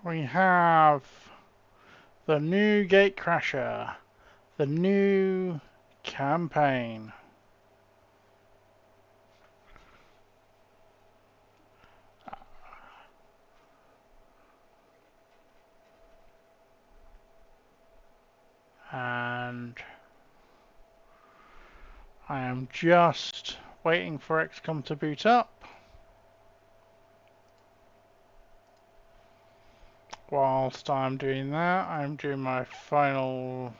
We have the new Gatecrasher, the new campaign. And I am just waiting for XCOM to boot up. Whilst I'm doing that, I'm doing my final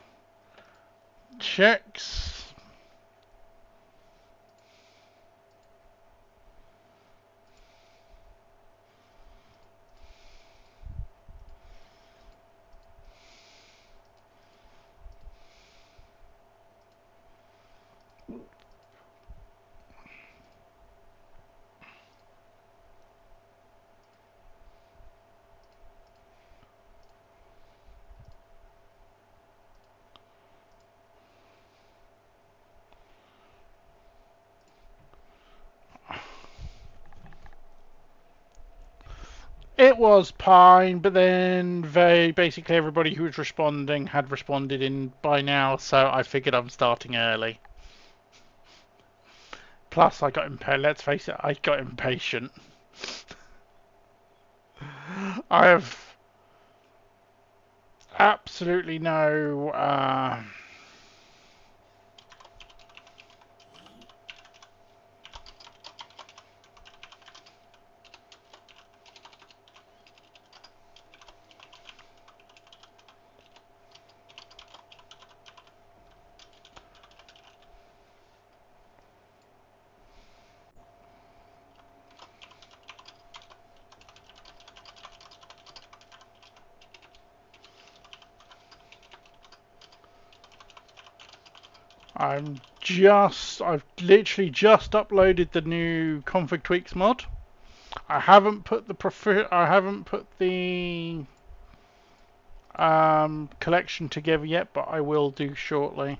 checks. It was fine, but then basically everybody who was responding had responded in by now, so I figured I'm starting early. Plus, I got impatient. Let's face it, I got impatient. I have absolutely no. I've literally just uploaded the new config tweaks mod. I haven't put the collection together yet, but I will do shortly.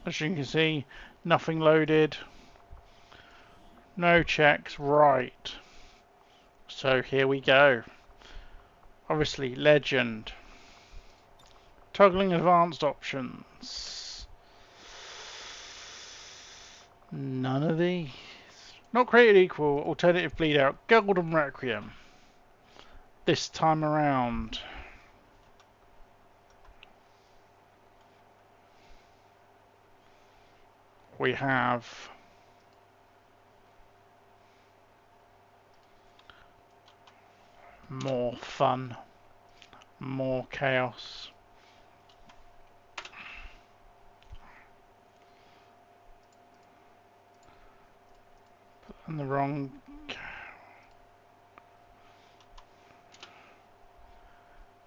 As you can see, nothing loaded, no checks, right. So here we go. Obviously, legend. Toggling advanced options. None of these. Not created equal. Alternative bleed out. Golden Requiem. This time around. We have more fun. More chaos. And the wrong.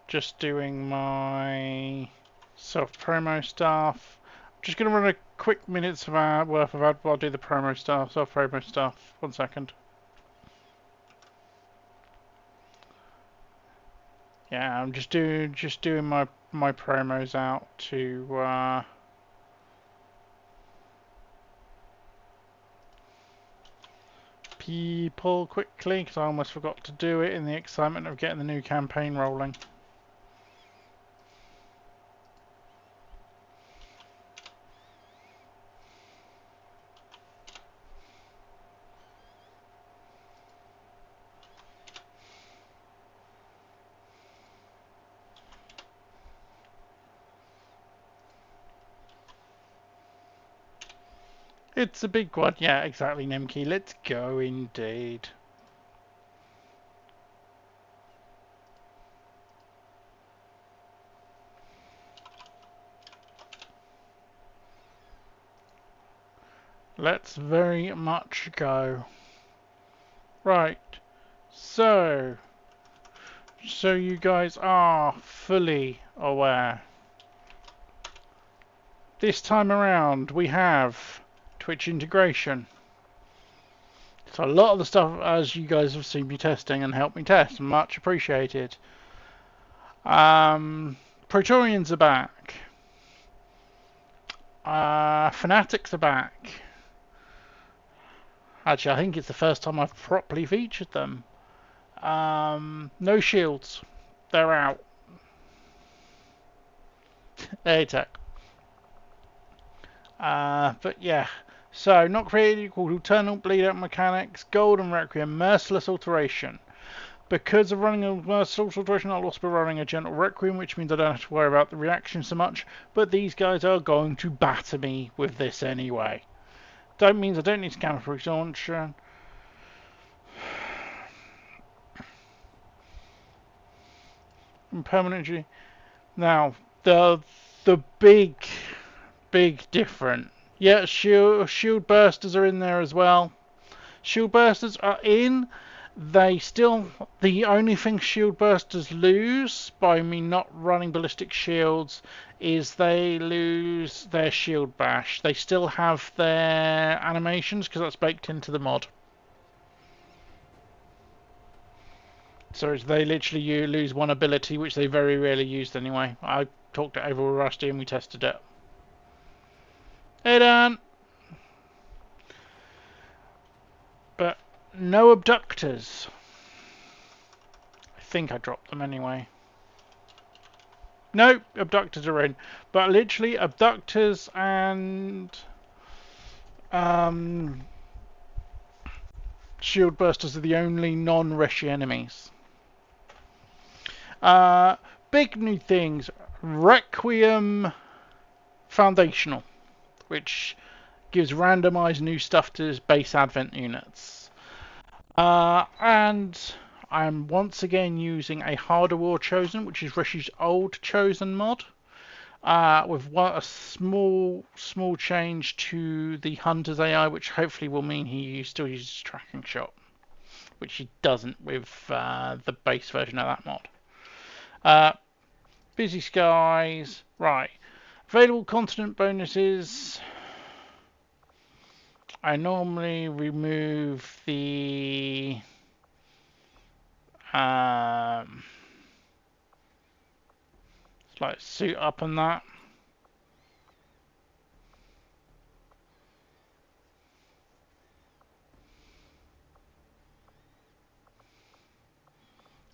Just doing my self-promo stuff. I'm just going to run a quick minute's worth of ad. I'll do the promo stuff, self-promo stuff. 1 second. Yeah, I'm just doing my promos out to people quickly, because I almost forgot to do it in the excitement of getting the new campaign rolling. It's a big one. Yeah, exactly, Nemki. Let's go indeed. Let's very much go. Right. So you guys are fully aware. This time around we have Twitch integration. So a lot of the stuff, as you guys have seen me testing and helped me test, much appreciated. Praetorians are back. Fanatics are back. Actually, I think it's the first time I've properly featured them. No shields. They're out. Attack. But yeah. So, not created equal to Eternal Bleed Out Mechanics, Golden Requiem, Merciless Alteration. Because of running a Merciless Alteration, I'll also be running a Gentle Requiem, which means I don't have to worry about the reaction so much. But these guys are going to batter me with this anyway. That means I don't need to counter for exhaustion. Permanently. Now, the big difference. Yeah, shield bursters are in there as well. Shield bursters are in. The only thing shield bursters lose by me not running ballistic shields is they lose their shield bash. They still have their animations because that's baked into the mod. So they literally lose one ability, which they very rarely used anyway. I talked it over with Rusty and we tested it. Hey Dan! But no abductors. I think I dropped them anyway. No, abductors are in. But literally, abductors and shield bursters are the only non-Reshi enemies. Big new things. Requiem Foundational, which gives randomized new stuff to base Advent units. And I'm once again using a Harder War Chosen, which is Rishi's old Chosen mod, with a small change to the Hunter's AI, which hopefully will mean he still uses Tracking Shot, which he doesn't with the base version of that mod. Busy Skies, right. Available continent bonuses. I normally remove the like suit up and that.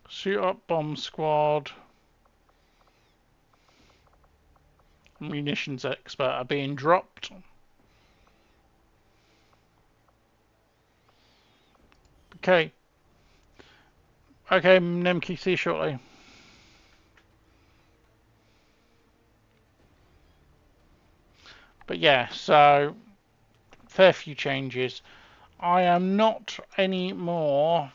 Suit up bomb squad. Munitions expert are being dropped. Okay. Okay, Nemki, see you shortly. But yeah, so fair few changes. I am not anymore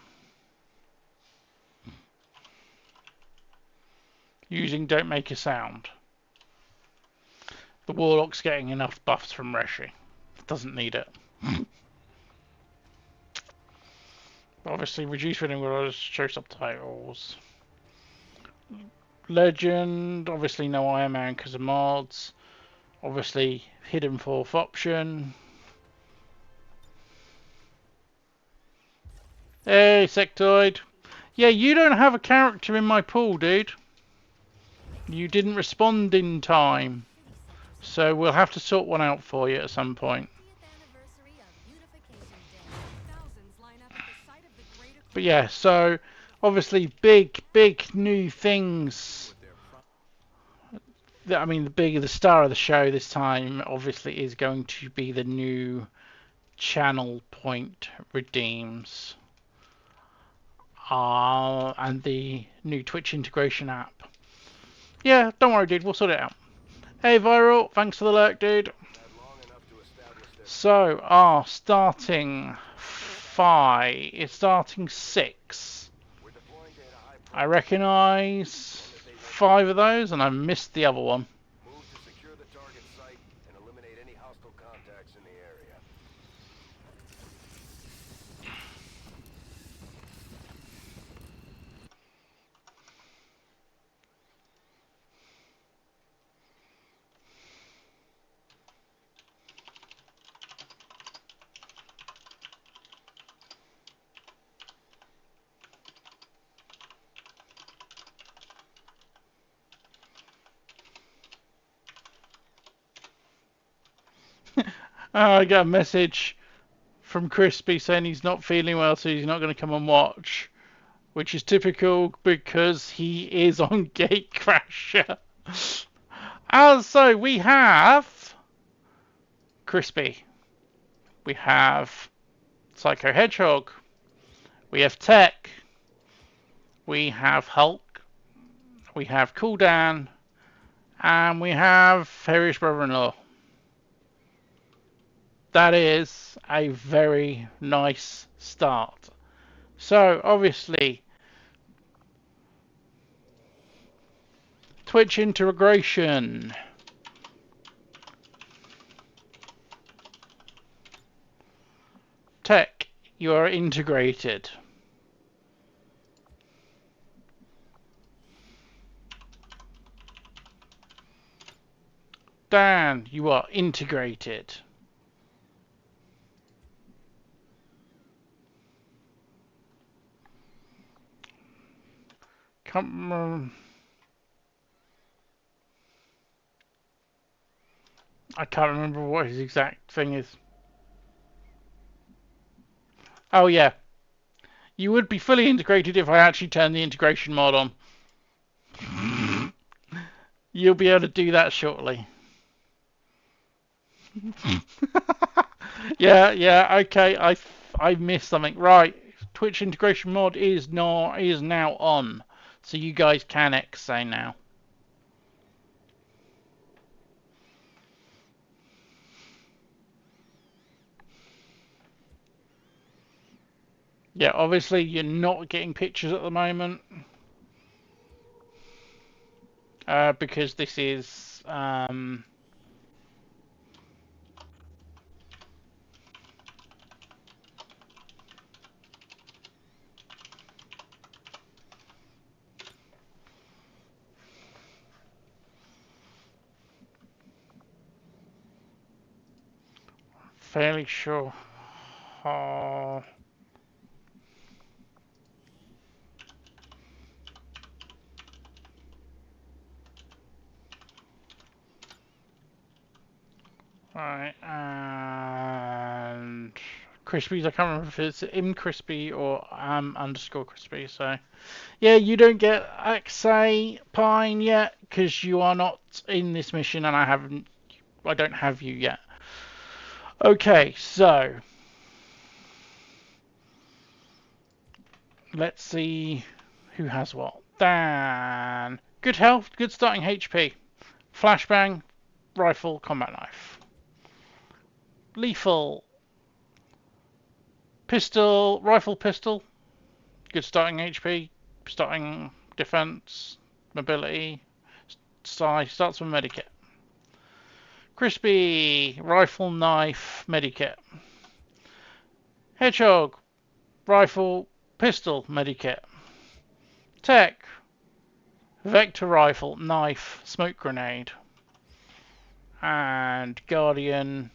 using Don't Make a Sound. The Warlock's getting enough buffs from Reshi. Doesn't need it. Obviously, reduce winning will show subtitles. Legend, obviously no Iron Man because of mods. Obviously, hidden fourth option. Hey, Sectoid. Yeah, you don't have a character in my pool, dude. You didn't respond in time. So we'll have to sort one out for you at some point. But yeah, so obviously big new things. I mean, the star of the show this time obviously is going to be the new channel point redeems. And the new Twitch integration app. Yeah, don't worry, dude. We'll sort it out. Hey, Viral. Thanks for the lurk, dude. So, our starting 5 is starting 6. I recognise 5 of those, and I missed the other one. Move to secure the target site and eliminate any hostile contacts in the area. I got a message from Crispy saying he's not feeling well, so he's not going to come and watch. which is typical because he is on Gatecrasher. And so we have Crispy, we have Psycho Hedgehog, we have Tech, we have Hulk, we have Cool Dan, and we have Harry's brother-in-law. That is a very nice start. So obviously, Twitch integration. Tech, you are integrated. Dan, you are integrated. Come on. I can't remember what his exact thing is. Oh yeah, you would be fully integrated if I actually turned the integration mod on. You'll be able to do that shortly. Yeah, okay, I missed something. Right, Twitch integration mod is now on, so you guys can XA now. Yeah, obviously you're not getting pictures at the moment because this is fairly sure. Right, and Crispies, I can't remember if it's im crispy or underscore crispy. So, yeah, you don't get XA Pine yet because you are not in this mission, and I don't have you yet. Okay, so let's see who has what. Dan, good health, good starting HP, flashbang, rifle, combat knife, lethal, pistol, rifle, pistol, good starting HP, starting defense, mobility, starts with medikit. Crispy, rifle, knife, medikit. Hedgehog, rifle, pistol, medikit. Tech, vector rifle, knife, smoke grenade. And Guardian,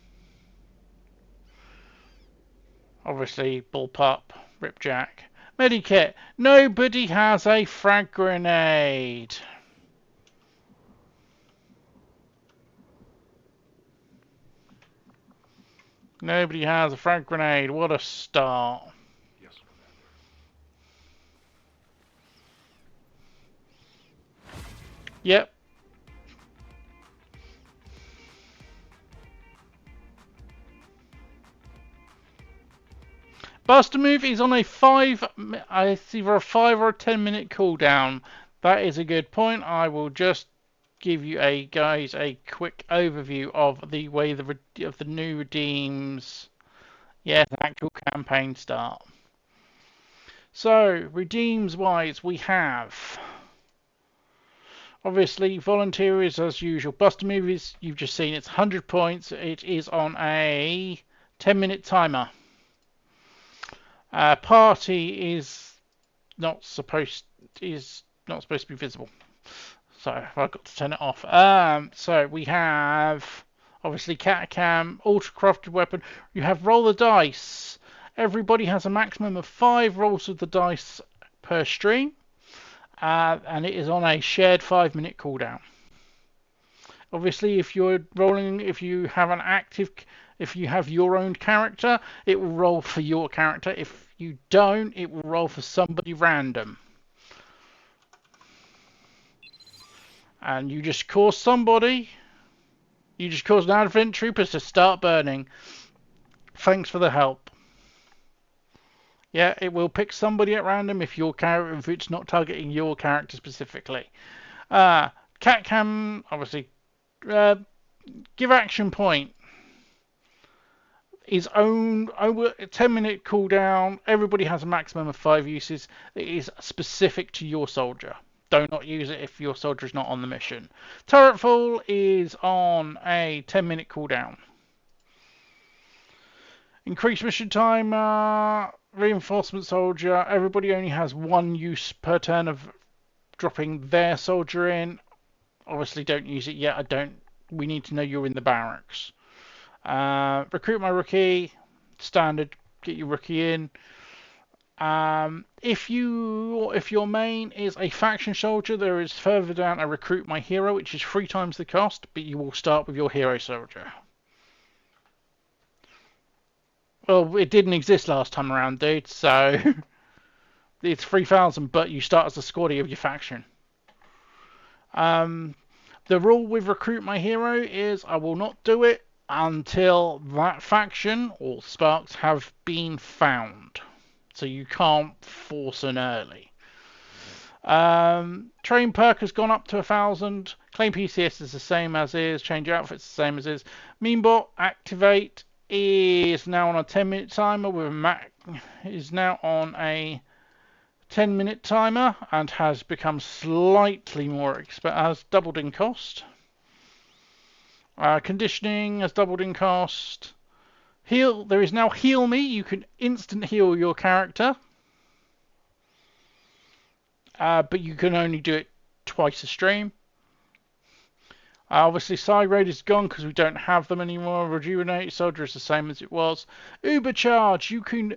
obviously bullpup, ripjack. Medikit, nobody has a frag grenade. Nobody has a frag grenade. What a start. Yes, Commander. Yep. Buster move is on it's either a 5 or a 10-minute cooldown. That is a good point. I will just give you guys a quick overview of the way of the new redeems. Yeah, the actual campaign start. So redeems wise, we have obviously volunteers as usual. Buster movies, you've just seen it's 100 points. It is on a 10-minute timer. Party is not supposed to be visible. So I've got to turn it off. So we have obviously catacam, ultra crafted weapon. You have roll the dice. Everybody has a maximum of 5 rolls of the dice per stream, and it is on a shared 5-minute cooldown. Obviously, if you're rolling, if you have your own character, it will roll for your character. If you don't, it will roll for somebody random. And you just cause somebody, you just cause an advent troopers to start burning. Thanks for the help. Yeah, it will pick somebody at random if it's not targeting your character specifically. Catcam, obviously, give action point. His own over 10-minute cooldown. Everybody has a maximum of 5 uses. It is specific to your soldier. Do not use it if your soldier is not on the mission. Turret fall is on a 10-minute cooldown. Increased mission time. Reinforcement soldier. Everybody only has 1 use per turn of dropping their soldier in. Obviously, don't use it yet. We need to know you're in the barracks. Recruit my rookie. Standard. Get your rookie in. If your main is a faction soldier, there is further down a recruit my hero, which is 3 times the cost, but you will start with your hero soldier. Well, it didn't exist last time around, dude, so it's 3,000, but you start as the squaddy of your faction. The rule with recruit my hero is I will not do it until that faction or sparks have been found. So you can't force an early. Train perk has gone up to 1,000. Claim PCS is the same as is. Change outfits the same as is. Memebot activate is now on a 10-minute timer with is now on a 10-minute timer and has become slightly more has doubled in cost. Conditioning has doubled in cost. Heal. There is now heal me. You can instant heal your character. But you can only do it twice a stream. Obviously, side raid is gone because we don't have them anymore. Rejuvenate soldier is the same as it was. Uber charge. You can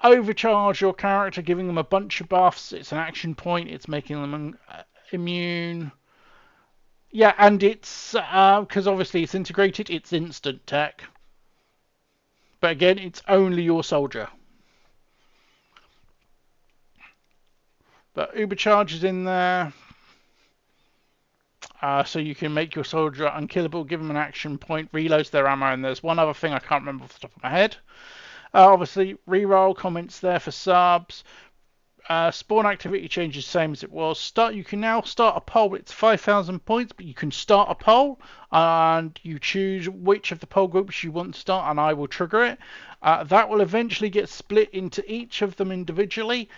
overcharge your character, giving them a bunch of buffs. It's an action point. It's making them immune. Yeah, and it's because obviously it's integrated. It's instant tech. But again, it's only your soldier. But Uber charge is in there. So you can make your soldier unkillable, give them an action point, reloads their ammo, and there's one other thing I can't remember off the top of my head. Obviously, reroll comments there for subs. Spawn activity changes same as it was. You can now start a poll. It's 5,000 points, but you can start a poll and you choose which of the poll groups you want to start, and I will trigger it. That will eventually get split into each of them individually,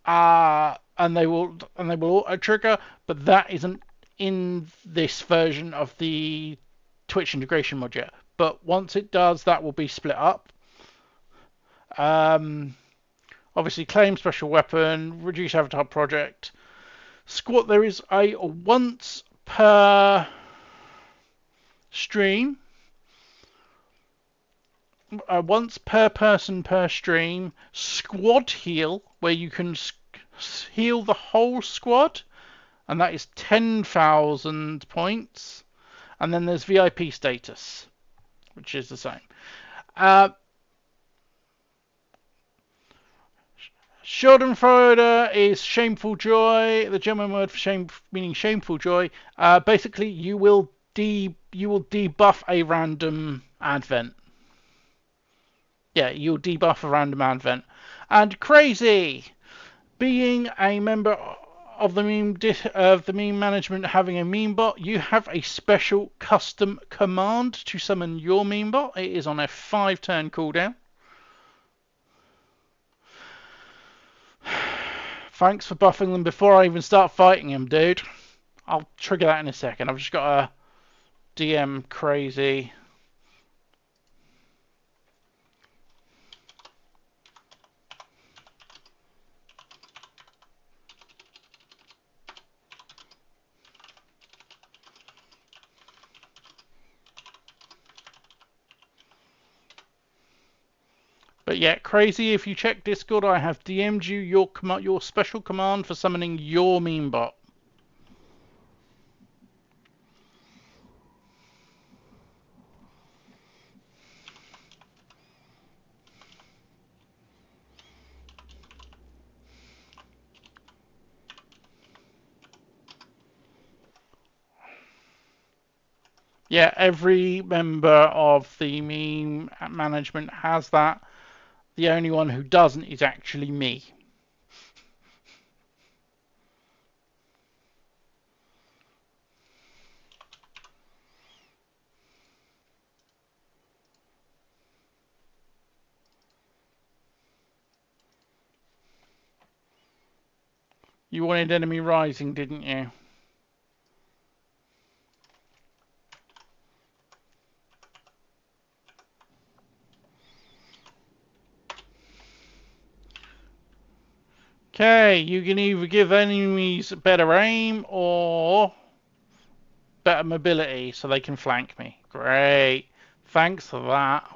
and they will auto trigger. But that isn't in this version of the Twitch integration mod yet. But once it does, that will be split up. Obviously, claim special weapon, reduce avatar project. Squad, there is a once per stream, once per person per stream, squad heal, where you can heal the whole squad, and that is 10,000 points. And then there's VIP status, which is the same. Schadenfreude is shameful joy. The German word for shame meaning shameful joy. Basically, you will debuff a random advent. Yeah, you'll debuff a random advent. And crazy, being a member of the meme management, having a meme bot, you have a special custom command to summon your meme bot. It is on a 5-turn cooldown. Thanks for buffing them before I even start fighting them, dude. I'll trigger that in a second. I've just got a DM crazy. But yeah, crazy, if you check Discord, I have DM'd you your special command for summoning your meme bot. Yeah, every member of the meme management has that. The only one who doesn't is actually me. You wanted enemy rising, didn't you? Okay, you can either give enemies better aim or better mobility so they can flank me. Great. Thanks for that.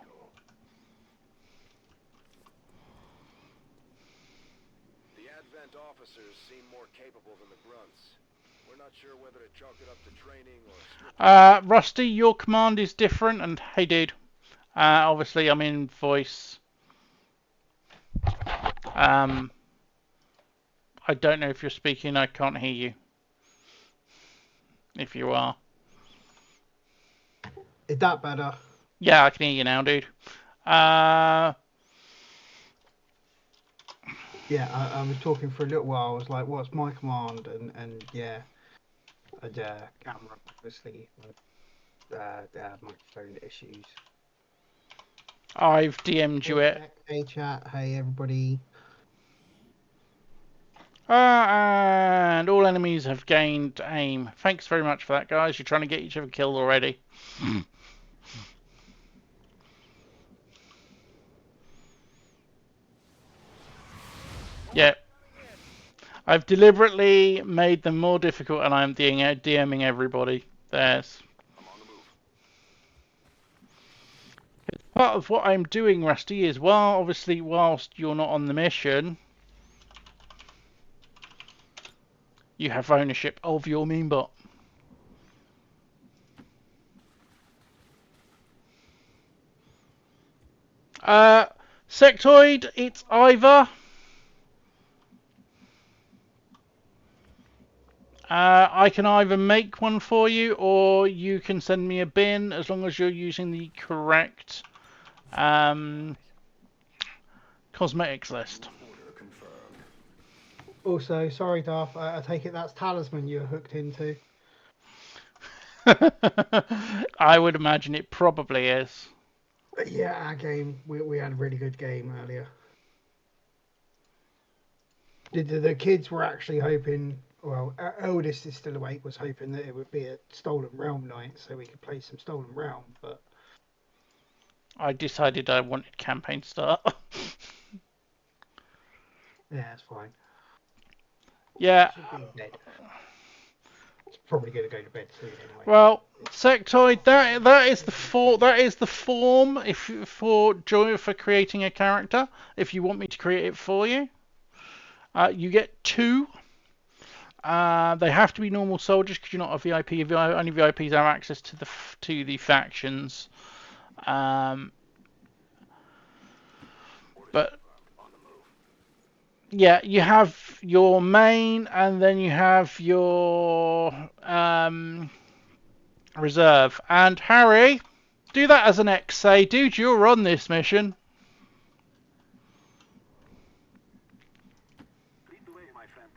The Advent officers seem more capable than the grunts. We're not sure whether to chalk it up to training or strictly... Rusty, your command is different, and hey dude. Obviously I'm in voice. I don't know if you're speaking, I can't hear you. If you are. Is that better? Yeah, I can hear you now, dude. Yeah, I was talking for a little while. I was like, "What's my command?" And yeah, camera obviously microphone issues. I've DM'd you it. Hey chat, hey everybody. And all enemies have gained aim. Thanks very much for that, guys. You're trying to get each other killed already. Yeah. I've deliberately made them more difficult, and I'm DMing everybody. There's. I'm on the move. Part of what I'm doing, Rusty, is obviously whilst you're not on the mission, you have ownership of your meme bot. Sectoid, it's either I can either make one for you, or you can send me a bin, as long as you're using the correct cosmetics list. Also, sorry, Darth. I take it that's Talisman you're hooked into. I would imagine it probably is. But yeah, our game. We had a really good game earlier. The kids were actually hoping. Well, our eldest is still awake. Was hoping that it would be a Stolen Realm night, so we could play some Stolen Realm. But I decided I wanted campaign start. yeah, it's fine. Yeah. Should be in bed. It's probably going to go to bed soon anyway. Well, Sectoid, that is the form for creating a character. If you want me to create it for you, you get 2. They have to be normal soldiers because you're not a VIP. Only VIPs have access to the factions. But yeah, you have your main, and then you have your reserve. And Harry, do that as an X. Say, dude, you're on this mission. Lead the way, my friend.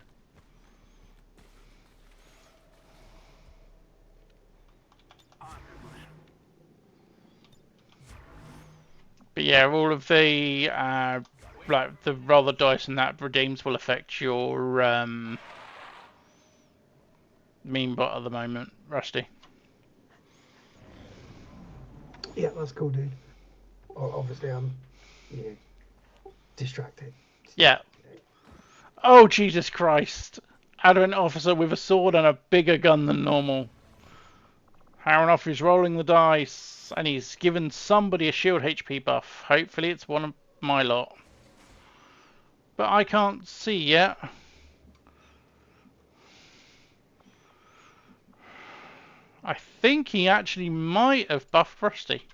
But yeah, all of the like the roll the dice and that redeems will affect your meme bot at the moment, Rusty. Yeah, that's cool, dude. Obviously, I'm distracted. Yeah. Oh, Jesus Christ. Advent officer with a sword and a bigger gun than normal. Haranoff is rolling the dice, and he's given somebody a shield HP buff. Hopefully it's one of my lot. But I can't see yet. I think he actually might have buffed Rusty.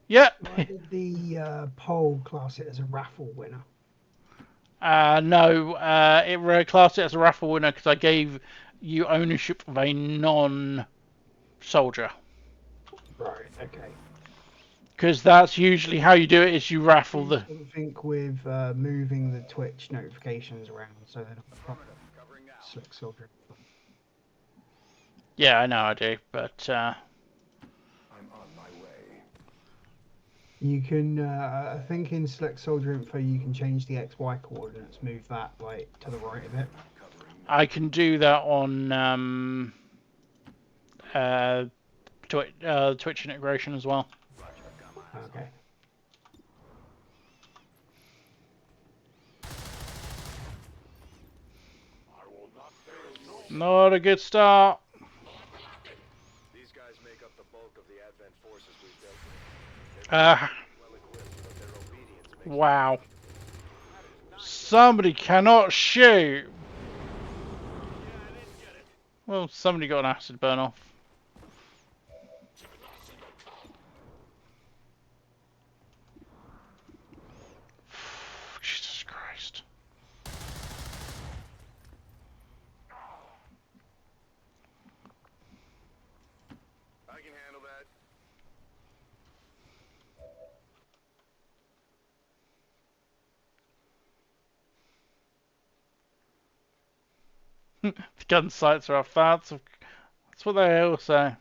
Yep. Why did the poll class it as a raffle winner? No, it classed it as a raffle winner because I gave you ownership of a non-soldier. Right. Okay. Because that's usually how you do it. Is you raffle Do the. something with moving the Twitch notifications around so they're not Affirmative. Covering now. Slick Soldier. Yeah, I know I do, but I'm on my way. You can, I think in Select Soldier Info, you can change the XY coordinates, move that like to the right a bit. Covering now. I can do that on Twitch integration as well. Roger. Got my eyes Okay. Not a good start. These guys make up the bulk of the Advent forces we've dealt with. Well equipped, but their obedience makes Wow. Somebody cannot shoot. Well, somebody got an acid burn off. Jesus Christ. I can handle that. The gun sights are off. That's what they all say.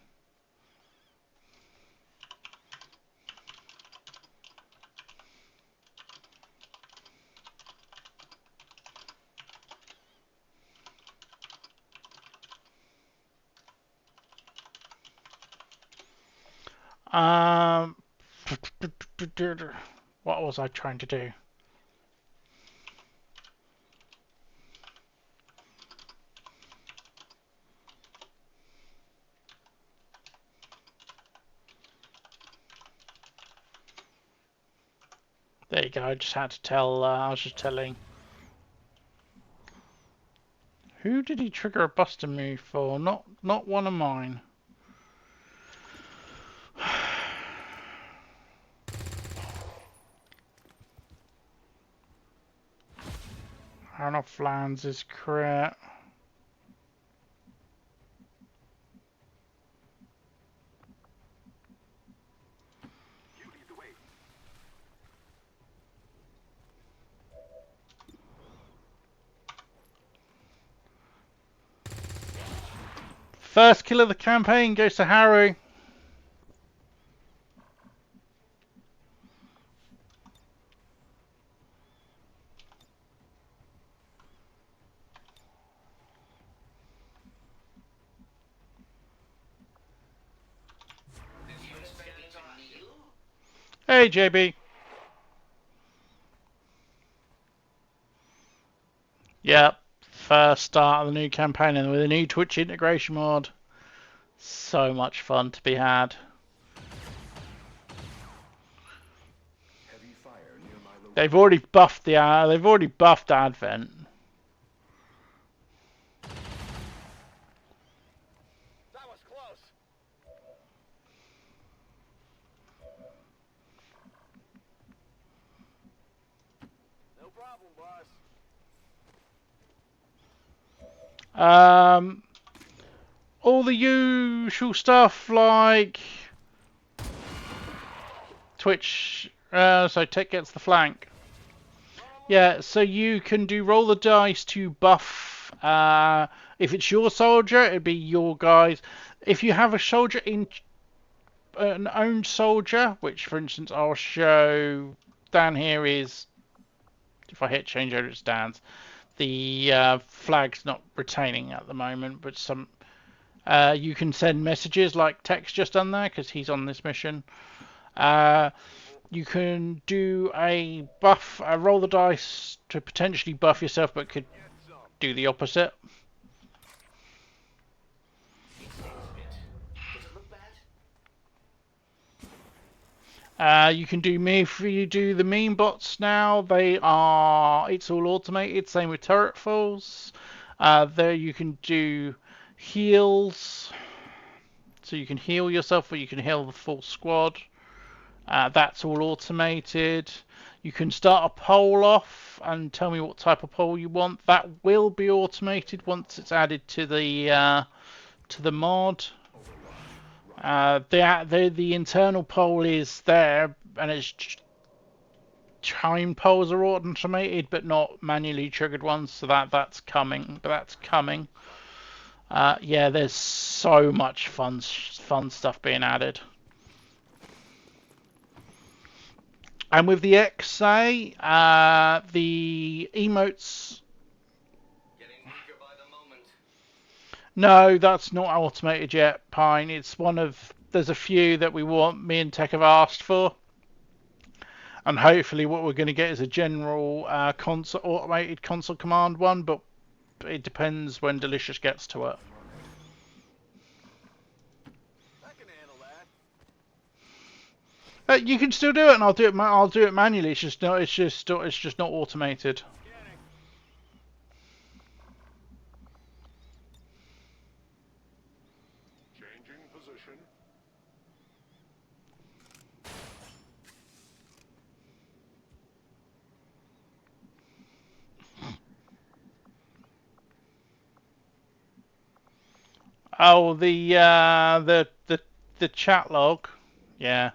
Um, what was I trying to do? There you go. I just had to tell. I was just telling. Who did he trigger a buster move for? Not one of mine. Arnold Flans is crit. First kill of the campaign goes to Harry. Hey, JB. Yep. First start of the new campaign and with a new Twitch integration mod. So much fun to be had. Heavy fire near my location. They've already buffed the they've already buffed Advent. That was close. No problem, boss. All the usual stuff like Twitch. So Tech gets the flank. Yeah, so you can do roll the dice to buff. If it's your soldier, it'd be your guys. If you have a soldier in an owned soldier, which for instance I'll show down here is, if I hit change over it stands, the flag's not retaining at the moment, but some you can send messages like Tech's just done there because he's on this mission. You can do a buff, roll the dice to potentially buff yourself, but could do the opposite. You can do me if you do the meme bots now. It's all automated. Same with turret falls. There you can do heals, so you can heal yourself or you can heal the full squad. That's all automated. You can start a poll off and tell me what type of poll you want. That will be automated once it's added to the mod. The internal pole is there, and it's time poles are automated, but not manually triggered ones. So that's coming. But that's coming. Yeah, there's so much fun stuff being added. And with the XA, the emotes. Getting weaker by the moment. No, that's not automated yet, Pine. It's one of. There's a few that me and Tech have asked for. And hopefully what we're going to get is a general automated console command one, but it depends when Delicious gets to it. I can handle that. You can still do it, and I'll do it manually. It's just not automated. Scanning. Changing position. Oh, the chat log. Yeah.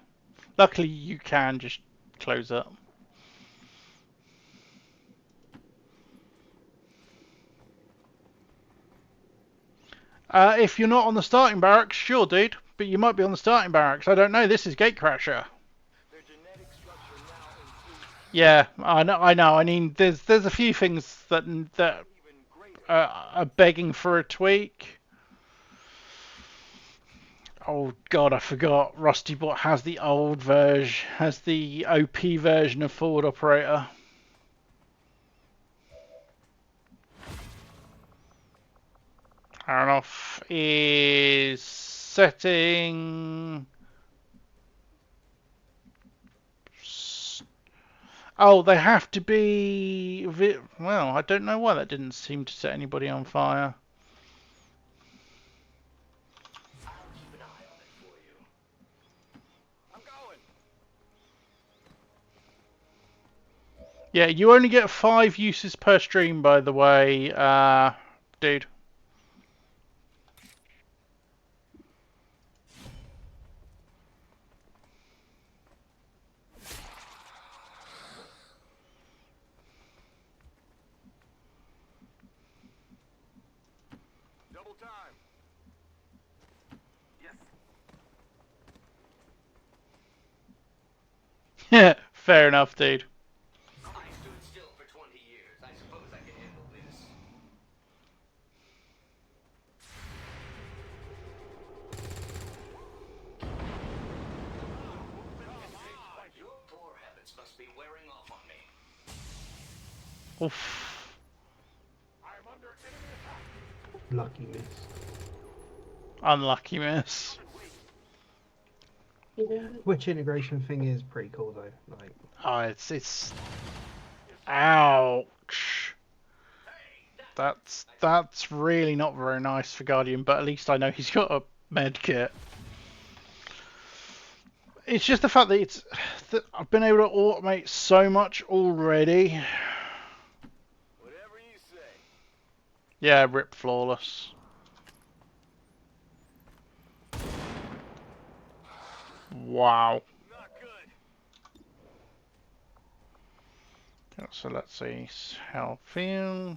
Luckily, you can just close it. If you're not on the starting barracks, sure, dude. But you might be on the starting barracks. I don't know. This is Gatecrasher. Their genetic structure now includes Yeah, I know. I mean, there's a few things that even greater. are begging for a tweak. Oh God, I forgot. RustyBot has the old version, has the OP version of Forward Operator. Turn off is setting. Oh, they have to be. Well, I don't know why that didn't seem to set anybody on fire. I'll keep an eye on it for you. I'm going. Yeah, you only get 5 uses per stream, by the way, dude. Double time. Yes. Fair enough, dude. I stood still for 20 years. I suppose I can handle this. Your poor habits must be wearing off on me. Oof. I'm under enemy attack. Lucky miss. Unlucky miss. Which integration thing is pretty cool though. Like, Oh, it's. Ouch. That's really not very nice for Guardian, but at least I know he's got a med kit. It's just the fact that I've been able to automate so much already. Whatever you say. Yeah, rip flawless. Wow. Not good. So let's see how feel.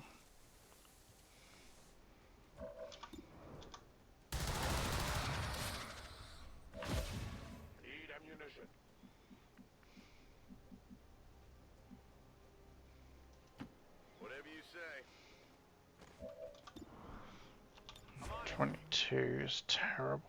Need ammunition. Whatever you say. 22 is terrible.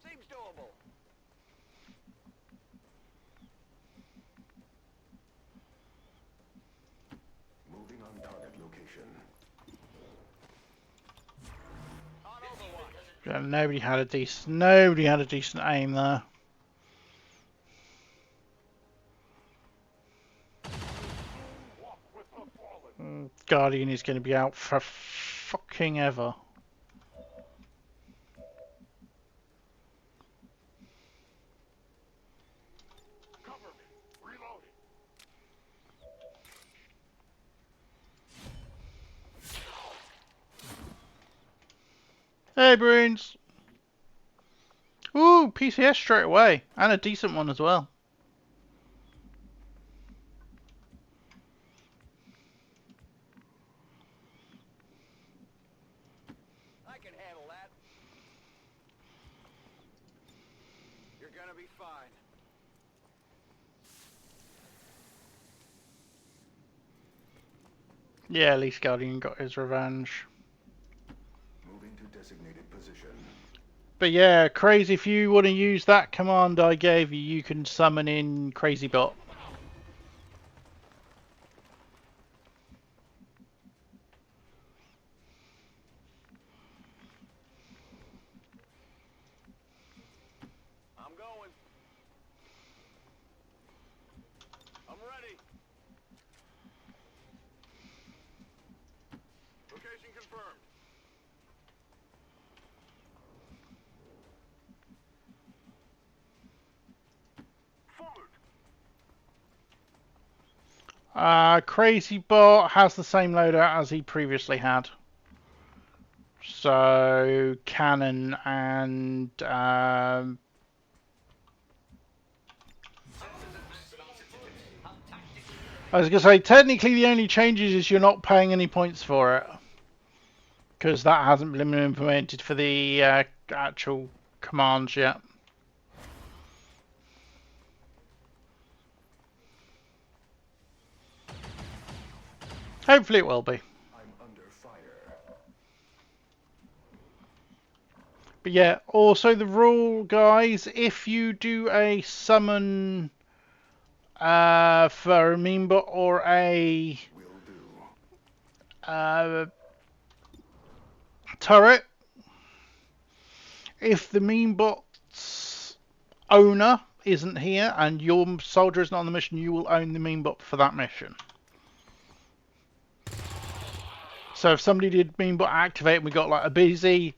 Seems doable. Moving on target location. Yeah, nobody had a decent aim there. Walk with the fallen. Guardian is going to be out for fucking ever. Cover me. Reloading. Hey, Bruins! Ooh, PCS straight away. And a decent one as well. I can handle that. You're gonna be fine. Yeah, at least Guardian got his revenge. Moving to designated position. But yeah, Crazy, if you want to use that command I gave you, you can summon in Crazy Bot. I'm going. I'm ready. Location confirmed. Forward. Crazy Bot has the same loadout as he previously had. So, cannon and I was going to say, technically the only changes is you're not paying any points for it. Because that hasn't been implemented for the actual commands yet. Hopefully it will be. I'm under fire. But yeah, also the rule, guys, if you do a summon for a meme bot or a Will do. Turret, if the meme bot's owner isn't here and your soldier is not on the mission, you will own the meme bot for that mission. So if somebody did meme bot activate and we got like a busy,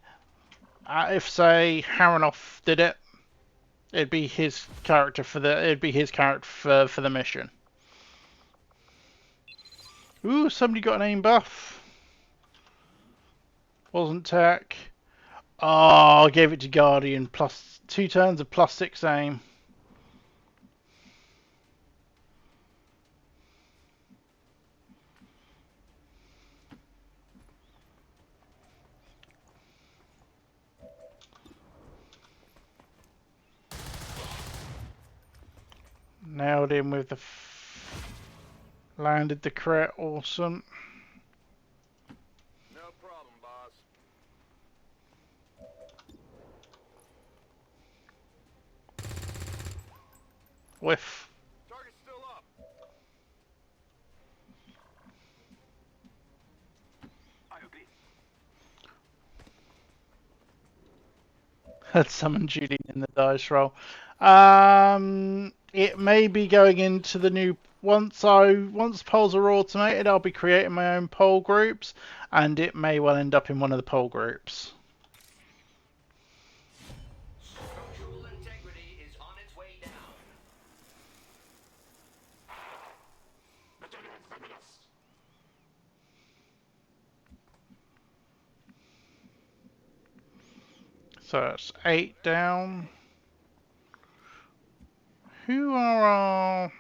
if say Haranoff did it, it'd be his character for the mission. Ooh, somebody got an aim buff. Wasn't tech. Oh, I gave it to Guardian. Plus 2 turns of +6 aim. Nailed him with the landed the crit. Awesome. No problem, boss. Whiff. Target's still up. IOB. Had summoned Julian in the dice roll. It may be going into the new once polls are automated. I'll be creating my own poll groups, and it may well end up in one of the poll groups. Structural integrity is on its way down. So that's 8 down. Who are our...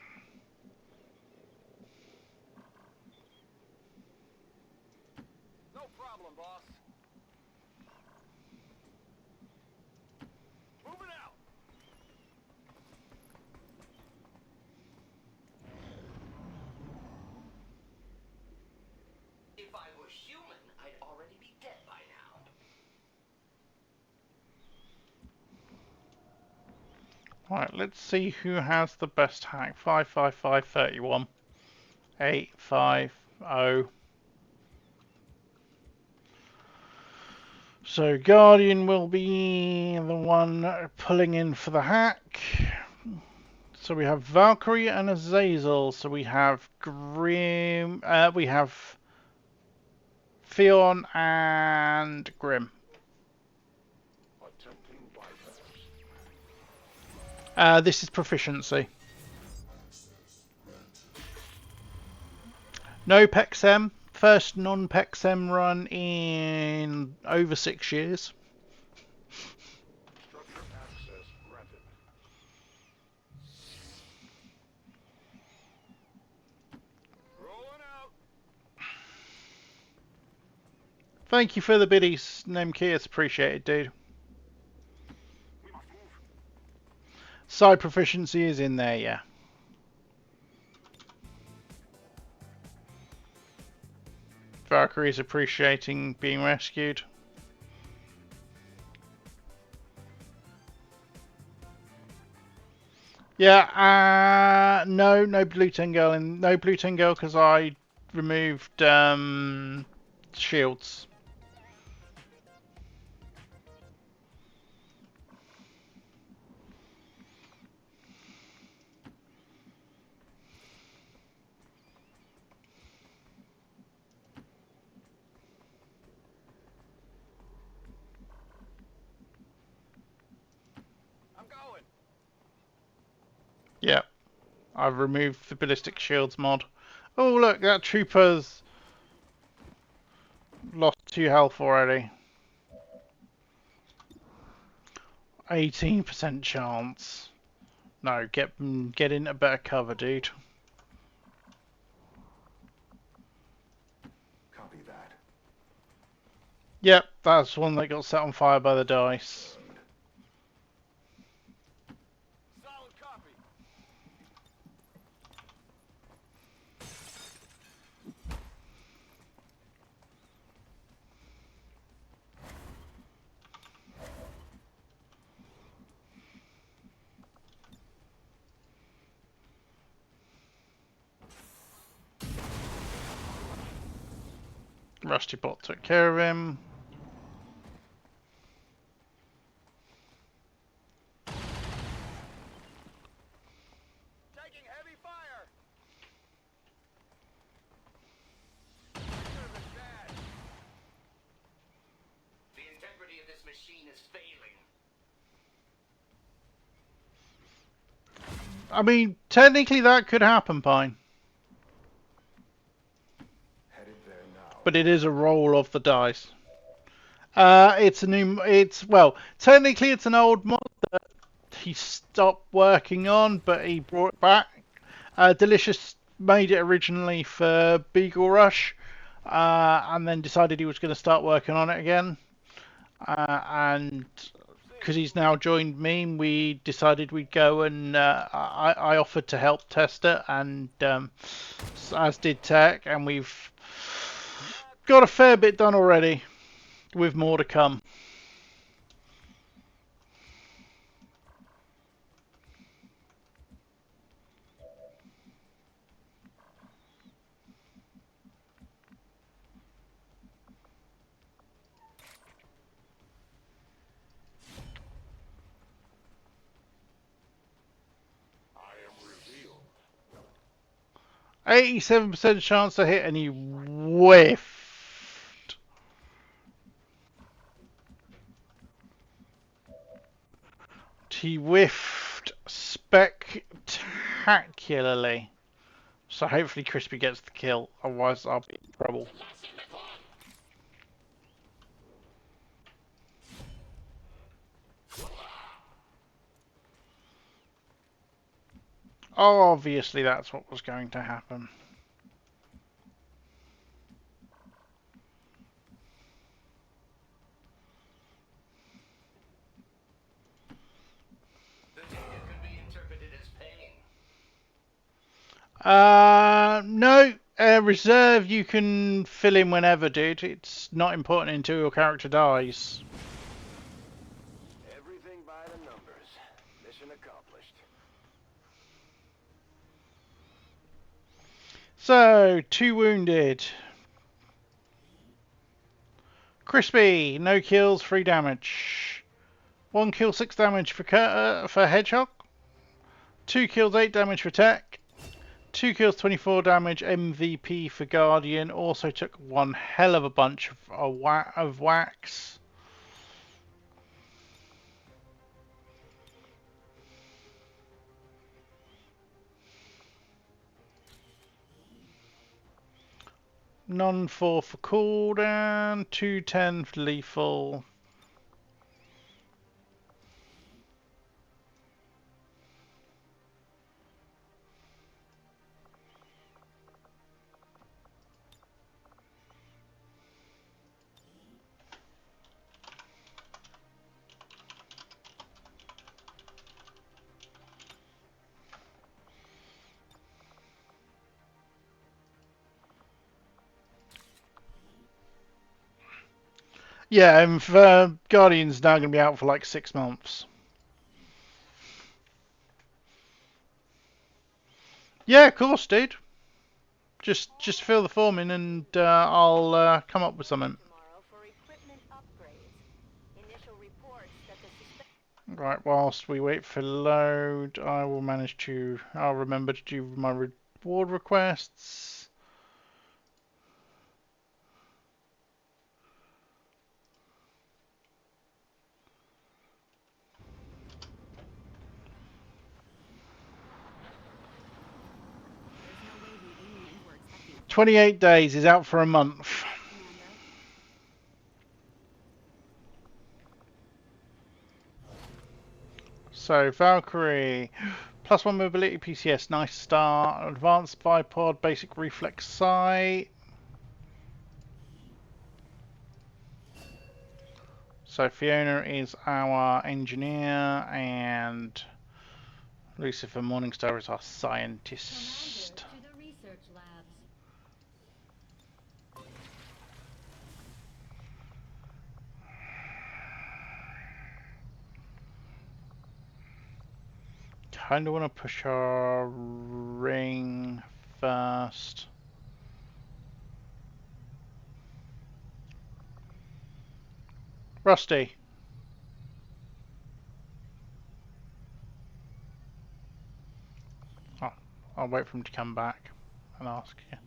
No problem, boss. Moving out. If I were human, I'd already be dead by now. Right, let's see who has the best hack. 55531. 850. So Guardian will be the one pulling in for the hack. So we have Valkyrie and Azazel. So we have Grim. We have Theon and Grim. Attempting bypass. This is Proficiency. No PEXM. First non-PEXM run in over 6 years. Structure access granted. Rolling out. Thank you for the biddies, Nemki. It's appreciated, dude. We must move. Side Proficiency is in there, yeah. Valkyrie's appreciating being rescued. Yeah, no blue ten girl in, no blue ten girl because I removed shields. I'm going. Yeah, I've removed the ballistic shields mod. Oh look, that trooper's lost 2 health already. 18% chance. No, get into better cover, dude. Copy that. Yep, that's one that got set on fire by the dice. Solid copy. Rusty Bot took care of him. Taking heavy fire. The integrity of this machine is failing. I mean, technically that could happen, Pine. Headed there now. But it is a roll of the dice. It's a new. Well, technically it's an old mod that he stopped working on, but he brought it back. Delicious made it originally for Beagle Rush, and then decided he was going to start working on it again. And because he's now joined me, we decided we'd go and I offered to help test it, and as did Tech, and we've got a fair bit done already, with more to come. I am revealed. 87% chance to hit, and he whiffed. He whiffed spectacularly. So hopefully Crispy gets the kill, otherwise I'll be in trouble. Obviously that's what was going to happen. The data could be interpreted as pain. No, reserve you can fill in whenever, dude. It's not important until your character dies. Everything by the numbers. Mission accomplished. So, 2 wounded. Crispy, no kills, 3 damage. 1 kill, 6 damage for Hedgehog. 2 kills, 8 damage for Tech. 2 kills, 24 damage, MVP for Guardian. Also took one hell of a bunch of whacks. Non-4 for cooldown, 210 for lethal. Yeah, and Guardian's now going to be out for like 6 months. Yeah, of course, dude. Just fill the form in and I'll come up with something. Right, whilst we wait for load, I'll remember to do my reward requests. There's no way the aliens were expecting 28 days is out for a month. Commander. So Valkyrie, +1 mobility PCS, nice start. Advanced bipod, basic reflex sight. So Fiona is our engineer and Lucifer Morningstar is our scientist. Commander, to the research labs. Kinda wanna push our ring first. Rusty. Oh, I'll wait for him to come back and ask you.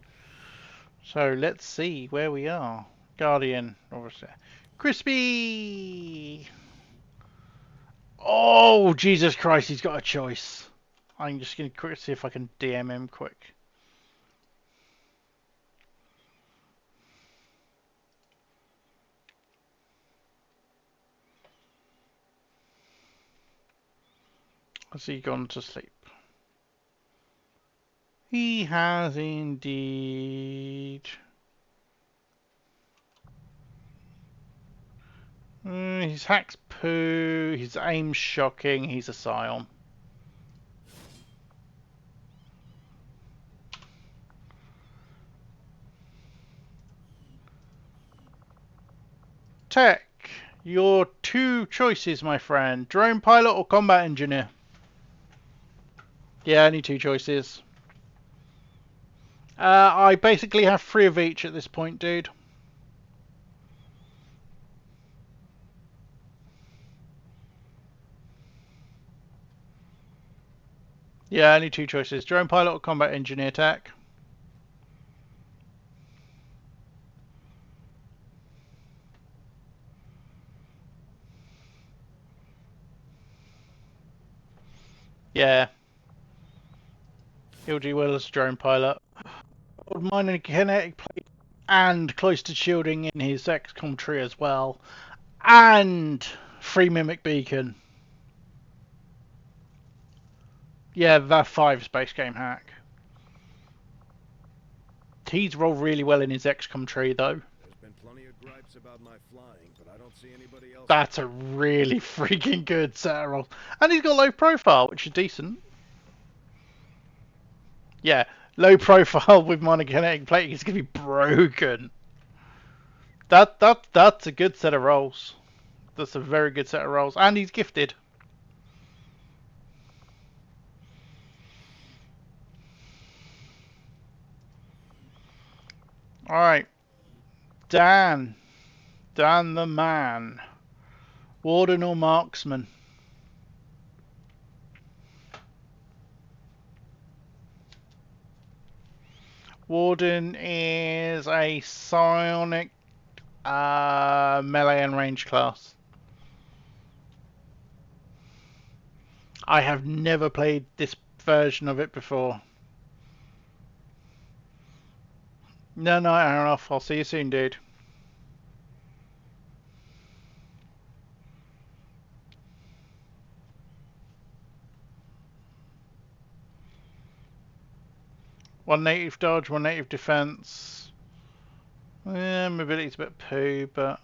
So let's see where we are. Guardian, obviously. Crispy! Oh, Jesus Christ, he's got a choice. I'm just going to quickly see if I can DM him quick. Has he gone to sleep? He has indeed. His hack's poo, his aim's shocking, he's a scion. Tech, your 2 choices, my friend. Drone pilot or combat engineer? Yeah, only 2 choices. I basically have 3 of each at this point, dude. Yeah, only 2 choices. Drone pilot or combat engineer, Tech? Yeah. LG Willis, drone pilot. Mining kinetic plate and close to shielding in his XCOM tree as well. And free mimic beacon. Yeah, that 5 space game hack. He's rolled really well in his XCOM tree though. There's been plenty of gripes about my flying, but I don't see anybody else. That's a really freaking good set of rolls. And he's got low profile, which is decent. Yeah, low profile with monokinetic plating is going to be broken. That's a good set of rolls. That's a very good set of rolls. And he's gifted. Alright. Dan, Dan the man. Warden or marksman? Warden is a psionic melee and range class. I have never played this version of it before. No, fair enough. I'll see you soon, dude. One native dodge, one native defense. Mobility's a bit poo, but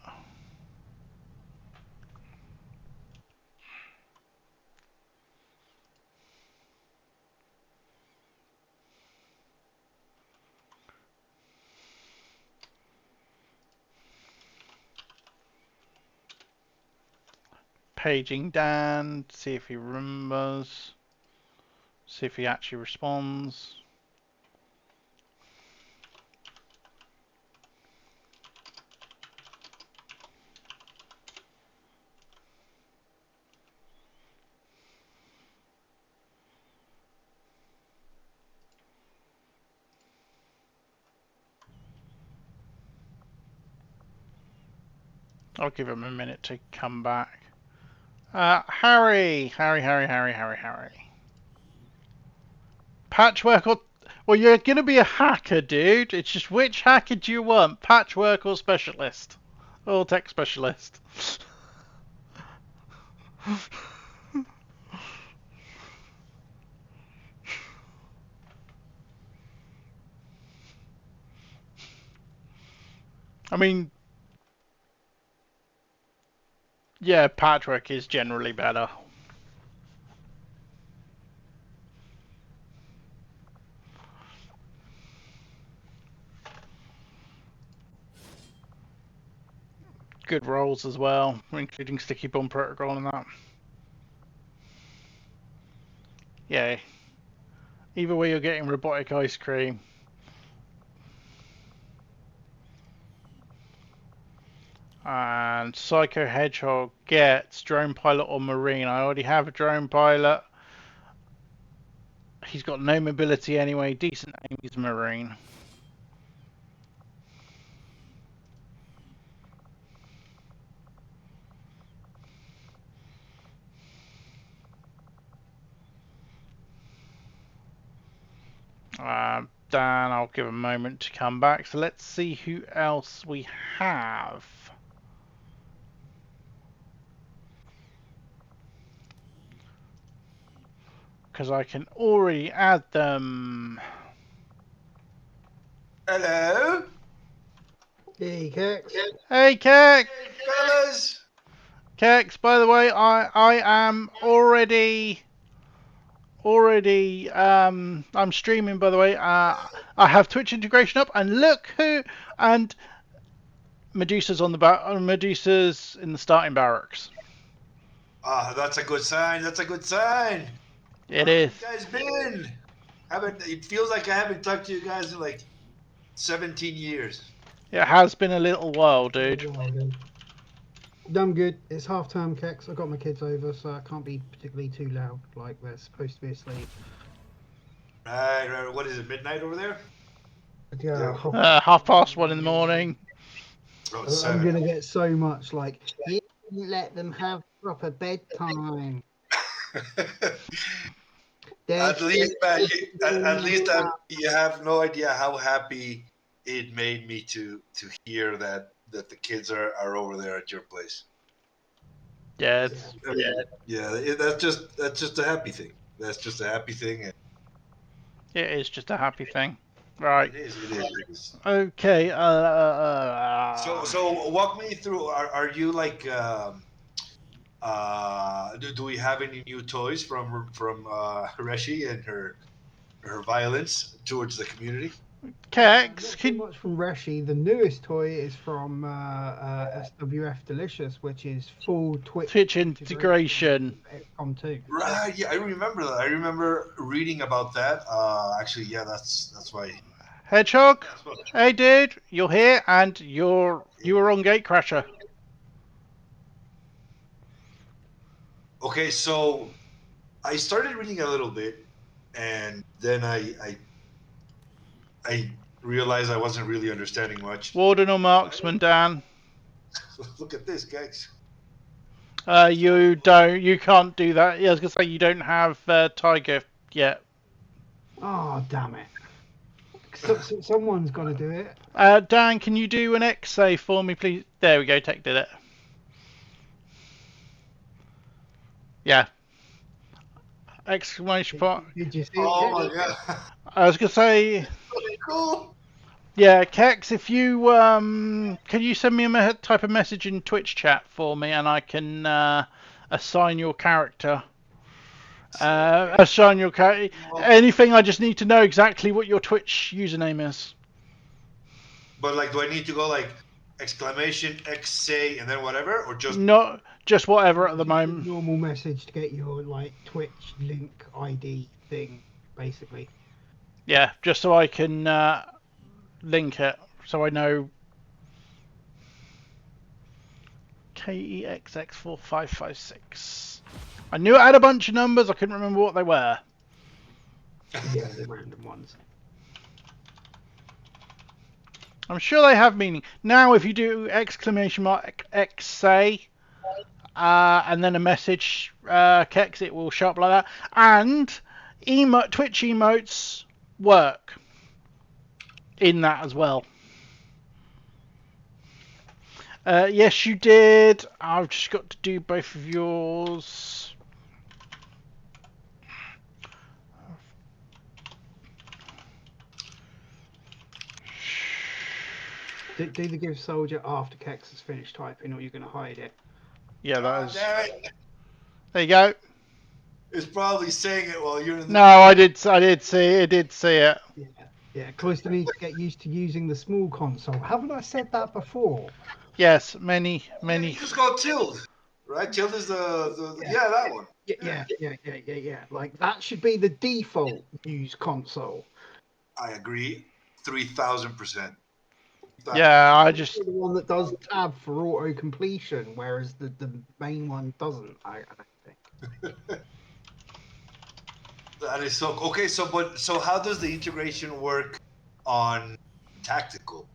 paging Dan, see if he remembers, see if he actually responds. I'll give him a minute to come back. Harry. Patchwork or... Well, you're going to be a hacker, dude. It's just which hacker do you want? Patchwork or specialist? Or tech specialist? I mean... Yeah, patchwork is generally better. Good rolls as well, including sticky bomb protocol and that. Yeah. Either way, you're getting robotic ice cream. And Psycho Hedgehog gets drone pilot or marine. I already have a drone pilot. He's got no mobility anyway. Decent aim. He's marine. Dan, I'll give a moment to come back. So let's see who else we have. Because I can already add them. Hello? Hey, Kex. Hey, Kex! Hey, fellas! Kex, by the way, I am already I'm streaming, by the way. I have Twitch integration up, and look who, and Medusa's on the Medusa's in the starting barracks. Ah, that's a good sign. That's a good sign. It How is. you guys been? It feels like I haven't talked to you guys in like 17 years. It has been a little while, dude. I'm good. It's half term, Kex. I've got my kids over, so I can't be particularly too loud. Like they're supposed to be asleep. Right. What is it, midnight over there? Yeah. 1:30 in the morning. Oh, I'm 7. gonna get so much like you didn't let them have proper bedtime. At least, man, at least you have no idea how happy it made me to hear that the kids are over there at your place. Yeah, That's just a happy thing. That's just a happy thing. And it is just a happy thing. Right. it is. Okay. So walk me through. Are you like do we have any new toys from Hireshi and her violence towards the community? Kex, Not too much from Reshi. The newest toy is from SWF Delicious, which is full Twitch integration. XCOM2. Right. Yeah, I remember that. I remember reading about that. Actually, yeah, that's why. Hedgehog, hey dude, you're here and you were on Gatecrasher. Okay, so I started reading a little bit, and then I realized I wasn't really understanding much. Warden or marksman, Dan? Look at this, guys. You can't do that. Yeah, I was gonna say you don't have Tiger yet. Oh, damn it. Someone's got to do it. Dan, can you do an XA for me, please? There we go. Tech did it. Yeah. Exclamation point. Did you see Oh it? my god, I was gonna say, so cool. yeah, Kex, if you can you send me a type of message in Twitch chat for me, and I can assign your character. Assign your character. Anything. I just need to know exactly what your Twitch username is. But like, do I need to go like exclamation X say and then whatever, or just Not just whatever at the Just a moment. normal message to get your like Twitch link ID thing, basically. Yeah, just so I can link it, so I know. KEXX4556. I knew it had a bunch of numbers. I couldn't remember what they were. Yeah, the random ones. I'm sure they have meaning. Now, if you do exclamation mark XA and then a message Kex, it will show up like that. And Twitch emotes work in that as well. Yes, you did. I've just got to do both of yours. Do the give soldier after Kex has finished typing, or you're going to hide it. Yeah, that God is. damn it. There you go. It's probably saying it while you're in the. No, I did see it. I did see it. Yeah, Cloister needs to get used to using the small console. Haven't I said that before? Yes, many. You just go tilt, right? Tilt is yeah, that one. Yeah. Like that should be the default use console. I agree, 3000%. Yeah, I just. The one that does tab for auto completion, whereas the main one doesn't. I don't think. That is so okay. So how does the integration work on tactical?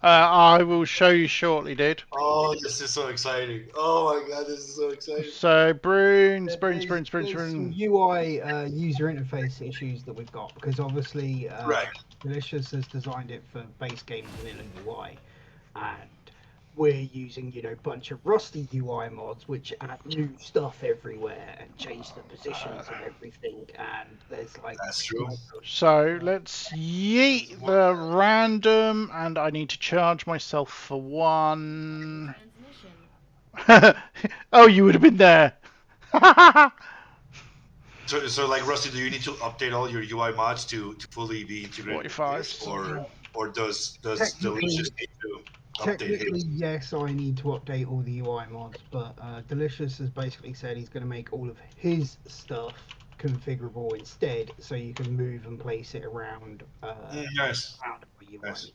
I will show you shortly, dude. Oh, this is so exciting! Oh my god, this is so exciting! So, Brune. There's some UI user interface issues that we've got because obviously Right. Malicious has designed it for base game vanilla UI, and we're using a bunch of rusty UI mods which add new stuff everywhere and change the positions and everything. And there's like That's true. So let's yeet the random, and I need to charge myself for one. Transmission. Oh, you would have been there. So like Rusty, do you need to update all your UI mods to fully be integrated, 45. or does Technically- Delicious need to update Technically, his? yes, I need to update all the UI mods, but Delicious has basically said he's going to make all of his stuff configurable instead, so you can move and place it around. Nice, Around where you nice, want.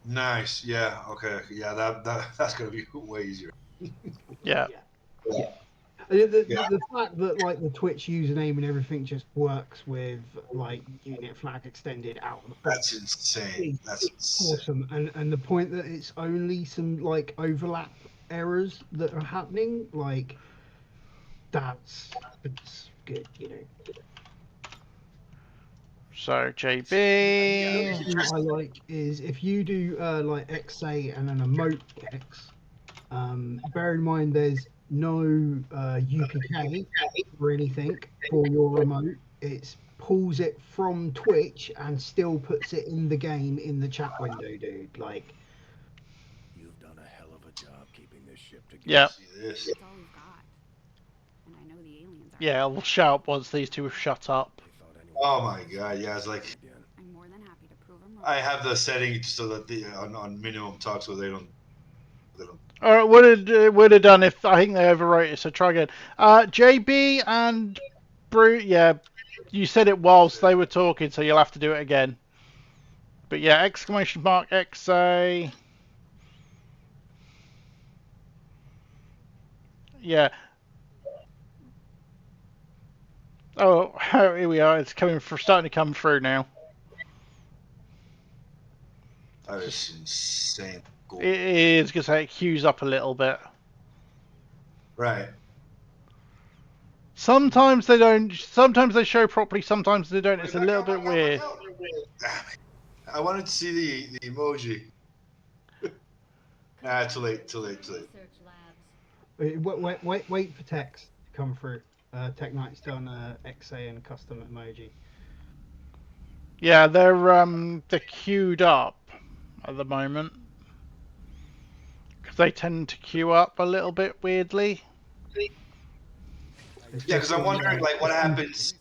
nice. Yeah, okay, yeah. That's gonna be way easier. Yeah. The fact that like the Twitch username and everything just works with like unit flag extended out of the That's insane. That's insane. awesome, and the point that it's only some like overlap errors that are happening, like that's good. So, The JB. thing that I like is if you do like XA and an emote X, bear in mind there's no UPK or anything for your remote. It pulls it from Twitch and still puts it in the game in the chat window, dude. Like, You've done a hell of a job keeping this ship together. Yeah. See this? That's all we've got. And I know the aliens are. Yeah, we'll shout up once these two have shut up. They thought anyone Oh my god, yeah. It's like again. I'm more than happy to prove them wrong. I have the setting so that the on minimum talk so they don't. Alright, would have done if I think they overwrote it, so try again. JB and Brute, yeah, you said it whilst they were talking, so you'll have to do it again. But yeah, exclamation mark XA. Yeah. Oh, here we are. It's starting to come through now. That is insane. Cool. It is because it queues up a little bit. Right. Sometimes they don't. Sometimes they show properly. Sometimes they don't. It's a little bit weird. I wanted to see the emoji. Nah, too late. Research labs. Wait for text to come through. Tech Knight's done XA and custom emoji. Yeah, they're queued up at the moment because they tend to queue up a little bit weirdly. It's Yeah, because just I'm wondering, like, what systems- happens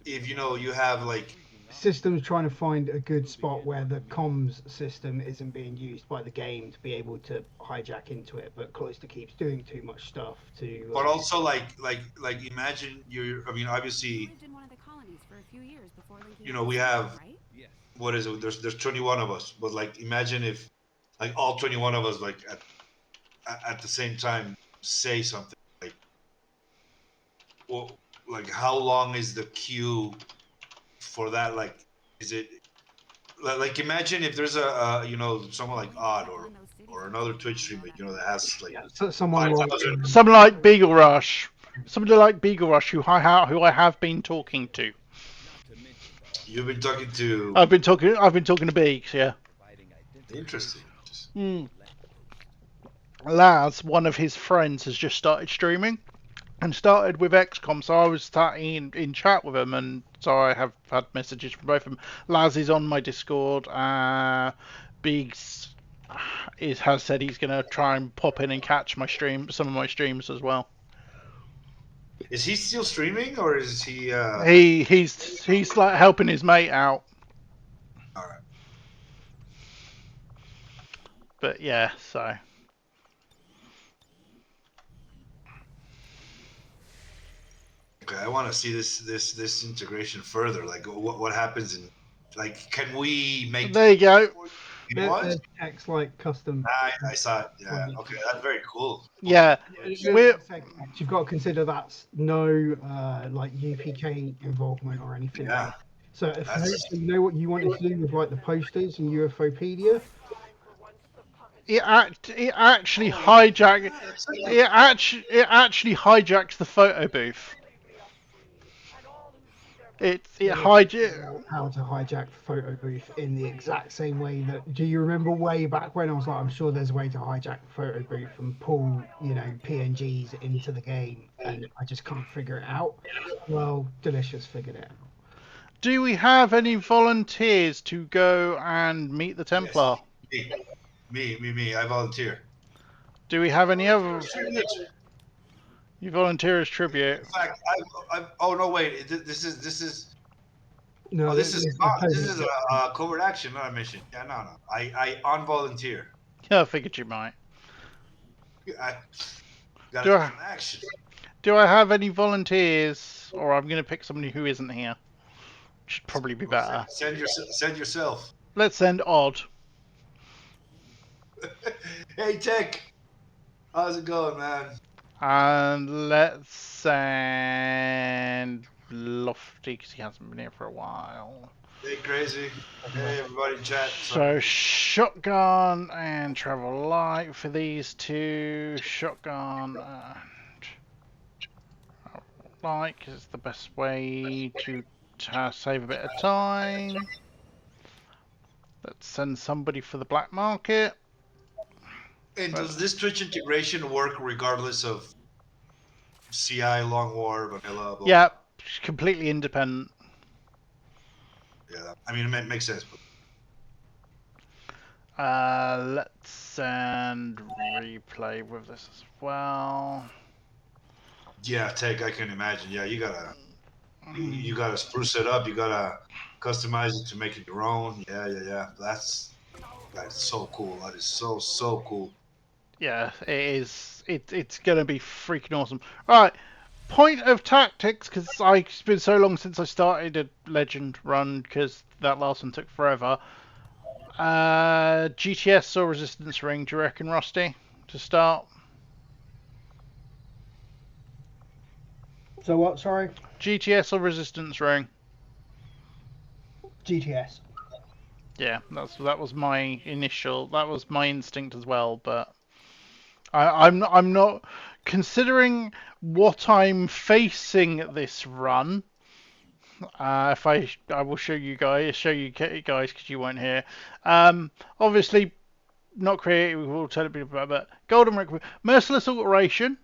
if you have like. Systems trying to find a good spot where the comms system isn't being used by the game to be able to hijack into it, but Cloister keeps doing too much stuff to. But also, like, imagine you're. I mean, obviously, Lived in one of the colonies for a few years before linking you know, up we with have. Spain, right? What is it? There's 21 of us, but like, imagine if, like, all 21 of us, like, at the same time say something. Like, well, like, how long is the queue for that? Like, is it like imagine if there's someone like Odd or another Twitch streamer, that has like So someone like 5,000. Something like Beagle Rush. Somebody like Beagle Rush, who I have been talking to. You've been talking to. I've been talking to Beaks. Yeah. Interesting. Laz, one of his friends, has just started streaming and started with XCOM, so I was starting in chat with him, and so I have had messages from both of them. Laz is on my Discord. Biggs has said he's going to try and pop in and catch some of my streams as well. Is he still streaming, or is he? He's like helping his mate out. All right. But yeah, so. Okay, I want to see this integration further. Like, what happens in, like, can we make? There you go. there's text like custom. I saw it. Yeah. Okay, that's very cool. Yeah, we're You've got to consider that's no like UPK involvement or anything. Yeah. Like that. So if you know what you wanted to do with like the posters and UFOpedia, it actually hijacks. It actually hijacks the photo booth. It hijacks. how to hijack the photo booth in the exact same way that. Do you remember way back when I was like, I'm sure there's a way to hijack the photo booth and pull PNGs into the game, and I just can't figure it out. Well, Delicious figured it out. Do we have any volunteers to go and meet the Templar? Yes. Me. I volunteer. Do we have any other? You volunteer as tribute. In fact, oh no, wait. This is. No, Oh, this is a covert action, not a mission. Yeah, no. I on volunteer. Yeah, I figured you might. I got Do an I- action. Do I have any volunteers, or I'm going to pick somebody who isn't here? Should probably be better. Send yourself. Let's send Odd. Hey, Tech. How's it going, man? And let's send Lofty, because he hasn't been here for a while. Hey, Crazy. Hey, everybody in chat. So Shotgun and Travel Light for these two. Shotgun and Light, because it's the best way to save a bit of time. Let's send somebody for the black market. And does this Twitch integration work regardless of CI, Long War, Vanilla? Blah, Yeah, completely independent. Yeah, I mean, it makes sense. But Let's send Replay with this as well. yeah, Tech, I can imagine. Yeah, you gotta spruce it up. You gotta customize it to make it your own. Yeah. That's so cool. That is so cool. Yeah, it is. It's gonna be freaking awesome. Right, point of tactics, because it's been so long since I started a Legend run, because that last one took forever. GTS or Resistance Ring, do you reckon, Rusty, to start? So what? Sorry, GTS or resistance ring? GTS. Yeah, that was my initial. That was my instinct as well. But I'm not considering what I'm facing this run. If I will show you guys because you weren't here. Obviously not creative. We'll tell it about, but golden requiem, merciless alteration,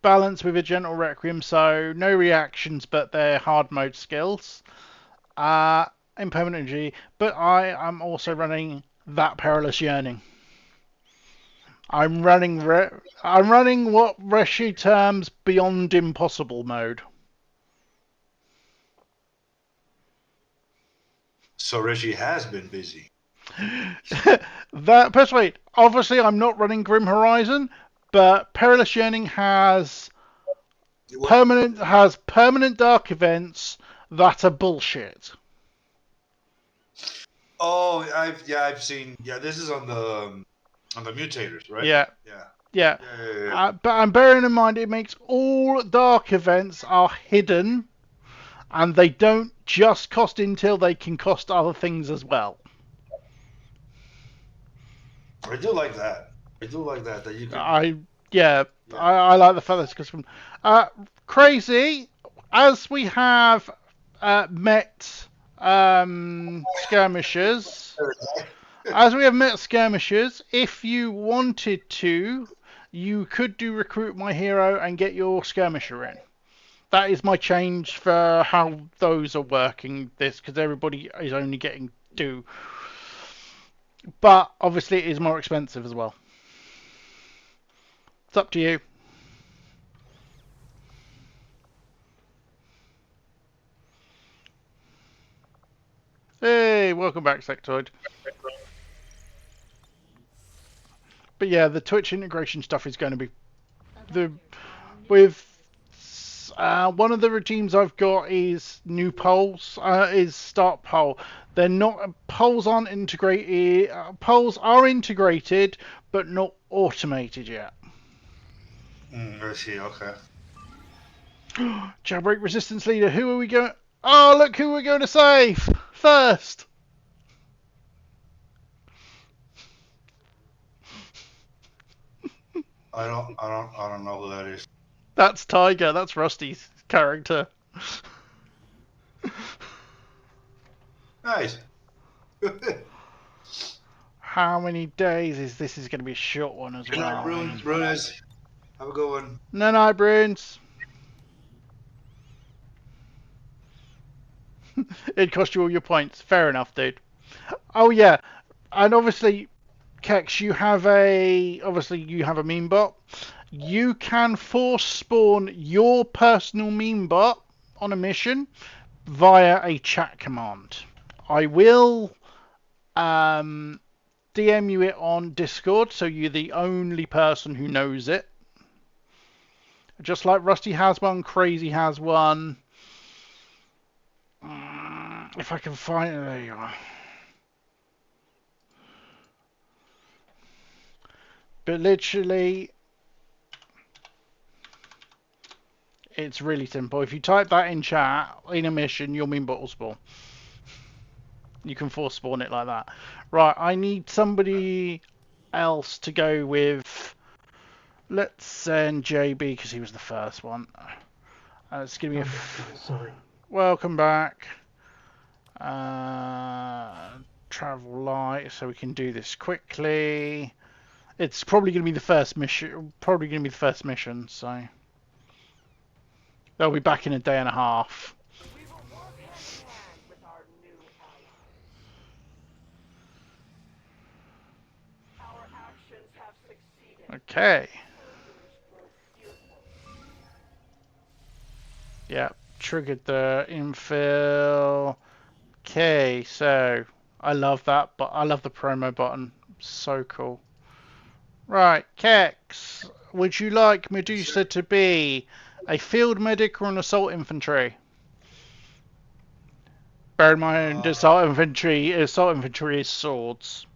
balance with a gentle requiem. So no reactions, but they're hard mode skills. Impermanent energy, but I am also running that perilous yearning. I'm running what Reshi terms beyond impossible mode. So Reggie has been busy. That personally, obviously, I'm not running Grim Horizon, but Perilous Yearning has permanent dark events that are bullshit. Oh, I've seen. Yeah, this is on the mutators, right? Yeah. Yeah. Yeah. Yeah. But I'm bearing in mind it makes all dark events are hidden, and they don't just cost intel; they can cost other things as well. I do like that. I do like that you can. I Yeah. I like the fact that because crazy as we have met skirmishers. As we have met skirmishers, if you wanted to, you could do recruit my hero and get your skirmisher in. That is my change for how those are working this, because everybody is only getting 2. But obviously it is more expensive as well. It's up to you. Hey, welcome back, Sectoid. But yeah, the Twitch integration stuff is going to be with one of the regimes I've got is new polls, is start poll. They're not polls aren't integrated. Polls are integrated, but not automated yet. I see. Okay. Jailbreak resistance leader. Who are we going? Oh, look who we're going to save first. I don't know who that is. That's Tiger. That's Rusty's character. Nice. How many days is this? Is going to be a short one as Good night, well. Brunes. Have a good one. No, Bruins. It cost you all your points. Fair enough, dude. Oh yeah, and obviously, Kex, you have a meme bot. You can force spawn your personal meme bot on a mission via a chat command. I will DM you it on Discord, so you're the only person who knows it. Just like Rusty has one, Crazy has one. If I can find it, there you are. But literally, it's really simple. If you type that in chat, in a mission, your meme bot will spawn. You can force spawn it like that. Right, I need somebody else to go with. Let's send JB because he was the first one. It's gonna be Sorry. welcome back. Travel light, so we can do this quickly. It's probably gonna be the first mission. So they'll be back in a day and a half. Okay. Yeah, triggered the infill. Okay, so I love that, but I love the promo button. So cool. Right, Kex, would you like Medusa to be a field medic or an assault infantry? Bear in mind, assault infantry is swords.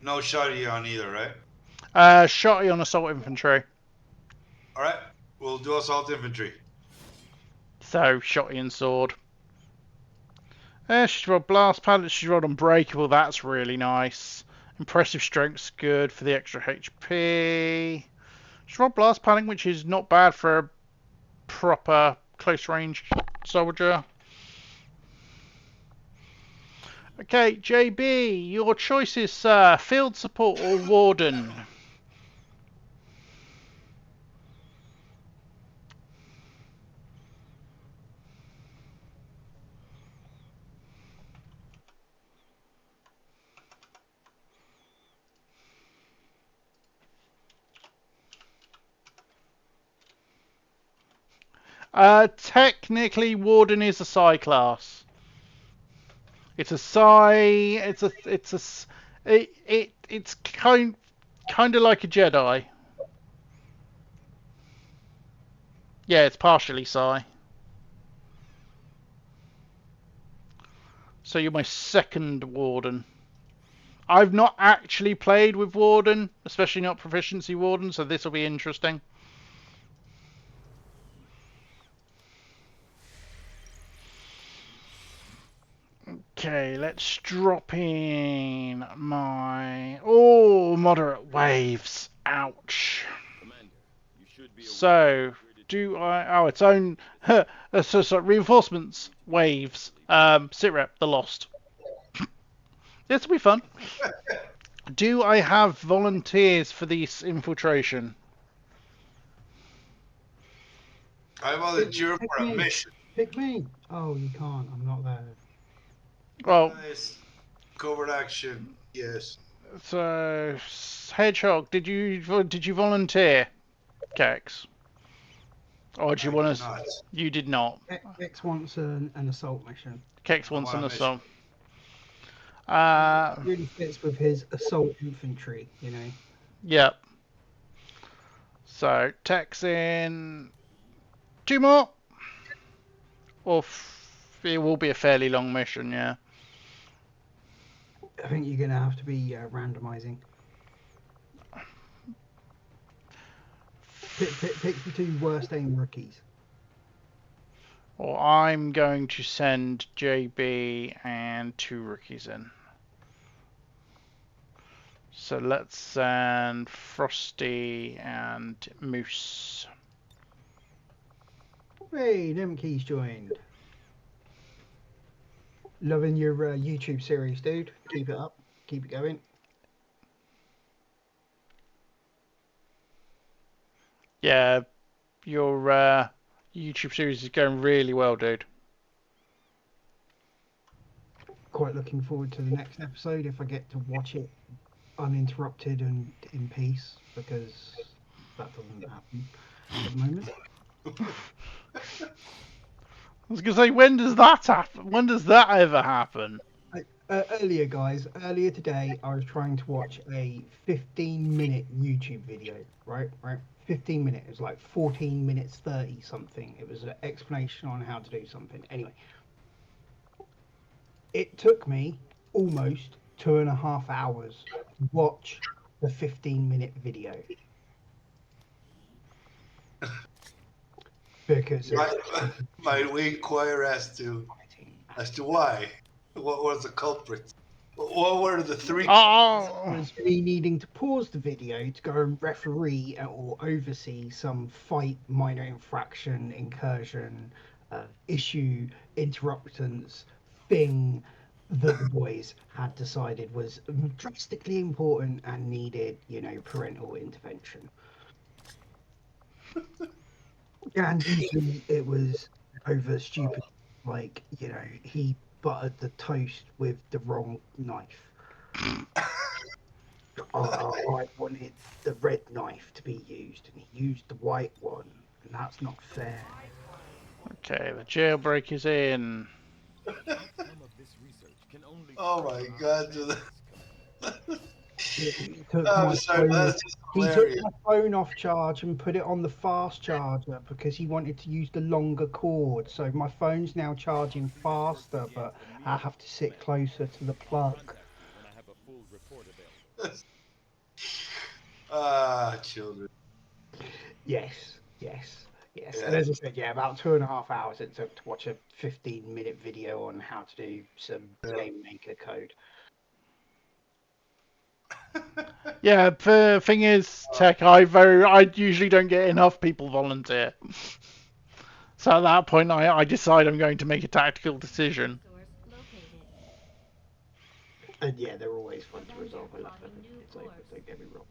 No shotty on either, right? Shotty on assault infantry. All right, we'll do assault infantry. So, shotty and sword. She's rolled blast pallet, she's rolled unbreakable, that's really nice. Impressive strength's good for the extra HP. She's rolled blast padding, which is not bad for a proper close range soldier. Okay, JB, your choices, sir. Field support or warden? Technically, warden is a psi class. It's a psi. It's kind of like a Jedi. Yeah, it's partially psi. So you're my second warden. I've not actually played with warden, especially not proficiency warden, so this will be interesting. Okay, let's drop in my... Oh, moderate waves. Ouch. So, do I... Oh, its own... so, reinforcements. Waves. Sit rep, the lost. This will be fun. Do I have volunteers for this infiltration? I volunteer Pick for a me. mission. Pick me. Oh, you can't. I'm not there. Well, Nice. Covert action. Yes. so Hedgehog, did you volunteer, Kex? Or do you want to? Not. You did not. X wants an assault mission. Kex I wants want an a assault. It really fits with his assault infantry, you know. Yep. So Tex in 2 more. Or it will be a fairly long mission, yeah. I think you're going to have to be randomizing. Pick the 2 worst aim rookies. Or I'm going to send JB and 2 rookies in. So let's send Frosty and Moose. Hey, them keys joined. Loving your YouTube series, dude. Keep it up. Keep it going. Yeah, your YouTube series is going really well, dude. Quite looking forward to the next episode if I get to watch it uninterrupted and in peace, because that doesn't happen at the moment. I was going to say, when does that happen? When does that ever happen? Earlier, guys, earlier today, I was trying to watch a 15-minute YouTube video, right? 15 minutes. It was like 14 minutes 30 something. It was an explanation on how to do something. Anyway, it took me almost 2.5 hours to watch the 15-minute video. Because Might we inquire as to why? What was the culprit? What were the 3? Oh, was me needing to pause the video to go and referee or oversee some fight, minor infraction, incursion, issue, interruptance thing that the boys had decided was drastically important and needed, parental intervention. And usually it was over stupid, like, he buttered the toast with the wrong knife. I wanted the red knife to be used, and he used the white one, and that's not fair. okay, the jailbreak is in. Oh my god. He took I'm my sorry, phone. that's just He took hilarious. my phone off charge and put it on the fast charger because he wanted to use the longer cord. So my phone's now charging faster, but I have to sit closer to the plug. Ah, children. Yes. Yes, yes. And as I said, yeah, about 2.5 hours it took to watch a 15-minute video on how to do some game maker code. Yeah, the thing is, Tech, I usually don't get enough people volunteer. So at that point, I decide I'm going to make a tactical decision. Source located. And yeah, they're always fun to Avenger resolve. I love plotting them. new It's over, course. don't get me wrong.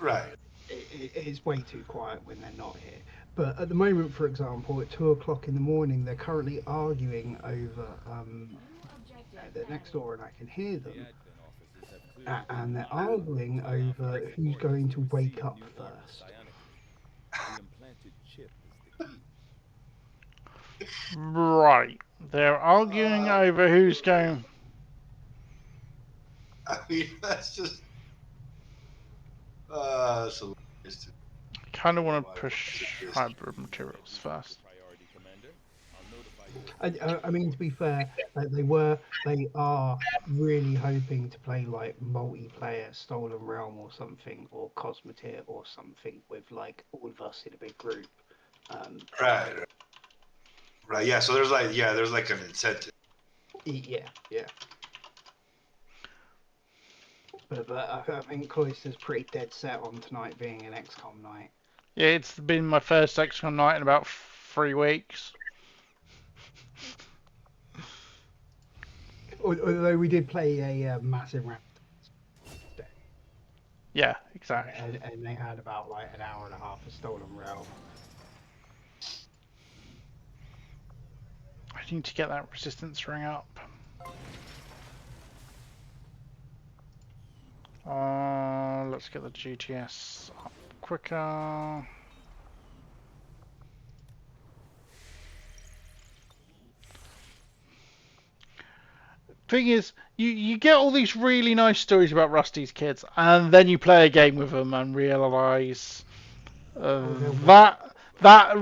Right. It's way too quiet when they're not here. But at the moment, for example, at 2 o'clock in the morning, they're currently arguing over New objective they're next door, and I can hear them. The Advent officers have cleared And the they're area. arguing Allow over flight who's orders going to to wake receive up new orders first. psionically. The implanted chip is the key. Right. They're arguing over who's going. I mean, that's just. So. I kind of want to push hybrid materials first. Priority, Commander. I'll notify you. I mean, to be fair, they are really hoping to play like multiplayer Stolen Realm or something, or Cosmoteer or something with like all of us in a big group. Right. Right. Yeah. So there's like an incentive. Yeah, yeah. But I think Cloister's pretty dead set on tonight being an XCOM night. Yeah, it's been my first XCOM night in about 3 weeks. Although we did play a massive round. Yeah, exactly. And they had about like an hour and a half of Stolen Realm. I need to get that resistance ring up. Let's get the GTS up quicker. Thing is, you get all these really nice stories about Rusty's kids, and then you play a game with them and realise that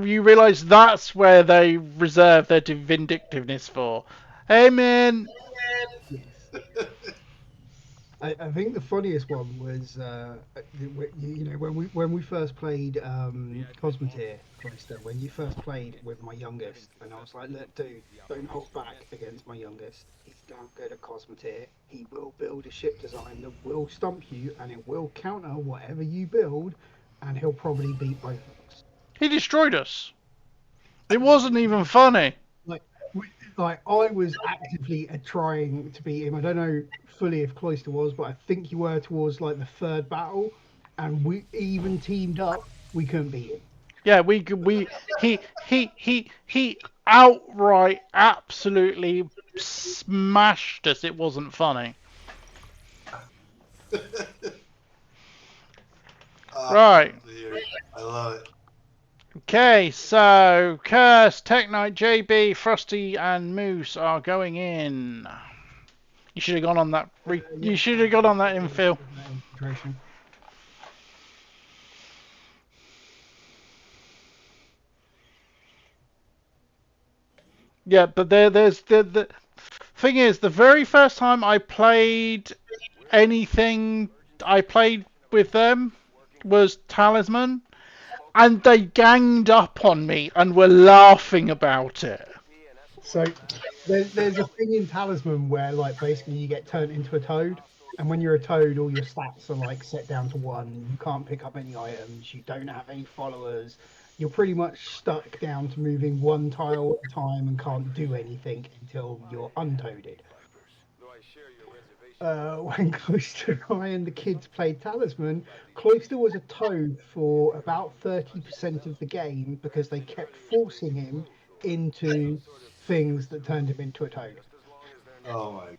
you realise that's where they reserve their vindictiveness for. Hey man, Yes. I think the funniest one was when we first played Cosmoteer, Cloister, when you first played with my youngest, and I was like, look, dude, don't hold back against my youngest. He's damn good at Cosmoteer. He will build a ship design that will stump you, and it will counter whatever you build, and he'll probably beat both of us. he destroyed us. It wasn't even funny. Like I was actively trying to beat him. I don't know fully if Cloister was, but I think you were towards like the third battle, and we even teamed up. We couldn't beat him. Yeah, he outright absolutely smashed us. It wasn't funny. Right. I love it. Okay, so Curse, Tech Knight, JB, Frosty, and Moose are going in. You should have gone on that. You should have gone on that infill. Yeah, but there's the thing is, the very first time I played anything I played with them was Talisman, and they ganged up on me and were laughing about it. So there's a thing in Talisman where like basically you get turned into a toad, and when you're a toad, all your stats are like set down to 1. You can't pick up any items. You don't have any followers. You're pretty much stuck down to moving 1 tile at a time and can't do anything until you're untoaded. When Cloister and I and the kids played Talisman, Cloister was a toad for about 30% of the game because they kept forcing him into things that turned him into a toad. Oh my,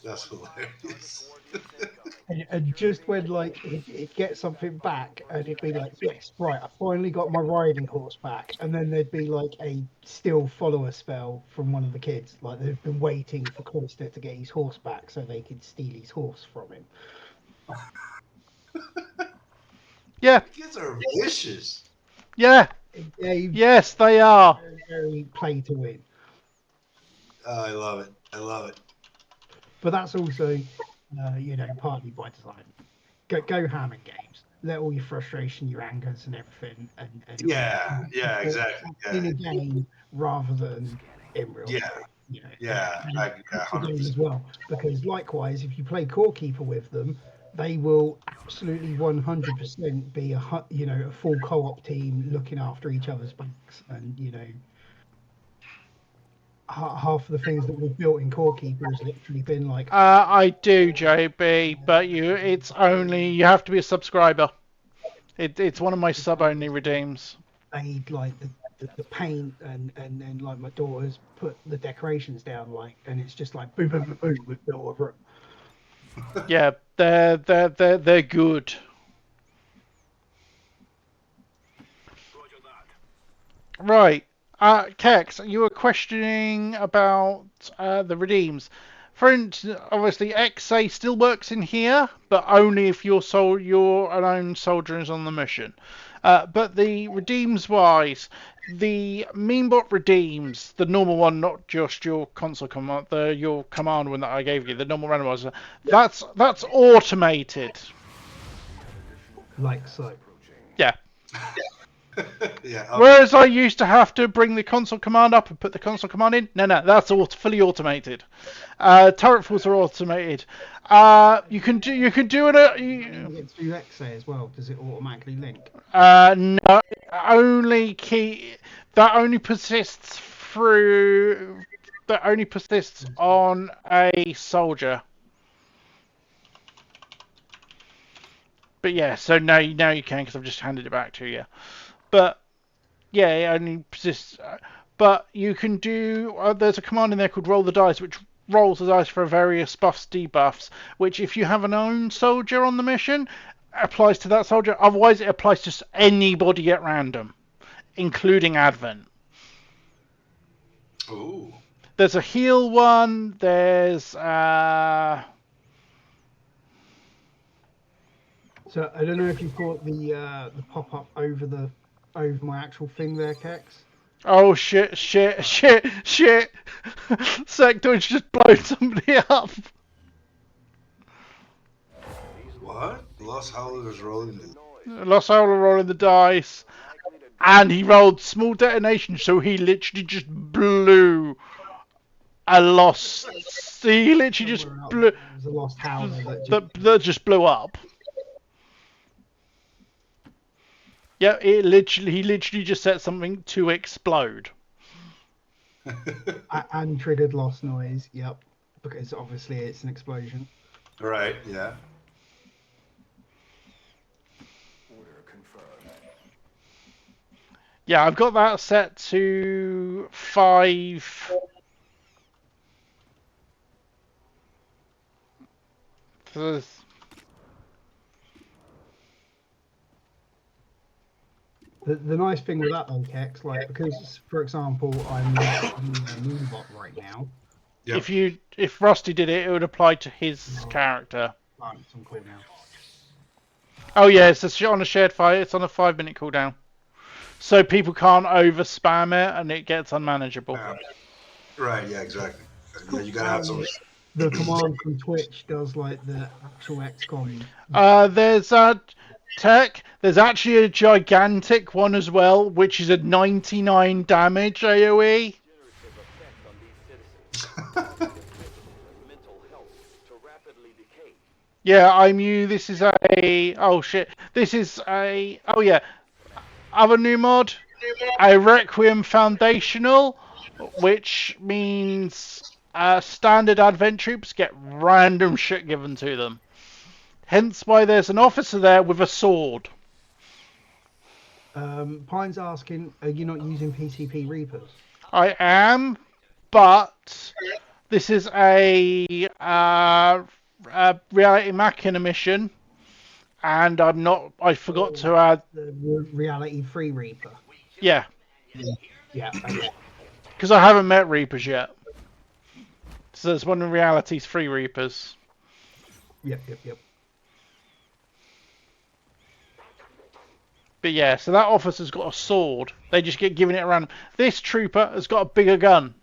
that's hilarious. And just when like he'd get something back, and he'd be like, "Yes, right, I finally got my riding horse back," and then there'd be like a still follower spell from one of the kids, like they've been waiting for Cloister to get his horse back so they could steal his horse from him. Yeah. Kids are vicious. Yeah. Yes, they are. Very, very play to win. Oh, I love it. I love it. But that's also, partly by design. Go ham in games. let all your frustration, your angers, and everything, and Yeah, yeah, exactly. in Yeah, a game rather than in real yeah, life. You know, yeah, and I, it yeah, helps the game 100%. as well because likewise, if you play core keeper with them, they will absolutely 100% be a full co-op team looking after each other's backs, and half of the things that we've built in core keeper has literally been like I do, JB, but it's only you have to be a subscriber. It's one of my sub-only redeems. made like the paint and then like my daughter's put the decorations down like and it's just like boom boom boom boom we've built a room. Yeah, they're good. Right. Kex, you were questioning about the redeems. For instance, obviously XA still works in here, but only if your own soldier is on the mission. But the redeems wise, the memebot redeems, the normal one, not just your console command, your command one that I gave you, the normal randomizer. That's automated. Like so. Yeah. Yeah, Whereas I used to have to bring the console command up and put the console command in. No, that's all fully automated. Turret falls are automated. You can do it. You get through XA as well, does it automatically link? No, only key that only persists through that only persists on a soldier. But yeah, so now you can because I've just handed it back to you. But yeah, it only persists. But you can do. There's a command in there called roll the dice, which rolls the dice for various buffs, debuffs. Which, if you have an own soldier on the mission, applies to that soldier. Otherwise, it applies to anybody at random, including Advent. ooh. There's a heal one. There's So I don't know if you've got the pop up over my actual thing there, Kex. oh shit. Sectoid's just blown somebody up. What? Lost Howlers rolling the. Lost Howler rolling the dice. And he rolled small detonation, so he literally just blew a lost. He literally just Somewhere else, blew. there was a lost howler That just blew up. Yeah, he literally just set something to explode. and triggered lost noise. Yep, because obviously it's an explosion. Right, yeah. Yeah, I've got that set to 5. The nice thing with that though, Kex, like because for example I'm using a Moonbot right now. Yep. If Rusty did it, it would apply to his character. Oh, it's on cooldown. Oh yeah, it's on a shared file. It's on a 5-minute cooldown, so people can't over spam it and it gets unmanageable. Right, yeah, exactly. Yeah, you gotta have some. The command from Twitch does like the actual XCOM. There's tech. There's actually a gigantic one as well, which is a 99 damage AOE. Yeah, I'm you. This is a. Oh shit. This is a. Oh yeah. Other new mod. A Requiem Foundational, which means standard Advent troops get random shit given to them. Hence why there's an officer there with a sword. Pine's asking, are you not using PCP Reapers? I am, but this is a Reality Machina mission, and I'm not. I forgot to add. The Reality Free Reaper. Yeah, Yeah. Okay. because I haven't met Reapers yet. So there's one in Reality's free Reapers. Yep. But yeah, so that officer's got a sword. They just get given it around. This trooper has got a bigger gun.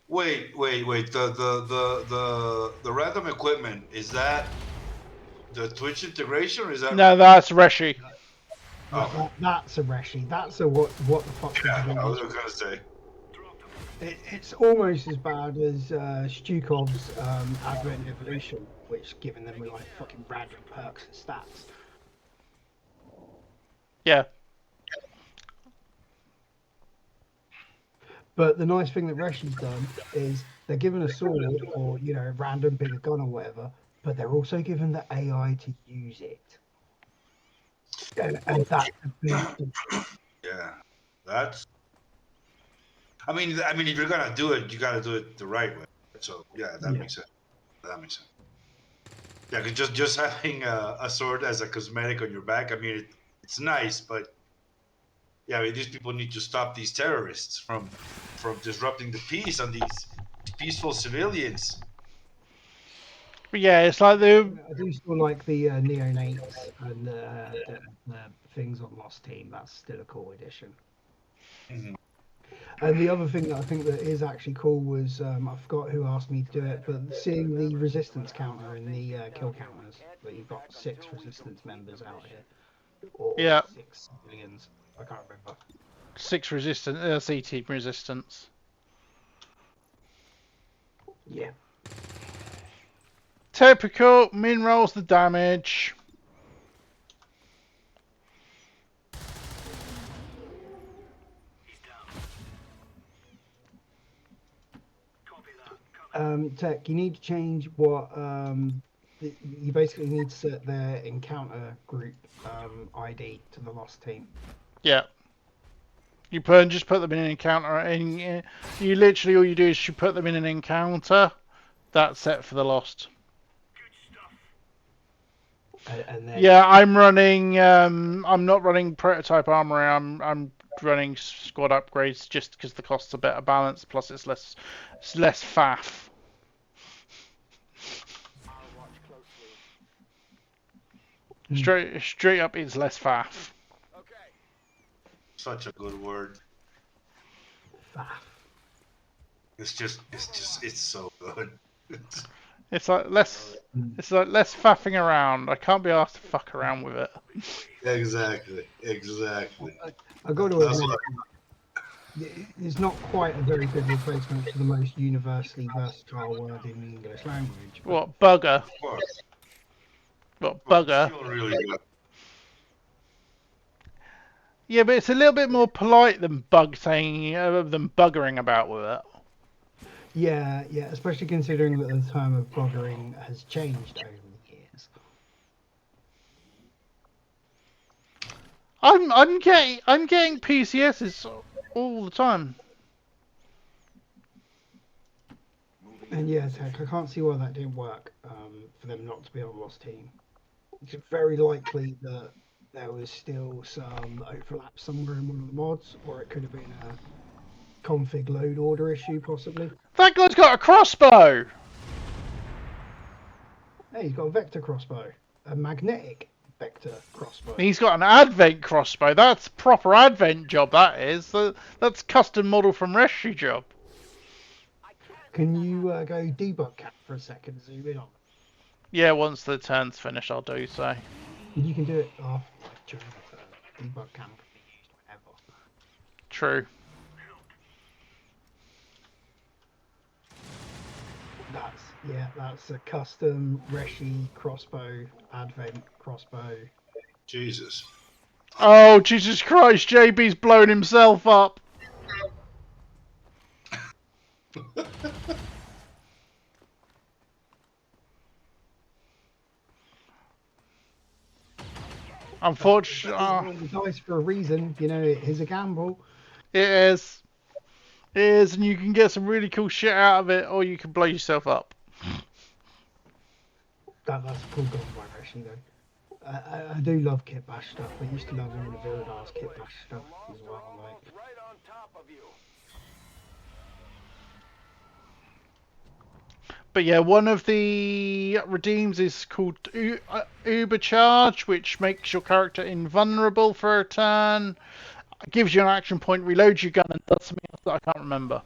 Wait. The random equipment, is that The Twitch integration, or is that? No, that's Reshi. Oh, That's a Reshi. That's a what the fuck did yeah, you I was do? gonna say. It's almost as bad as Stukov's Advent and Evolution, which given them like fucking random perks and stats. Yeah. But the nice thing that Reshi's done is they're given a sword or a random bigger gun or whatever, but they're also given the AI to use it, and that's a big difference. Yeah, that's. I mean, if you're gonna do it, you gotta do it the right way. So yeah, that Yeah. makes sense. That makes sense. Yeah, 'cause just having a sword as a cosmetic on your back, I mean, it's nice, but yeah, I mean, these people need to stop these terrorists from disrupting the peace on these peaceful civilians. But yeah, it's like the I do still like the neonates and the things on Lost Team. That's still a cool addition. Mhm. And the other thing that I think that is actually cool was I forgot who asked me to do it, but seeing the resistance counter in the kill counters, that you've got 6 resistance members out here, or yeah 6 civilians. I can't remember. 6 resistance, CT resistance. Yeah. Typical. Min rolls the damage. Tech, you need to change what you basically need to set their encounter group ID to the Lost Team. Yeah. You just put them in an encounter, and you literally all you do is you put them in an encounter. That's set for the Lost. And then, Yeah, I'm running. I'm not running prototype armory. I'm running squad upgrades just because the costs are better balanced. Plus, it's less faff. Straight up, it's less faff. Such a good word. It's so good. It's like less faffing around. I can't be asked to fuck around with it. Exactly. I got to admit, it's not quite a very good replacement for the most universally versatile word in the English language. What bugger? Of course. What bugger? Still really good. Yeah, but it's a little bit more polite than than buggering about with it. Yeah, especially considering that the term of buggering has changed over the years. I'm getting PCSs all the time. And yeah, Tech, I can't see why that didn't work for them not to be on Lost Team. It's very likely that there was still some overlap somewhere in one of the mods, or it could have been a config load order issue, possibly. That guy's got a crossbow. Hey, he's got a vector crossbow, a magnetic vector crossbow. He's got an Advent crossbow. That's proper Advent job. That is. That's custom model from Reshi job. Can you go debug cap for a second, zoom in on? Yeah, once the turn's finished, I'll do so. You can do it after, during the turn. Debug cam can be used whenever. True. That's a custom Reshi crossbow, Advent crossbow. Jesus. Oh, Jesus Christ, JB's blown himself up. Unfortunately, It's nice for a reason, it is a gamble. it is. It is, and you can get some really cool shit out of it, or you can blow yourself up. That's a cool gun by Reshi, though. I do love kit bash stuff. I used to love all the Viridar's kit bash stuff as well. Right on top of you. But yeah, one of the redeems is called Uber Charge, which makes your character invulnerable for a turn, gives you an action point, reloads your gun, and does something else that I can't remember.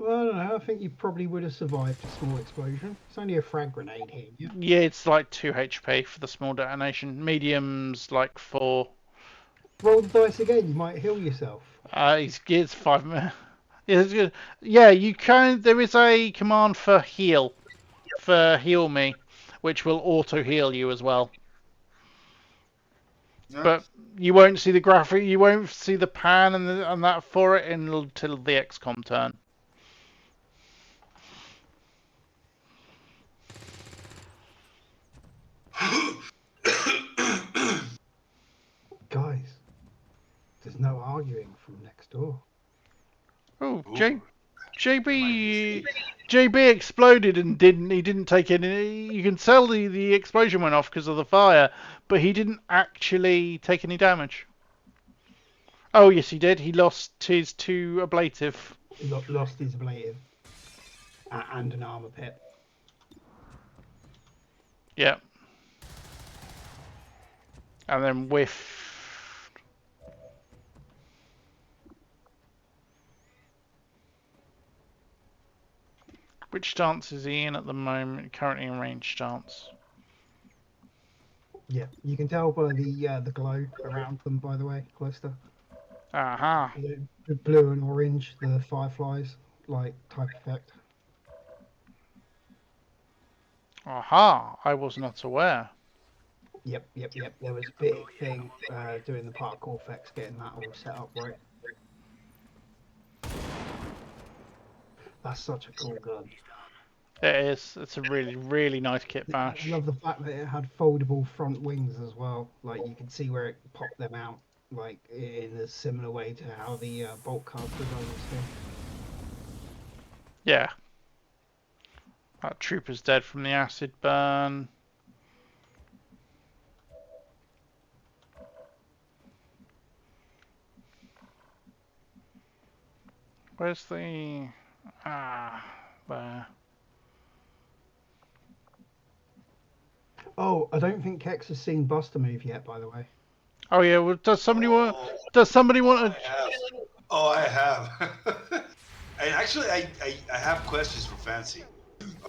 I don't know. I think you probably would have survived a small explosion. It's only a frag grenade here. Yeah. Yeah, it's like 2 HP for the small detonation. Medium's like 4. Roll the dice again. You might heal yourself. It's 5 minutes. Yeah, it's good. Yeah, you can. There is a command for heal me, which will auto heal you as well. Yeah. But you won't see the graphic. You won't see the pan and that for it until the XCOM turn. Guys, there's no arguing from next door. Oh, Ooh. JB exploded and he didn't take any. You can tell the explosion went off because of the fire, but he didn't actually take any damage. Oh yes, he did. He lost his 2 ablative. He lost his ablative and an armor pit. Yeah. And then whiff. Which stance is he in at the moment? Currently in range stance. Yeah, you can tell by the glow around them. By the way, Cloister. Aha. The blue and orange, the fireflies, like type effect. Aha. I was not aware. Yep. There was a big thing doing the parkour effects, getting that all set up right. That's such a cool gun. It is. It's a really, really nice kit bash. I love the fact that it had foldable front wings as well. Like you can see where it popped them out, like in a similar way to how the bolt cards were done. Yeah. That trooper's dead from the acid burn. Where's the... there. Oh, I don't think Kex has seen Buster move yet, by the way. Oh yeah, well, does somebody want to... Oh, I have. And actually, I have questions for Fancy.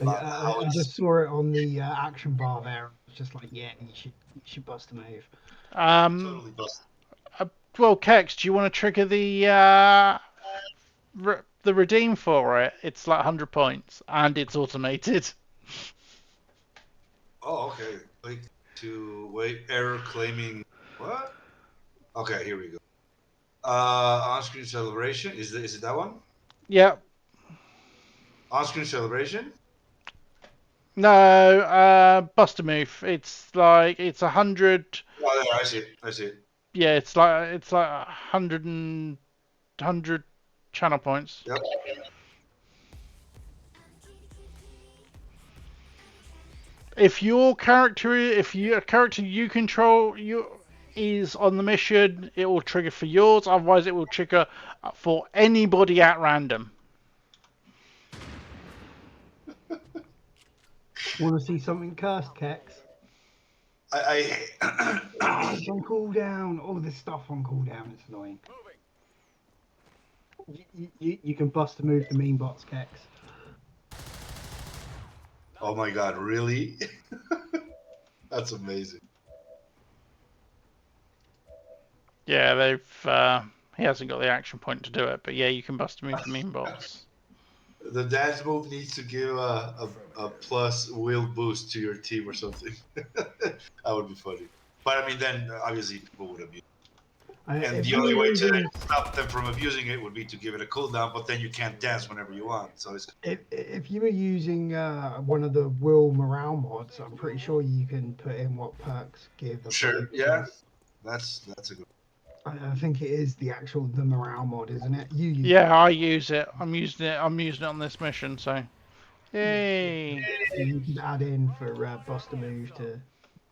About how I just saw it on the action bar there. It's just like, yeah, you should bust a move. totally busted. Well, Kex, do you want to trigger the redeem for it? It's like 100 points, and it's automated. Oh, okay. Click to wait. Error claiming what? Okay, here we go. On-screen celebration. Is it that one? Yeah. On-screen celebration. No, Buster move. It's like 100. Oh, yeah, I see it. I see it. Yeah, it's like 100 channel points. Yep. If your character you control is on the mission, it will trigger for yours. Otherwise, it will trigger for anybody at random. Want to see something cursed, Kex? It's on cooldown. All this stuff on cooldown. It's annoying. You can bust a move the mean bots, Kex. Oh my God! Really? That's amazing. Yeah, he hasn't got the action point to do it, but yeah, you can bust a move the mean bots. The dance move needs to give a plus will boost to your team or something. That would be funny. But I mean, then obviously people would abuse it. And the only way to stop them from abusing it would be to give it a cooldown, but then you can't dance whenever you want. So it's... If you were using one of the will morale mods, I'm pretty sure you can put in what perks give. Sure, yeah. That's a good... I think it is the morale mod, isn't it? Yeah, I use it. I'm using it on this mission, so yay! You can add in for Buster move to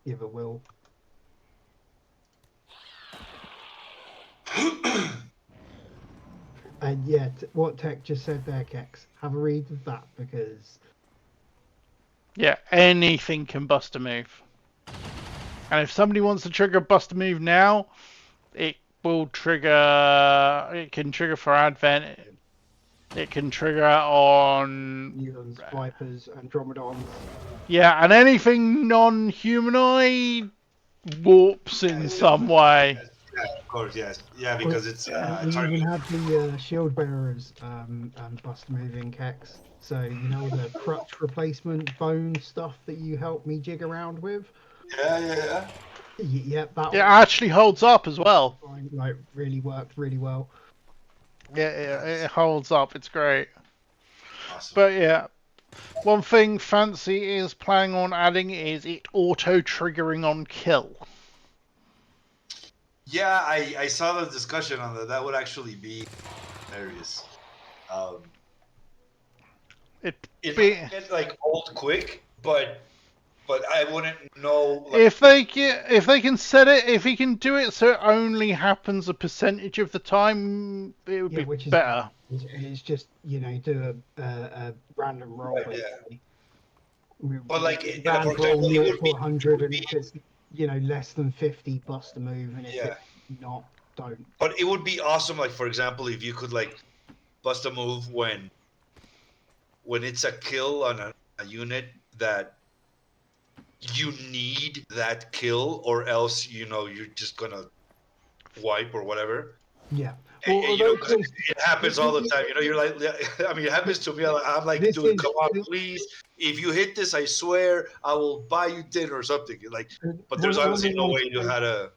give a will. And yeah, what Tech just said there, Kex, have a read of that because yeah, anything can bust a move. And if somebody wants to trigger bust a move now, it will trigger. It can trigger for Advent. It can trigger on... Mutants, Vipers, Andromedons. Yeah, and anything non-humanoid warps in some way. Yeah, of course, yes. Yeah, We, because it's we even targeted. had the shield bearers bust moving Kex. So you know the crutch replacement bone stuff that you helped me jig around with. Yeah. Yep, that It one actually holds up as well. like really worked really well. Yeah, it holds up. It's great. Awesome. But yeah, one thing Fancy is planning on adding is it auto-triggering on kill. Yeah, I saw the discussion on that. That would actually be hilarious. It It be, might get like old quick, but I wouldn't know. Like, if they can set it, if he can do it so it only happens a percentage of the time, it would Yeah, be which is better. it's just do a random roll Right, yeah. basically. But like, Rand for roll example, it 0 would to be 100, and if it's less than 50, bust a move, and if yeah. it's not, don't. But it would be awesome. Like, for example, if you could like bust a move when it's a kill on a unit that you need that kill, or else you're just gonna wipe or whatever. Yeah. And, Well, 'cause it happens all the time. You're like, I mean, it happens to me. I'm like, This dude, is- come on, please. If you hit this, I swear I will buy you dinner or something. Like, but there's obviously no way you how to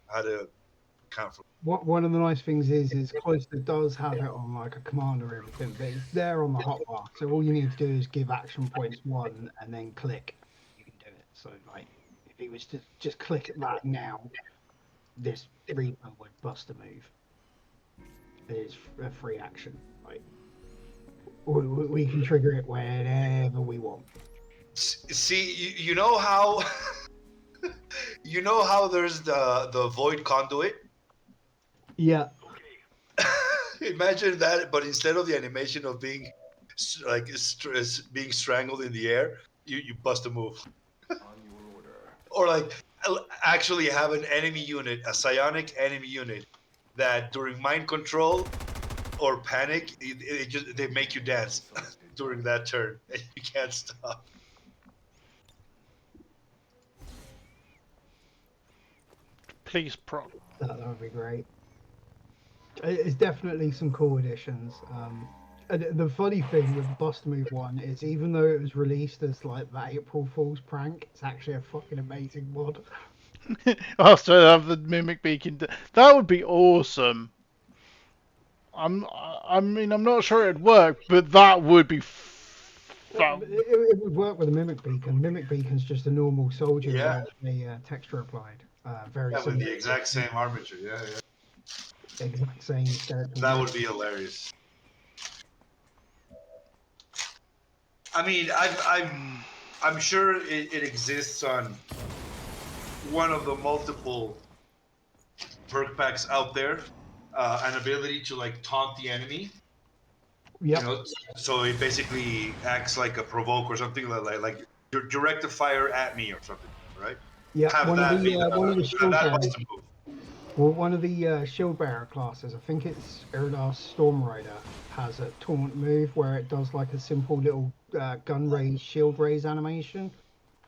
account for. One of the nice things is Cloister does have it on like a command or everything, but it's there on the hotbar. So all you need to do is give action points 1 and then click. You can do it. So like, if he was to just click at that now, this Reaper would bust a move. It is a free action. Like, we can trigger it whenever we want. See, you know how there's the void conduit. Yeah. Imagine that, but instead of the animation of being like being strangled in the air, you bust a move. Or like actually have an enemy unit, a psionic enemy unit, that during mind control or panic, they make you dance during that turn, and you can't stop. Please prop. That would be great. It's definitely some cool additions. And the funny thing with the Bust Move one is, even though it was released as like that April Fool's prank, it's actually a fucking amazing mod. Oh, so I have the mimic beacon. That would be awesome. I mean, I'm not sure it'd work, but that would be. It would work with a Mimic Beacon. Mimic Beacon's just a normal soldier Yeah. with a texture applied. Very Yeah, with similar. the exact same armature. Yeah. Exact same skeleton. That would be hilarious. I mean, I'm sure it exists on one of the multiple perk packs out there, an ability to like taunt the enemy. Yep. So it basically acts like a provoke or something like direct a fire at me or something, right? Yeah. Have One that of be the shield that bearers. bust a move. Well, one of the shield bearer classes, I think it's Iridas Storm Rider, has a taunt move where it does like a simple little gun raise, shield raise animation.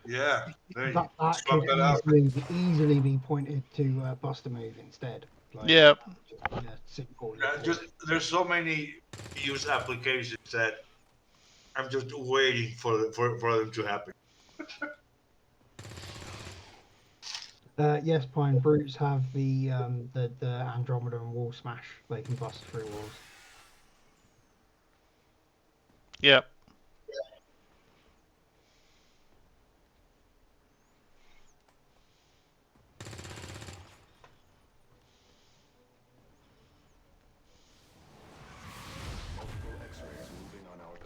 Yeah, there you That swap could that out. easily be pointed to Buster Move instead. Like, Yeah. simple. There's so many use applications that I'm just waiting for them to happen. Yes, Pine Brutes have the Andromeda and Wall Smash. They can bust through walls. Yep.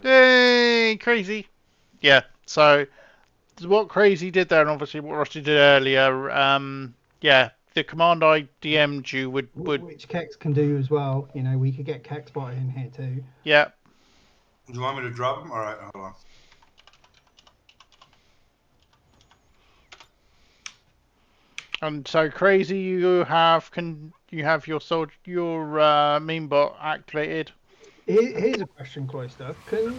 Yay, crazy. Yeah, so what Crazy did there, and obviously what Rusty did earlier, yeah, the command I DM'd you would Which Kex can do as well. We could get Kex bot in here too. yeah. Do you want me to drop them? All right, hold on. And so Crazy, you have your meme bot activated. Here's a question, Cloister. Can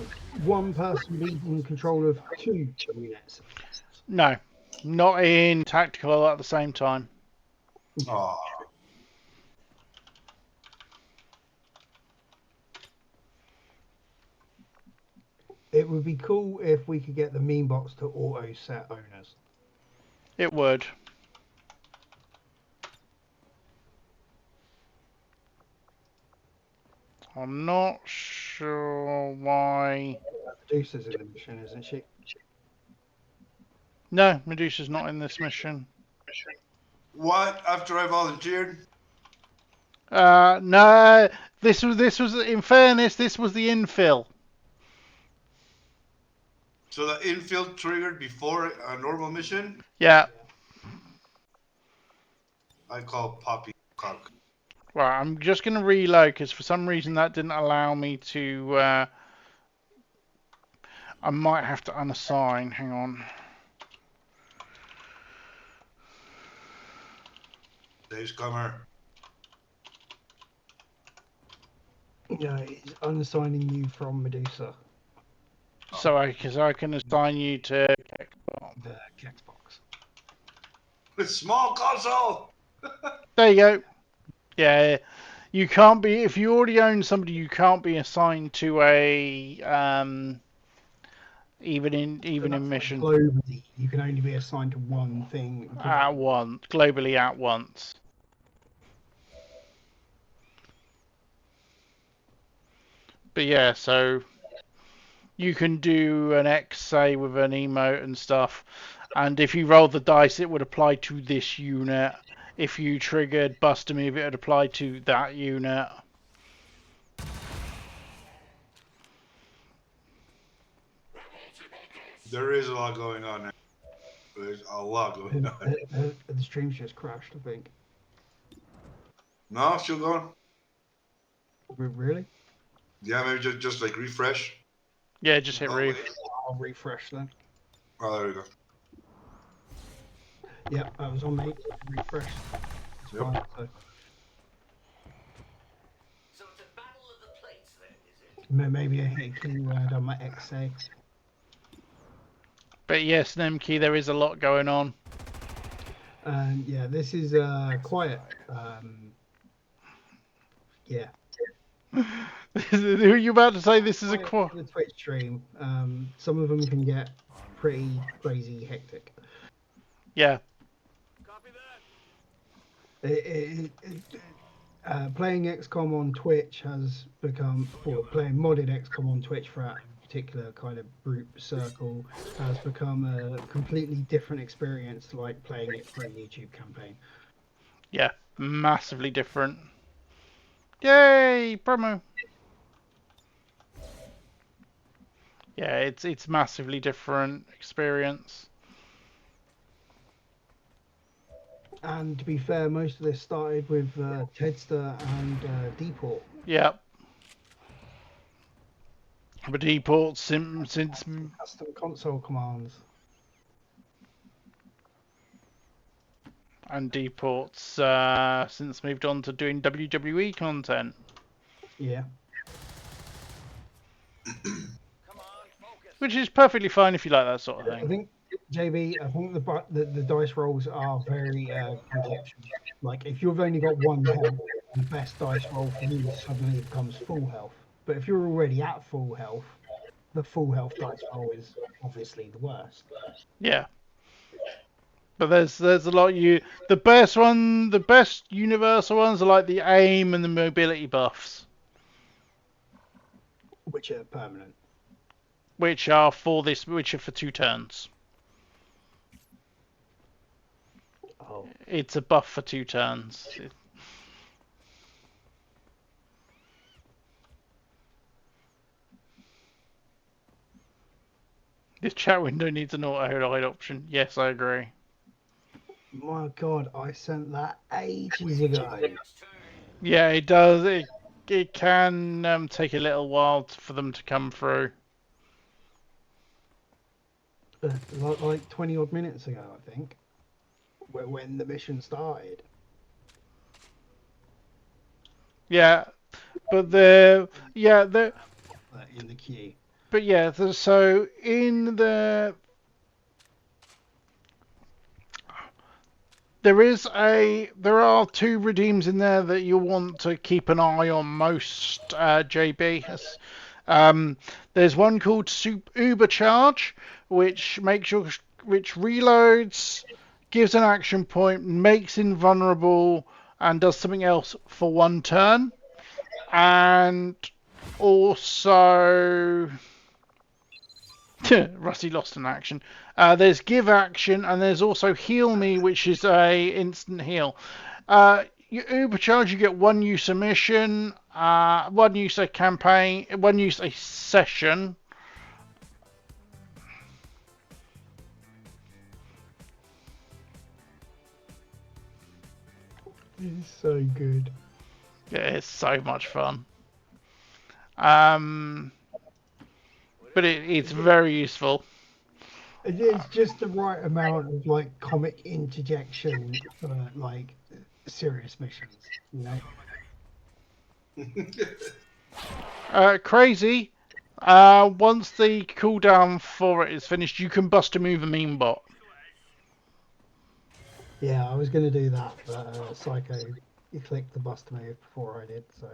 one person be in control of 2 units? No, not in tactical at the same time. Oh, It would be cool if we could get the meme box to auto set owners. It would. I'm not sure why. Medusa's in the mission, isn't she? No, Medusa's not in this mission. what? After I volunteered? No, this was in fairness, this was the infill. So the infield triggered before a normal mission? Yeah. I call poppycock. Right, I'm just going to reload because for some reason that didn't allow me to. I might have to unassign. Hang on. Dave's comer. No, he's unassigning you from Medusa, So because I can assign you to. the Kex box. With small console! There you go. Yeah, you can't be if you already own somebody. You can't be assigned to a even in mission Globally, you can only be assigned to one thing. at once, globally at once. But yeah, so you can do an X, say, with an emote and stuff, and if you roll the dice, it would apply to this unit. If you triggered bust a move, it would apply to that unit. There is a lot going on now. There's a lot going on. The stream's just crashed, I think. No, still going? Really? Yeah, maybe just like refresh. Yeah, just hit Oh, ref. wait. I'll refresh then. Oh, there we go. Yeah, that was on me. Refresh. It's Yep. fine, so. So it's a battle of the plates then, is it? Maybe I hit a keyword on my XA. But yes, Nemki, there is a lot going on. And yeah, this is quiet. Yeah. Were you about to say this is a Quiet for the Twitch stream. Some of them can get pretty crazy hectic. Yeah. Copy that. Playing XCOM on Twitch has become, or playing modded XCOM on Twitch for that particular kind of group circle has become a completely different experience to like playing it for a YouTube campaign. Yeah, massively different. Yay, promo. Yeah, it's massively different experience. And to be fair, most of this started with Tedster and Deport. Yep. But Deport since Custom console commands. and Deport's since moved on to doing WWE content. Yeah. Come on, focus. Which is perfectly fine if you like that sort of I thing. think JB, I think the dice rolls are very contextual. Like if you've only got one health, the best dice roll for you suddenly becomes full health. But if you're already at full health, the full health dice roll is obviously the worst. Yeah. But there's a lot the best universal ones are like the aim and the mobility buffs, Which are permanent. which are for 2 turns. Oh. It's a buff for 2 turns. This chat window needs an auto hide option. Yes, I agree. My God, I sent that ages ago. Yeah, it does. It can take a little while for them to come through. Like 20 odd minutes ago, I think, when the mission started. Yeah, But they're yeah, they're in the queue. but yeah. So in there are two redeems in there that you'll want to keep an eye on most, JB. There's one called Uber Charge, which which reloads, gives an action point, makes invulnerable, and does something else for one turn. And also, Rusty lost an action. There's give action, and there's also heal me, which is a instant heal. You Ubercharge, you get one use a mission, one use a campaign, one use a session. It's so good. Yeah, it's so much fun. But it's very useful. It's just the right amount of like comic interjection for like serious missions, you know. Crazy. Once the cooldown for it is finished, you can bust a move a meme bot. Yeah, I was gonna do that, but Psycho, you clicked the bust move before I did, so.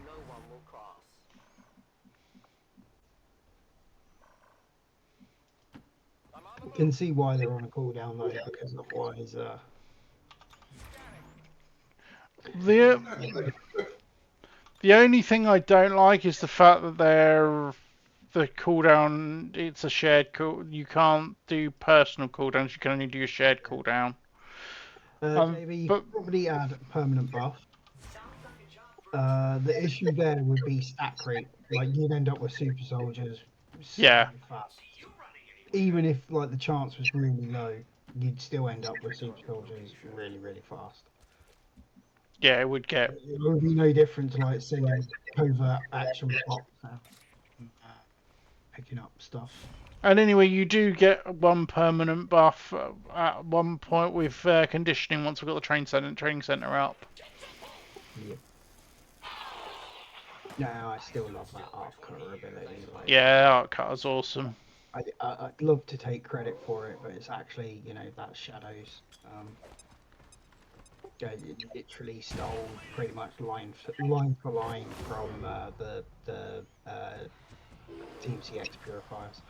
No one will cross. You can see why they're on a cooldown though, because otherwise, The only thing I don't like is the fact that the cooldown, it's a shared cool. You can't do personal cooldowns. You can only do a shared cooldown. maybe you but- could probably add a permanent buff. The issue there would be stat creep. Like you'd end up with super soldiers. So Yeah. fast. Even if like the chance was really low, you'd still end up with super soldiers really, really fast. Yeah, it would get. It would be no different to like sending covert action bots out, picking up stuff. And anyway, you do get one permanent buff at one point with conditioning once we've got the training center up. Yeah. No, I still love that arc cutter ability. Like, Yeah, Arc Cutter's awesome. I'd love to take credit for it, but it's actually, you know, that Shadows. It literally stole pretty much line for line from the Team CX purifiers.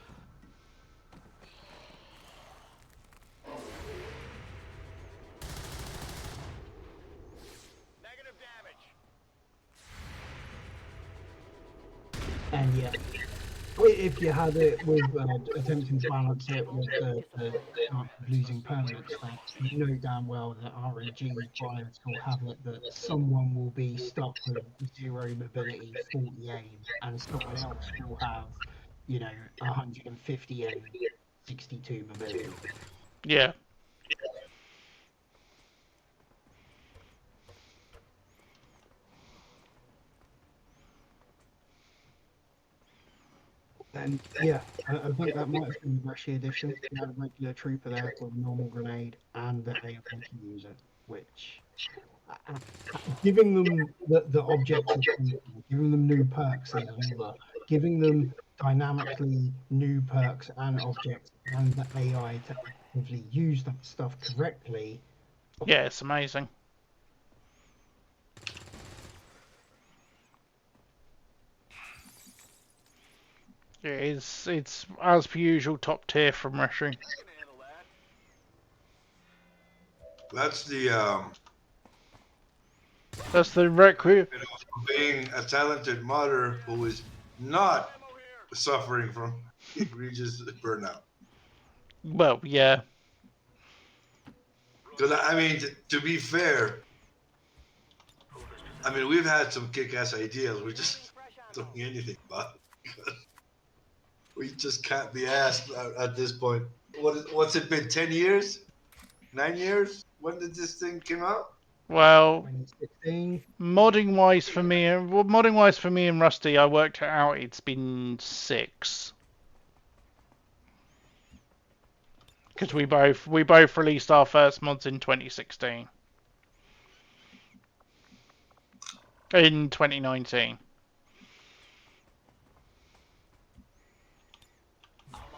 Negative damage. And yeah, if you had it with attempting to balance it with the chance of losing permanent stats, you know damn well that RNG bias will have it that someone will be stuck with 0 mobility, 40 aim, and someone else will have, you know, 150 and 62 mobility. Yeah. And yeah, I think that might have been the Rushy edition. You had a regular trooper there with a normal grenade and the AFK user, which giving them the objectives, giving them new perks is over. Giving them dynamically new perks and objects and the AI to actively use that stuff correctly. Yeah, it's amazing. It's as per usual top tier from Rushing. I can handle that. That's That's the Requiem. being a talented modder who is not Ammo here. suffering from egregious burnout. Well, yeah. Because I mean, to be fair, I mean we've had some kick-ass ideas. We're just not doing anything about it. We just can't be asked at this point. What's it been? 10 years? 9 years? When did this thing come out? Well, 2016. modding wise for me and Rusty, I worked it out. It's been 6. because we both released our first mods in 2016. In 2019.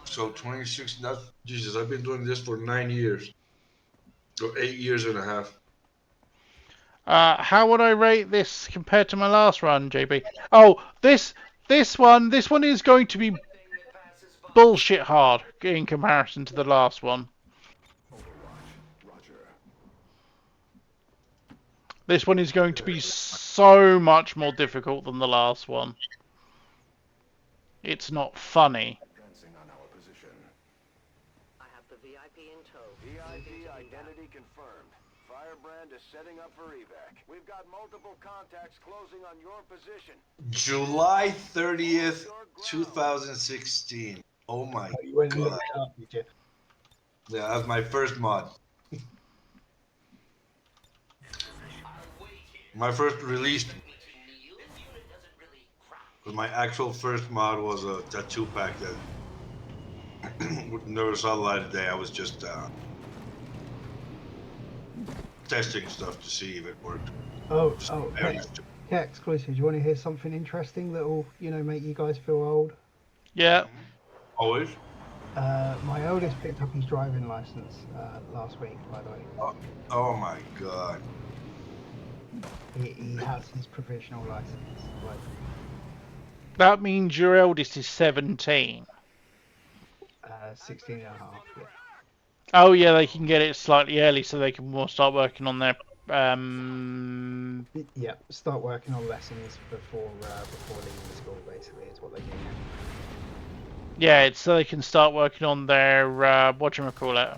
So 26. That's Jesus. I've been doing this for 9 years, or 8 years and a half. How would I rate this compared to my last run, JB? Oh, this one is going to be bullshit hard in comparison to the last one. This one is going to be so much more difficult than the last one. It's not funny. I have the VIP in tow. VIP identity confirmed. Firebrand is setting up for evac. We've got multiple contacts closing on your position. July 30th, 2016. Oh my You went and god. looked it up, did you? Yeah, that was my first mod. My first release. Because my actual first mod was a tattoo pack that never saw the light of day. I was just testing stuff to see if it worked. Oh, Very yeah, exclusive. Do you want to hear something interesting that will, make you guys feel old? Yeah. Always. My eldest picked up his driving license last week, by the way. Oh my god. He has his provisional license. Like, That means your eldest is 17. 16 and a half, yeah. Oh yeah, they can get it slightly early so they can start working on their Yeah, start working on lessons before leaving school, basically, is what they do now. yeah, it's so they can start working on their whatchamacallit,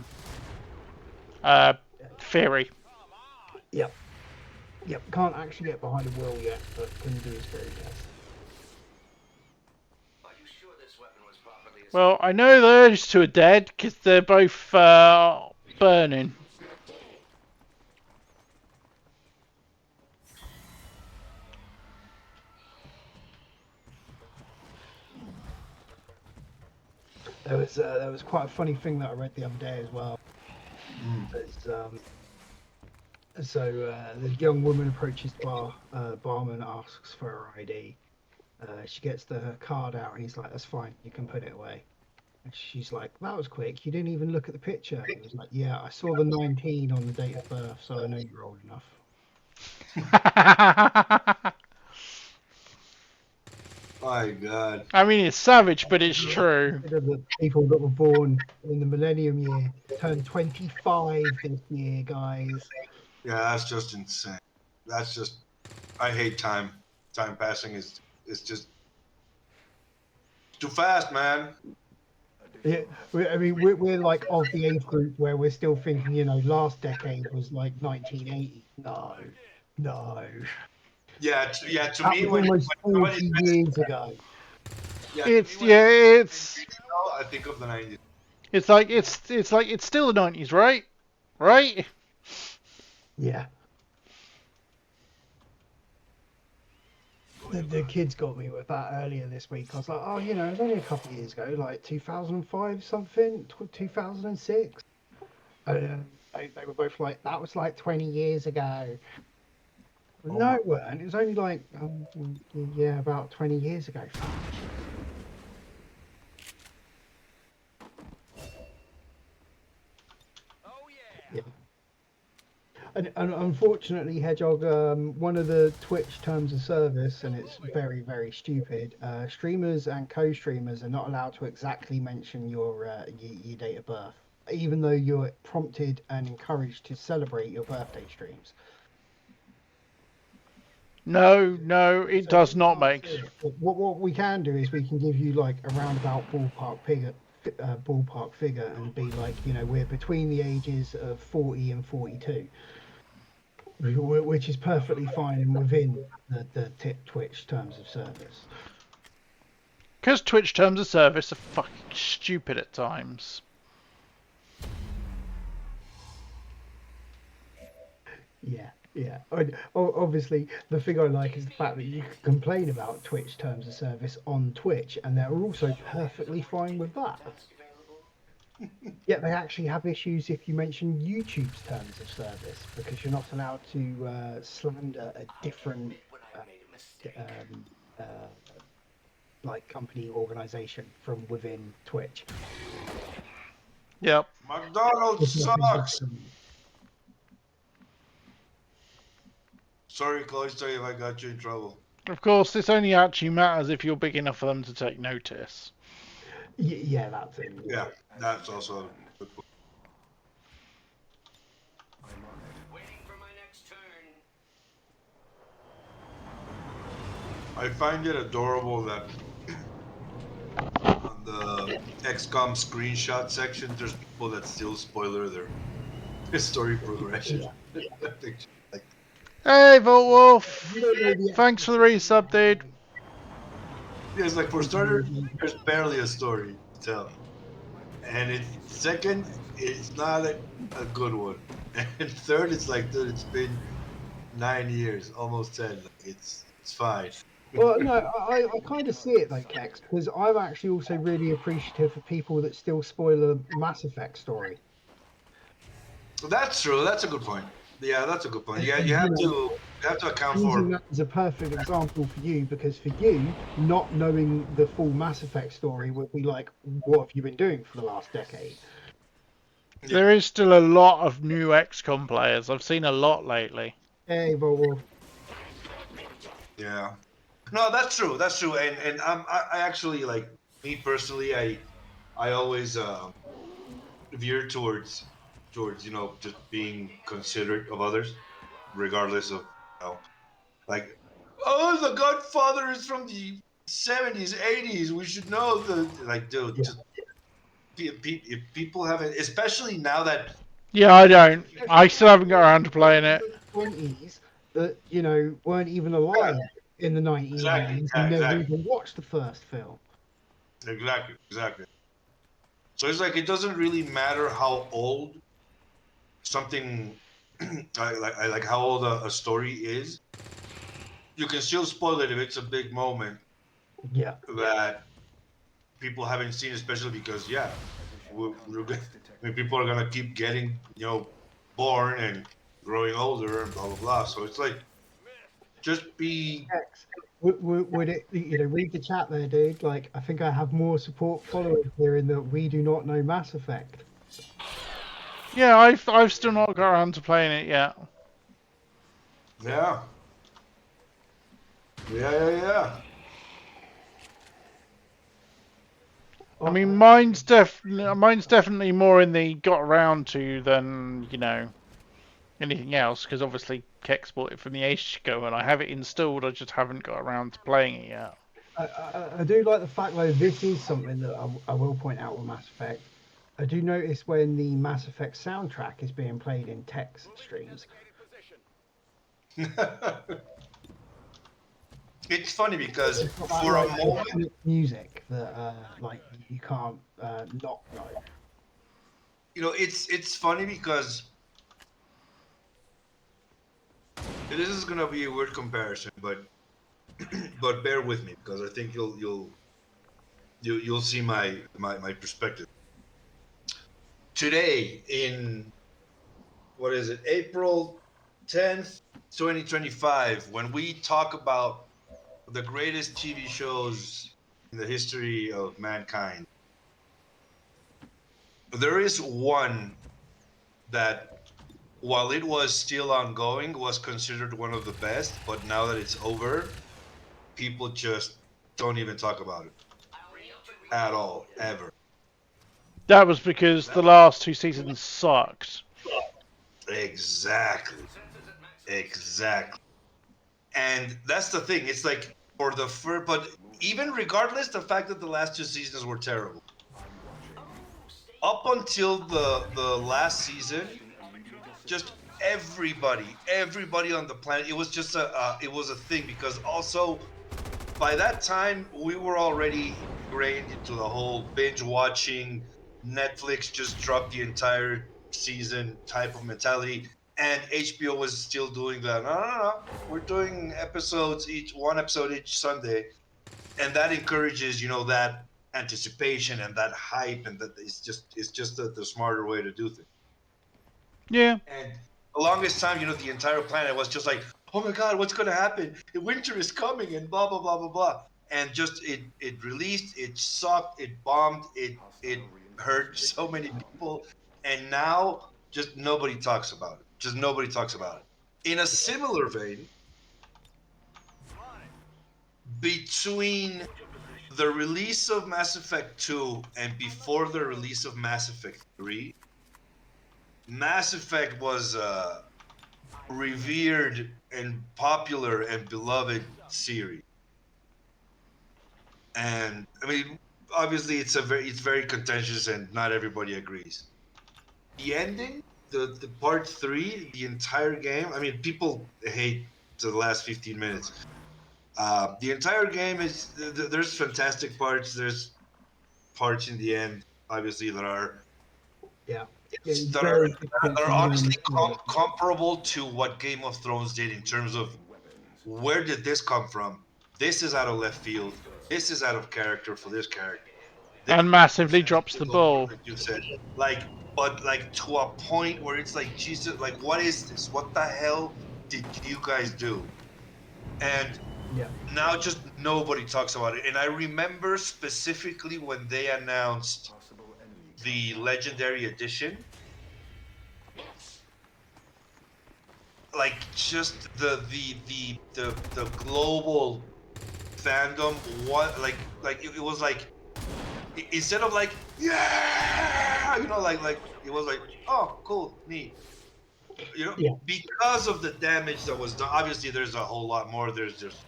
theory. Yep. Can't actually get behind a wheel yet, but can do his theory test. Are you sure this weapon was properly Well, I know those two are dead because they're both burning. There was quite a funny thing that I read the other day as well. The young woman approaches the barman, asks for her ID. She gets the card out, and he's like, "That's fine, you can put it away." And she's like, "That was quick. You didn't even look at the picture." He was like, "Yeah, I saw the 19 on the date of birth, so I know you're old enough." My god. I mean, it's savage, but it's true. The people that were born in the millennium year turned 25 this year, guys. Yeah, that's just insane. That's just. I hate time. Time passing is just too fast, man. Yeah, we're like of the age group where we're still thinking, last decade was like 1980. No. Yeah, to That me, was when almost 40 years ago. yeah, It's to me, when it's I think of the 90s. it's like it's still the 90s, right? Right? Yeah. The kids got me with that earlier this week. I was like, oh, it was only a couple of years ago, like 2005 something, 2006. And they were both like, that was like 20 years ago. No, it weren't. It was only like, about 20 years ago. Oh yeah. And unfortunately, Hedgehog, one of the Twitch terms of service, and it's very, very stupid, streamers and co-streamers are not allowed to exactly mention your date of birth, even though you're prompted and encouraged to celebrate your birthday streams. No, it does not make. What we can do is we can give you like a roundabout ballpark figure and be like, we're between the ages of 40 and 42. Which is perfectly fine and within the Twitch terms of service. Because Twitch terms of service are fucking stupid at times. Yeah. Obviously, the thing I like is the fact that you can complain about Twitch terms of service on Twitch, and they're also perfectly fine with that. Yeah, they actually have issues if you mention YouTube's terms of service because you're not allowed to slander a different um, uh, like company organization from within Twitch. Yep. McDonald's There's nothing sucks. different. Sorry, Chloe, sorry if I got you in trouble. Of course, this only actually matters if you're big enough for them to take notice. Yeah, that thing. Yeah, that's also a good point. Waiting for my next turn. I find it adorable that on the XCOM screenshot section, there's people that still spoiler their story progression. Like, Hey, Volt Wolf! You don't know the Thanks for the resub, dude. it's like for starters, there's barely a story to tell, and second, it's not a good one, and third, it's like, dude, it's been 9 years, almost 10. Like, it's fine. Well, no, I kind of see it though, Kex, because I'm actually also really appreciative of people that still spoil a Mass Effect story. That's true. That's a good point. Yeah, that's a good point. Yeah, And, you you have know, to account using for. that as a perfect example for you, because for you, not knowing the full Mass Effect story would be like, what have you been doing for the last decade? There is still a lot of new XCOM players. I've seen a lot lately. Hey, Volwolf. Yeah. No, that's true. That's true. And I actually, like, me personally, I always veer towards just being considerate of others, regardless of like, oh, the Godfather is from the 70s, 80s. We should know dude. Yeah. Just if people haven't, especially now that. Yeah, I don't. I still haven't got around to playing it. 20s that, weren't even alive in the 1980s Exactly. and never Exactly. even watched the first film. Exactly. So it's like it doesn't really matter how old something, like how old a story is. You can still spoil it if it's a big moment Yeah. that people haven't seen, especially because people are gonna keep getting born and growing older and blah blah blah. So it's like just be. X. Would it, read the chat there, dude? Like, I think I have more support followers here in that we do not know Mass Effect. Yeah, I've still not got around to playing it yet. Yeah. Yeah. I mean, mine's definitely more in the got around to than anything else, because obviously Kex bought it from the ages ago and I have it installed. I just haven't got around to playing it yet. I do like the fact, though, this is something that I will point out with Mass Effect. I do notice when the Mass Effect soundtrack is being played in text streams. It's funny because It's not that, for a like, moment, iconic music that like you can't not know. it's funny because this is gonna be a weird comparison, but bear with me because I think you'll see my perspective. Today in what is it, April 10th, 2025, when we talk about the greatest TV shows in the history of mankind, there is one that, while it was still ongoing, was considered one of the best, but now that it's over, people just don't even talk about it at all, ever. That was because the last 2 seasons sucked. Exactly. And that's the thing. It's like for the first, but even regardless, the fact that the last 2 seasons were terrible, up until the last season, just everybody on the planet, it was just it was a thing, because also by that time we were already ingrained into the whole binge watching, Netflix just dropped the entire season type of mentality, and HBO was still doing that. No, we're doing one episode each Sunday, and that encourages that anticipation and that hype, and that it's just the smarter way to do things. Yeah. And the longest time, the entire planet was just like, oh my God, what's going to happen? The winter is coming and blah, blah, blah, blah, blah. And just it released, it sucked, it bombed, it hurt so many people. And now just nobody talks about it. Just nobody talks about it. In a similar vein, between the release of Mass Effect 2 and before the release of Mass Effect 3, Mass Effect was revered and popular and beloved series. And I mean, obviously it's very contentious and not everybody agrees. The ending, the part 3, the entire game, I mean, people hate the last 15 minutes. The entire game is there's fantastic parts, there's parts in the end obviously that are Yeah. that are honestly comparable to what Game of Thrones did in terms of where did this come from? This is out of left field. This is out of character for this character. And massively drops the ball. Like you said, but to a point where it's like, Jesus, like, what is this? What the hell did you guys do? And now just nobody talks about it. And I remember specifically when they announced the Legendary Edition, like just the global fandom, what like it was like, instead of like, yeah, like it was like, oh, cool, neat, because of the damage that was done. Obviously there's a whole lot more. There's just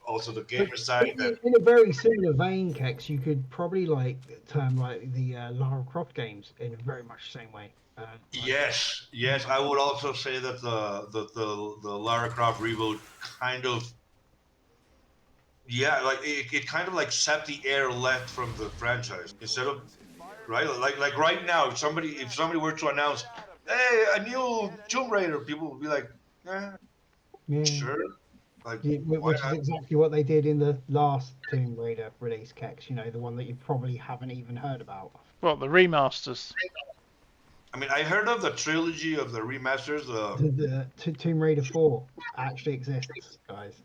also the gamer side that, in a very similar vein, Kex, you could probably term the Lara Croft games in very much the same way. yes, I would also say that the Lara Croft reboot kind of, like it kind of like sapped the air left from the franchise. Instead of, right, like right now, if somebody were to announce, hey, a new Tomb Raider, people would be like, sure, like, which is exactly what they did in the last Tomb Raider release, Kex. The one that you probably haven't even heard about. Well, the remasters. I mean, I heard of the trilogy of the remasters. The Tomb Raider 4 actually exists, guys.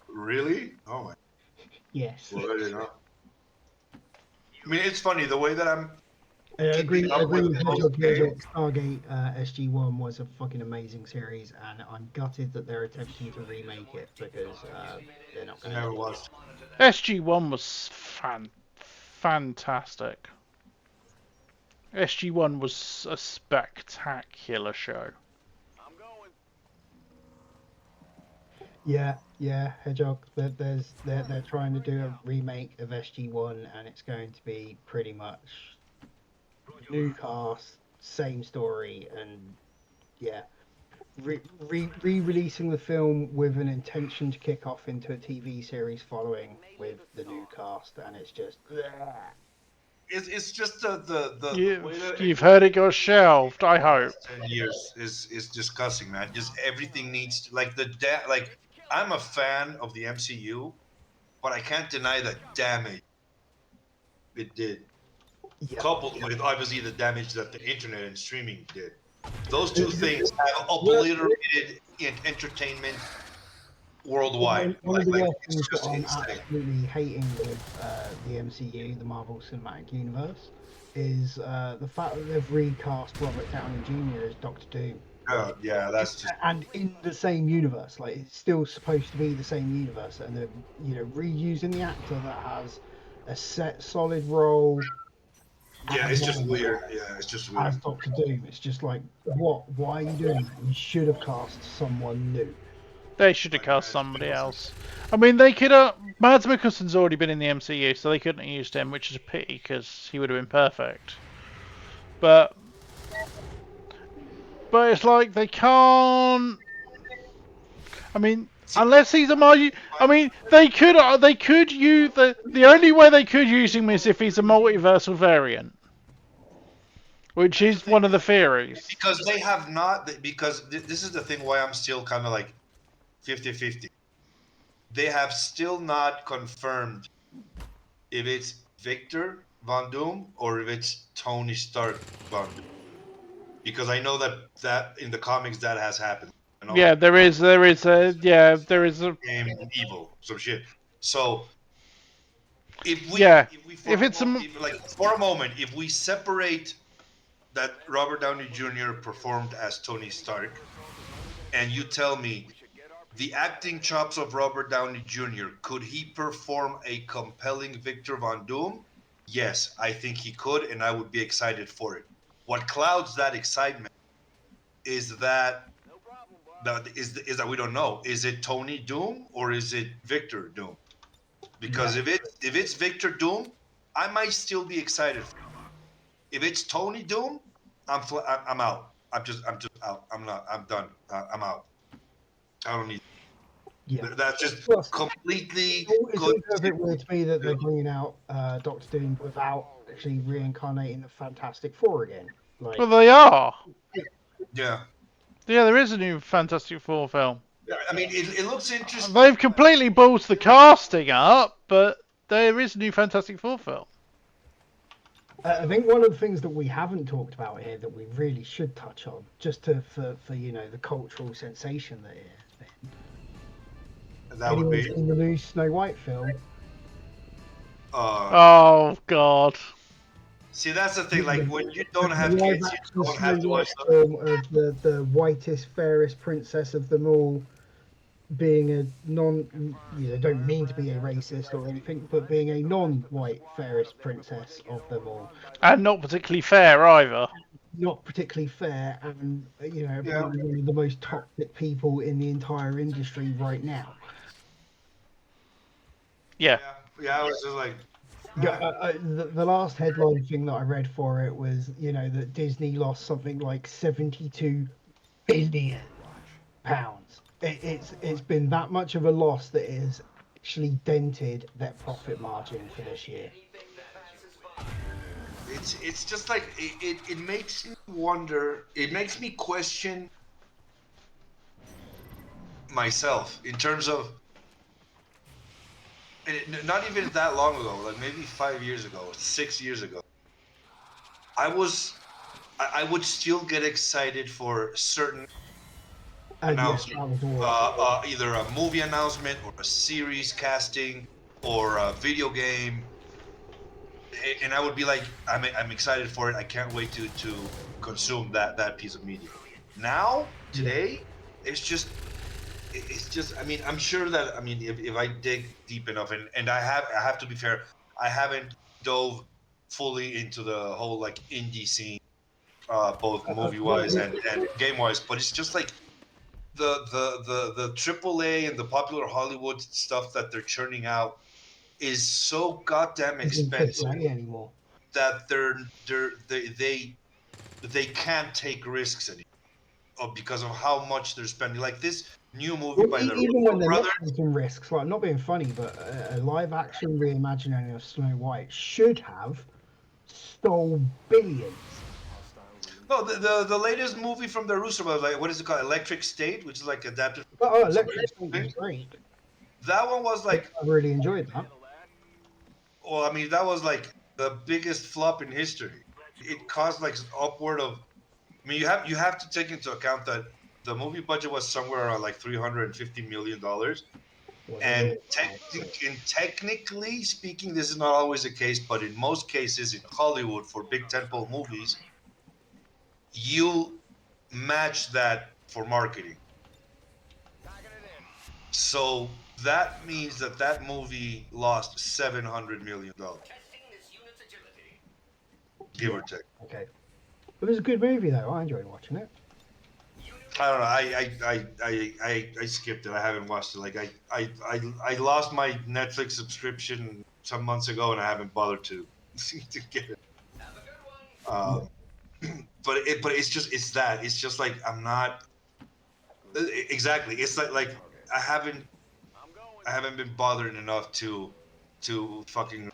Really? Oh my. Yes. Well, I didn't know. I mean, it's funny the way that I'm. I agree with most games. Stargate SG-1 was a fucking amazing series, and I'm gutted that they're attempting to remake it because they're not I going never to. watched. SG1 was fantastic. SG1 was a spectacular show. I'm going. Yeah, Hedgehog. They're trying to do a remake of SG-1, and it's going to be pretty much new cast, same story, and re-releasing the film with an intention to kick off into a TV series following with the new cast, and it's just. It's just the way that You've heard it got shelved, I hope. 10 years is disgusting, man. Just everything needs to, like like, I'm a fan of the MCU, but I can't deny the damage it did. Yeah. Coupled with obviously the damage that the internet and streaming did. Those two things have obliterated entertainment worldwide. One of the worst It's things just that I'm insane. absolutely hating with the MCU, the Marvel Cinematic Universe, is the fact that they've recast Robert Downey Jr. as Doctor Doom. Yeah, that's just. And in the same universe, like it's still supposed to be the same universe, and they're reusing the actor that has a solid role. Yeah, it's just weird. Yeah, it's just weird. As Doctor Doom, it's just like, what? Why are you doing that? You should have cast someone new. They should have cast somebody else. I mean, they could have. Mads Mikkelsen's already been in the MCU, so they couldn't have used him, which is a pity because he would have been perfect. But it's like they can't. I mean, unless he's a I mean, they could use the only way they could use him is if he's a multiversal variant, which is one of the theories. Because they have not. Because this is the thing why I'm still kind of like 50-50. They have still not confirmed if it's Victor Von Doom or if it's Tony Stark Von Doom. Because I know that in the comics that has happened. You know? Yeah, there is a Game evil, some shit. So if yeah. we If it's a for a moment, if we separate that Robert Downey Jr. performed as Tony Stark, and you tell me the acting chops of Robert Downey Jr., could he perform a compelling Victor Von Doom? Yes, I think he could, and I would be excited for it. What clouds that excitement is that that we don't know. Is it Tony Doom or is it Victor Doom? Because Yeah. if it's Victor Doom, I might still be excited. If it's Tony Doom, I'm out. I'm just out. I'm not. I'm done. I'm out. I don't need. Yeah. That's just Plus, completely it's good. also a bit weird to me that they're bringing out Doctor Doom without actually reincarnating the Fantastic Four again. Like, well, they are. Yeah. Yeah, there is a new Fantastic Four film. Yeah, I mean, it looks interesting. They've completely ballsed the casting up, but there is a new Fantastic Four film. I think one of the things that we haven't talked about here that we really should touch on, just for the cultural sensation that it has been. That would Anyone be. seen the new Snow White film? Oh God. See, that's the thing. Like when you don't The have live kids, you action don't Snow have to watch White film of the whitest, fairest princess of them all being a don't mean to be a racist or anything, but being a non-white fairest princess of them all. And not particularly fair either. Not particularly fair, and Yeah. apparently one of the most toxic people in the entire industry right now. Yeah. Yeah. I was just like. Yeah, the last headline thing that I read for it was, that Disney lost something like 72 billion pounds. It's been that much of a loss that it has actually dented their profit margin for this year. It's just like it makes me wonder. It makes me question myself in terms of. And not even that long ago, like maybe 5 years ago, 6 years ago, I would still get excited for certain And yes, announcement, that was all. either a movie announcement or a series casting or a video game, and I would be like, I'm excited for it. I can't wait to consume that piece of media. Now, today, it's just. I mean, I'm sure that if I dig deep enough, and I have to be fair, I haven't dove fully into the whole like indie scene, both movie wise and game wise, but it's just like the AAA and the popular Hollywood stuff that they're churning out is so goddamn Isn't expensive AAA anymore. that they can't take risks anymore because of how much they're spending. Like this new movie by the Even when Russo they're brothers. not taking risks, like, I'm not being funny, but a live action reimagining of Snow White should have stole billions. No, the latest movie from the Russo brothers, like what is it called, Electric State, which is like adapted. But Electric State was great. That one was like, I really enjoyed that. well, I mean, that was like the biggest flop in history. It cost like upward of. I mean, you have to take into account that the movie budget was somewhere around like $350 million. And technically speaking, this is not always the case, but in most cases in Hollywood for big tentpole movies, you match that for marketing. So that means that movie lost $700 million, give or take. Okay. It was a good movie, though. I enjoyed watching it. I don't know. I skipped it. I haven't watched it. Like I lost my Netflix subscription some months ago, and I haven't bothered to get it. But it's just like I'm not exactly. It's like I haven't been bothered enough to fucking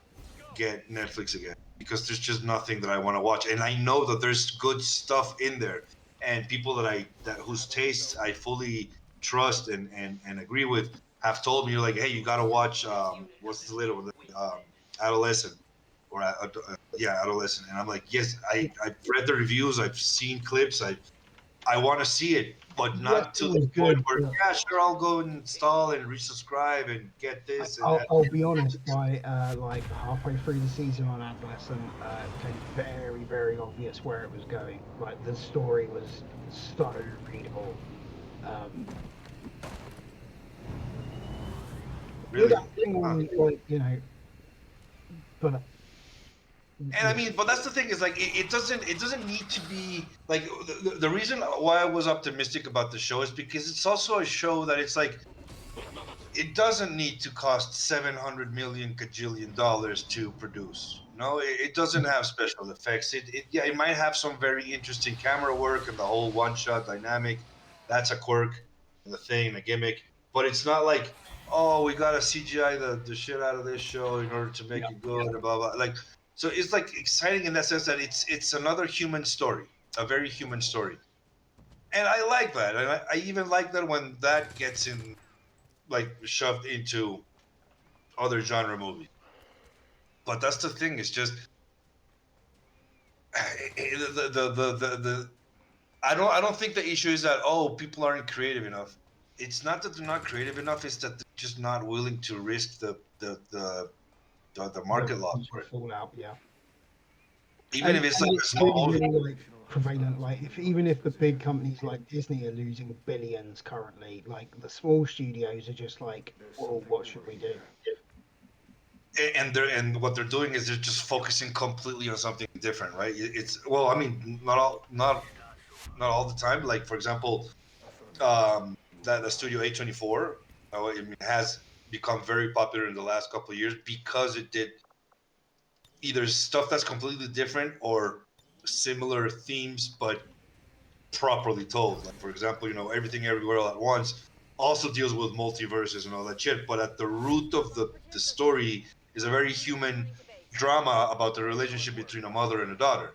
get Netflix again because there's just nothing that I want to watch, and I know that there's good stuff in there. And people that whose tastes I fully trust and agree with have told me, like, hey, you gotta watch what's the little one, Adolescent. or adolescent, and I'm like, yes, I've read the reviews, I've seen clips, I want to see it, but Yes, not it to the was point good. where But yeah, sure, I'll go and install and resubscribe and get this and that. I'll be honest. By like halfway through the season on Adolescent, it became very, very obvious where it was going. Like the story was so readable. Um, Good Really. acting Huh. on, like, but And I mean, but that's the thing is like it doesn't need to be like the reason why I was optimistic about the show is because it's also a show that it's like it doesn't need to cost 700 million cajillion dollars to produce. No, it doesn't have special effects. It might have some very interesting camera work and the whole one shot dynamic. That's a quirk, the thing, the gimmick. But it's not like, oh, we gotta CGI the shit out of this show in order to make yeah, it good and blah blah. Like, so it's like exciting in that sense that it's another human story, a very human story, and I like that. And I even like that when that gets in like shoved into other genre movies. But that's the thing. It's just the I don't think the issue is that people aren't creative enough. It's not that they're not creative enough. It's that they're just not willing to risk the the market loss potential for it. fallout. Yeah, Even if it's like and a it's small movie. really like prevalent. Like even if the big companies like Disney are losing billions currently, like the small studios are just like, well, what should we do? And what they're doing is they're just focusing completely on something different, right? It's well, I mean, not all the time. Like for example, that the Studio A24, has become very popular in the last couple of years because it did either stuff that's completely different or similar themes, but properly told. Like for example, Everything Everywhere All at Once also deals with multiverses and all that shit, but at the root of the story is a very human drama about the relationship between a mother and a daughter.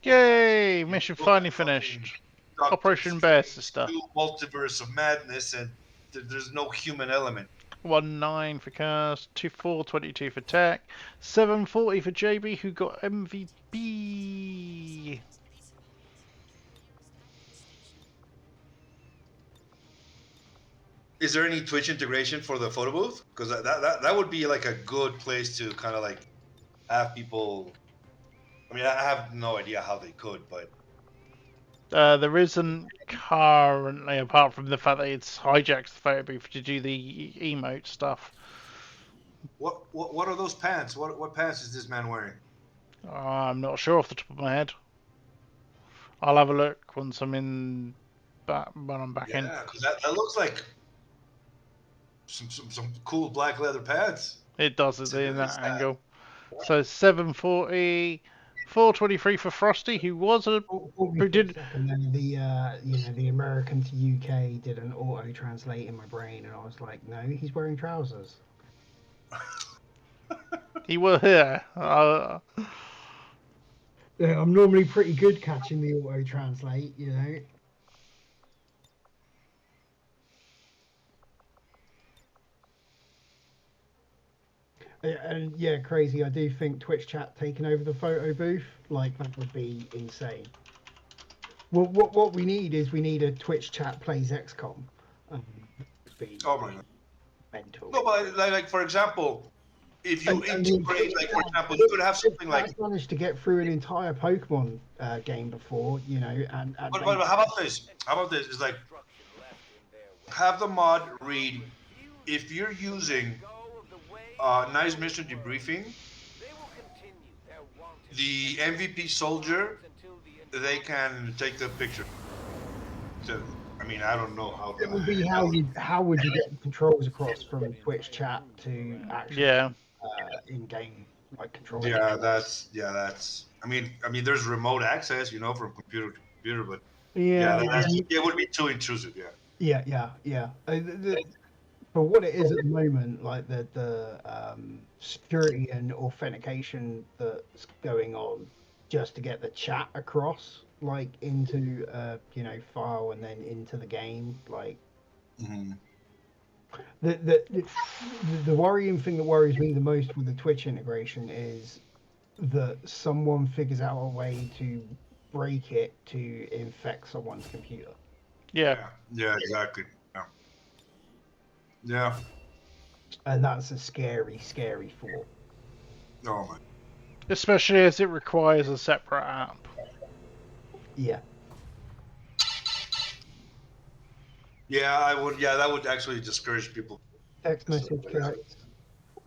Yay! You Mission look finally at fucking finished. Doctor Operation Bear Strange Sister. 2 Multiverse of Madness, and there's no human element. 1-9 for cast, 2-4-22 for tech, 740 for JB who got MVP. Is there any Twitch integration for the photo booth? Because that would be like a good place to kind of like have people. I mean, I have no idea how they could, but There isn't currently, apart from the fact that it's hijacked the photo booth to do the emote stuff. what are those pants? What pants is this man wearing? I'm not sure off the top of my head. I'll have a look once I'm in. When I'm back in. Yeah, because that looks like some cool black leather pants. It does It's it a in nice that hat. angle. So 740, 423 for Frosty, who was a Hold me who for a did. second. Then the American to UK did an auto translate in my brain, and I was like, no, he's wearing trousers. He was here. Yeah, I'm normally pretty good catching the auto translate, And yeah, crazy. I do think Twitch chat taking over the photo booth, like that would be insane. Well, what we need is we need a Twitch chat plays XCOM. Would be Oh my god. mental. No, but like for example, if you I mean, integrate, like for example, you could have something like. I've managed to get through an entire Pokemon game before, and But how about this? How about this? It's like have the mod read if you're using nice mission debriefing, the MVP soldier, they can take the picture. So, I mean, I don't know how. it would be how would you get the controls across from Twitch chat to actual Yeah. in-game like control? That's. I mean, there's remote access, from computer to computer, but Yeah, it would be too intrusive. yeah. For what it is at the moment, like the security and authentication that's going on, just to get the chat across, like into file and then into the game, like Mm-hmm. the worrying thing that worries me the most with the Twitch integration is that someone figures out a way to break it to infect someone's computer. Yeah. Yeah, exactly. Yeah. Yeah. And that's a scary, scary thought. Oh my. Especially as it requires a separate app. Yeah. Yeah, I would. Yeah, that would actually discourage people. Text message, Kex.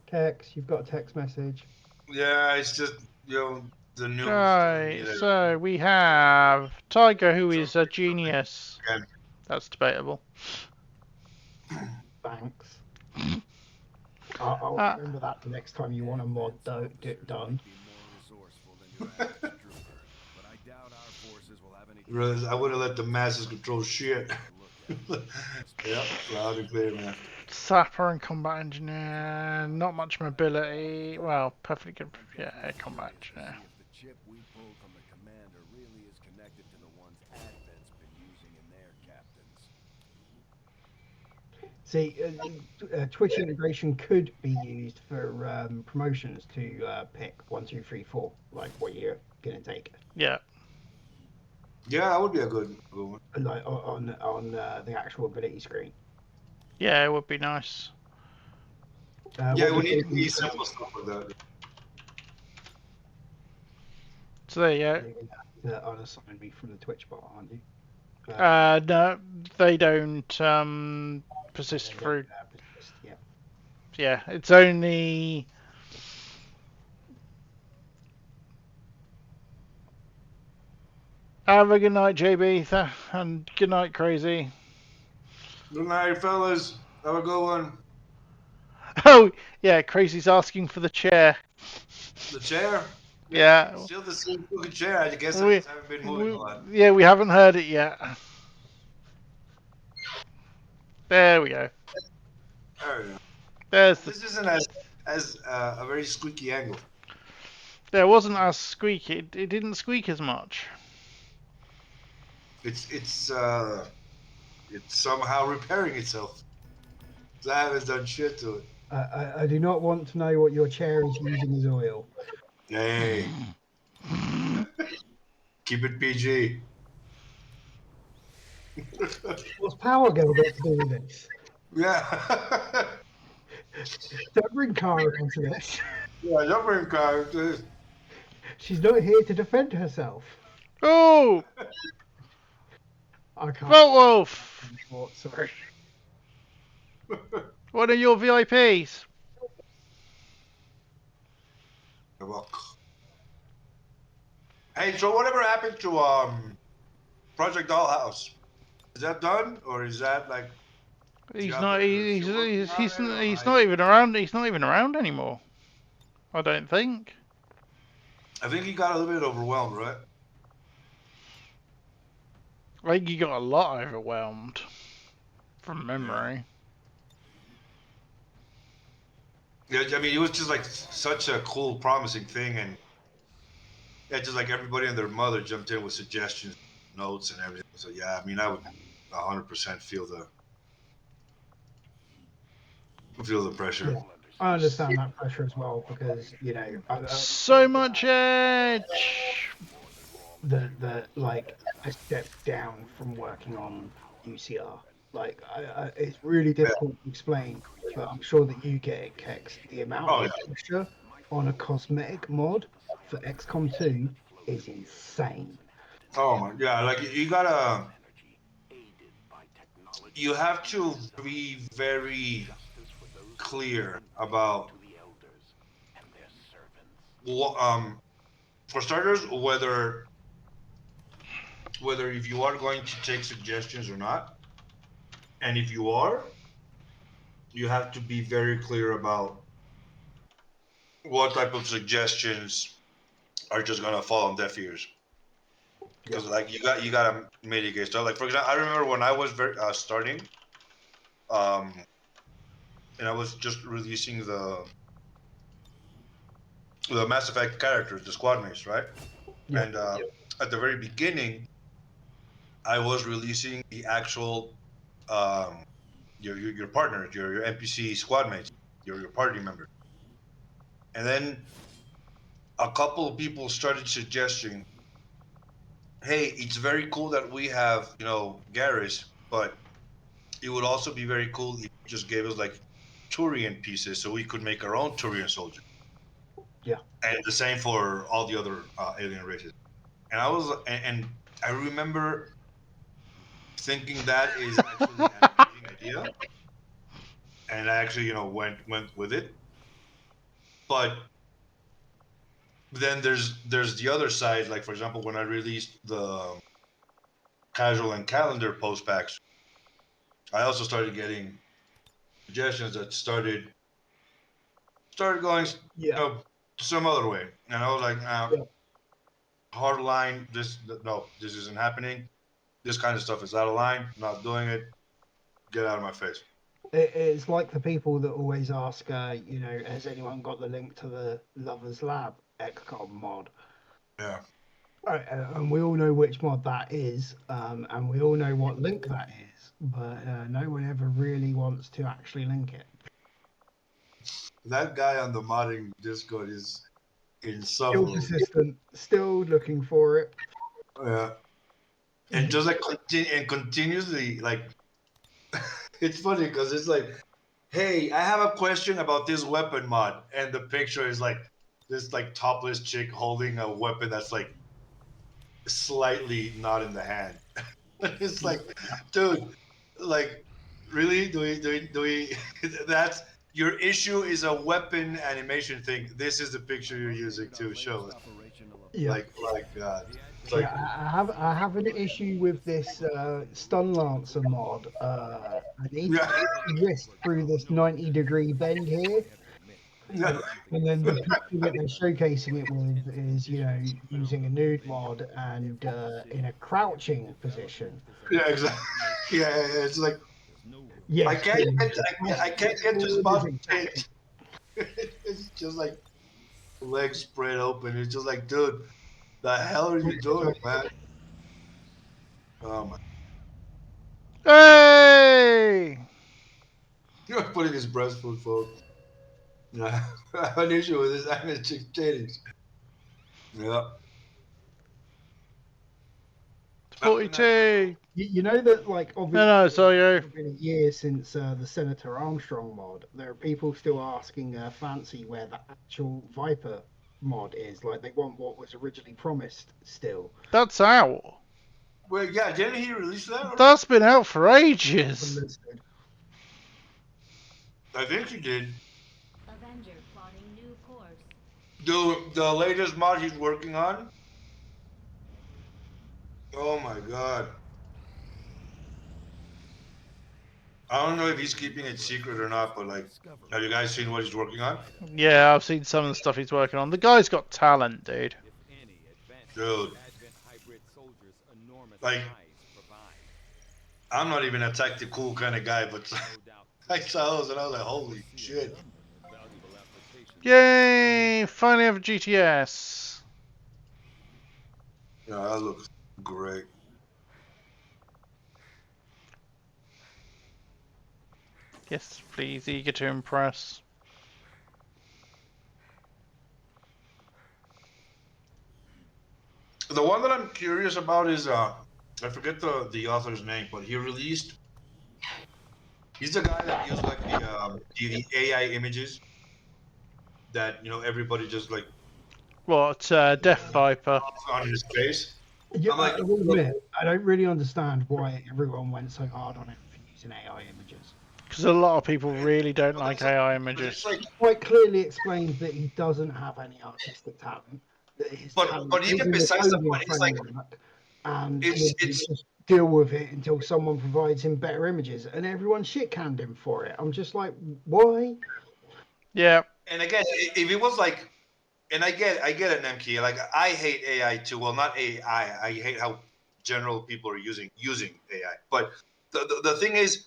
Kex, you've got a text message. Yeah, it's just the news. Right, so we have Tiger, who is a genius. Again. That's debatable. Thanks. I'll remember that the next time you want a mod done. Be more resourceful than your average trooper, but I doubt our forces will have any Really, I wouldn't let the masses control shit. look at. Yep, loud and clear, man. Sapper and combat engineer, not much mobility. Well, perfectly good. Yeah, combat engineer. See if the chip we pulled from the commander really is connected to the ones Advent's been using in their captains. See, Twitch integration could be used for promotions to pick 1, 2, 3, 4, like what you're gonna take, Yeah. Yeah, that would be a good one. like on the actual ability screen. Yeah, it would be nice. Yeah, what we need to do be you simple stuff like that. So there you You're gonna unassign me from the Twitch bot, aren't you? go. No, they don't persist through. Yeah. Yeah, it's only. Have a good night, JB, and good night, Crazy. Good night, fellas. Have a good one. Oh, yeah, Crazy's asking for the chair. The chair. Yeah. Still the same fucking chair. I guess I We, just haven't been moving a lot. yeah, we haven't heard it yet. There we go. There we go. There's the. This isn't as a very squeaky angle. There wasn't as squeaky. It didn't squeak as much. It's somehow repairing itself. I haven't done shit to it. I do not want to know what your chair is using as oil. Hey. Keep it PG. What's Power Girl got to do with this? Yeah. Don't bring Kara into this. Yeah, don't bring characters. She's not here to defend herself. Oh, I can't. Volt Wolf! Sorry. One of your VIPs. Hey, so whatever happened to Project Dollhouse? Is that done, or is that like? He's Yeah, not. but He's you're working he's on it, he's or not even around. He's not even around anymore. I don't think. I think he got a little bit overwhelmed, right? I think he got a lot overwhelmed. From memory. Yeah, I mean, it was just like such a cool, promising thing, and yeah, just like everybody and their mother jumped in with suggestions, notes, and everything. So yeah, I mean, I would 100% feel the pressure. Yeah, I understand that pressure as well because So much edge. the like I stepped down from working on UCR. Like it's really difficult to explain, but I'm sure that you get it, Kex. The amount of pressure on a cosmetic mod for XCOM2 is insane. Oh my, yeah, like you have to be very clear about for starters, whether if you are going to take suggestions or not, and if you are, you have to be very clear about what type of suggestions are just gonna fall on deaf ears. Because like you gotta mitigate stuff. Like for example, I remember when I was starting, and I was just releasing the Mass Effect characters, the squad mates, right? Yeah. And at the very beginning, I was releasing the actual your partners, your NPC squad mates, your party members, and then a couple of people started suggesting, hey, it's very cool that we have, Garrus, but it would also be very cool if you just gave us like Turian pieces so we could make our own Turian soldier. Yeah. And the same for all the other alien races. And and I remember thinking that is actually an amazing idea, and I actually, went with it. But then there's the other side. Like for example, when I released the casual and calendar post packs, I also started getting suggestions that started going, Yeah. some other way, and I was like, nah, Yeah. hard line. No, this isn't happening. This kind of stuff is out of line. Not doing it. Get out of my face. It's like the people that always ask, has anyone got the link to the Lovers Lab XCOM mod? Yeah. And we all know which mod that is, and we all know what link that is, but no one ever really wants to actually link it. That guy on the modding Discord is Still insufferable. persistent, still looking for it. Yeah. And just like continuously, like, it's funny because it's like, hey, I have a question about this weapon mod, and the picture is like this like topless chick holding a weapon that's like slightly not in the hand. It's like, dude, like, really? Do we? That's your issue is a weapon animation thing. This is the picture you're using to show us. Yeah. Like, God. It's like, I have an issue with this stun lancer mod. I need to yeah, wrist through this 90-degree bend here. yeah, And then the picture that they're showcasing it with is, using a nude mod and in a crouching position. yeah, exactly. Yeah, it's like Yes, I can't get, I can't get this mod exactly. changed. It's just like legs spread open. It's just like, dude, the hell are you doing, man? Oh my! Hey! You're putting his breast foot forward. Yeah, I have an issue with this anime chick titties. Yeah. 42! You know that, like, obviously, No, sorry, it's been a year since the Senator Armstrong mod. There are people still asking Fancy where the actual Viper mod is. Like, they want what was originally promised still. that's out. Well, yeah, didn't he release that? That's been out for ages. Unlisted. I think he did. Avenger plotting new course. The latest mod he's working on. Oh my god. I don't know if he's keeping it secret or not, but like, have you guys seen what he's working on? Yeah, I've seen some of the stuff he's working on. The guy's got talent, dude. Dude. Like, I'm not even a tactical kind of guy, but I saw those and I was like, holy shit. Yay! Finally have a GTS. Yeah, that looks great. Yes, please, eager to impress. The one that I'm curious about is I forget the author's name, but he's the guy that used like the AI images that everybody just like What, Death Viper? on his face. Yeah, I'm like, I will look, admit, I don't really understand why everyone went so hard on it for using AI images. Because a lot of people really don't but like that's AI but images. it's like, Quite clearly explains that he doesn't have any artistic talent. That his talent but is even in the besides the coding point, it's like framework, and it's he just deal with it until someone provides him better images, and everyone shit canned him for it. I'm just like, why? Yeah. and again, if it was like, and I get it, Nemki. Like I hate AI too. Well, not AI. I hate how general people are using AI. But the thing is,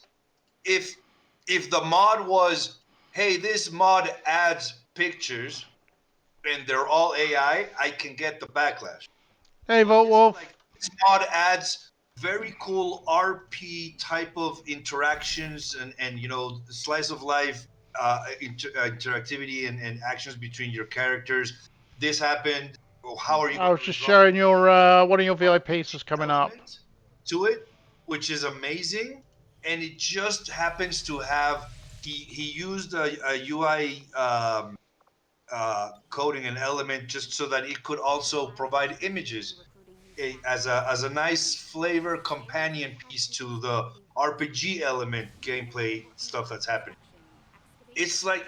if the mod was, hey, this mod adds pictures and they're all AI, I can get the backlash. Hey, But this is Voltwolf. like, this mod adds very cool RP type of interactions and slice of life interactivity and actions between your characters. this happened. Or how are you I going was to just resolve showing your one of your VIPs was coming up. element to it, which is amazing. And it just happens to have he used a UI coding an element just so that it could also provide images as a nice flavor companion piece to the RPG element gameplay stuff that's happening. It's like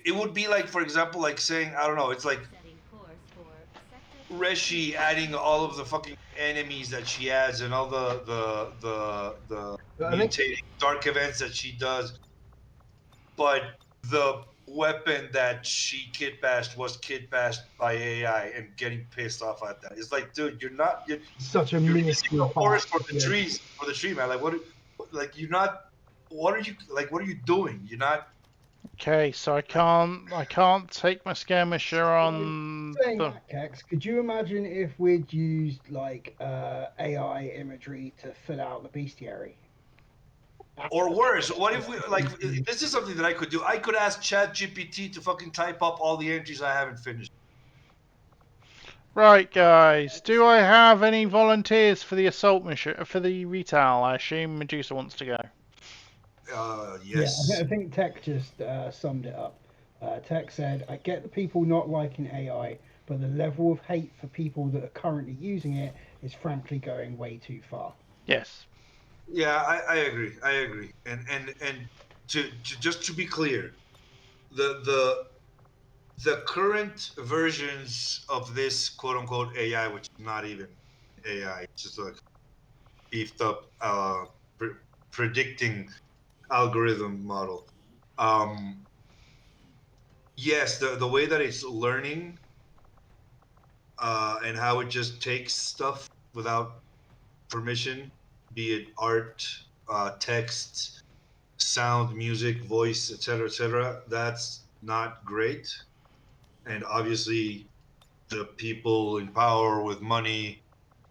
it would be like, for example, like saying, I don't know, it's like Reshi adding all of the fucking enemies that she adds and all the But I think mutating dark events that she does, but the weapon that she kit bashed was kit bashed by AI and getting pissed off at that. It's like, dude, such a you're missing the minuscule part. forest for the Yeah. trees for the tree, man. Like like you're not. What are you doing? You're not. Okay, so I can't take my skirmisher on Saying the. that, Kex, could you imagine if we'd used like AI imagery to fill out the bestiary? Or worse, what if we like? This is something that I could do. I could ask Chat GPT to fucking type up all the entries I haven't finished. Right, guys. Do I have any volunteers for the assault mission for the retail? I assume Medusa wants to go. Yeah, Yes. I think Tech just summed it up. Tech said, I get the people not liking AI, but the level of hate for people that are currently using it is frankly going way too far. Yes. Yeah, I agree. I agree. And to just to be clear, the current versions of this quote unquote AI, which is not even AI, it's just like beefed up predicting algorithm model. Um, yes, the way that it's learning and how it just takes stuff without permission, be it art, text, sound, music, voice, etc., that's not great. And obviously, the people in power with money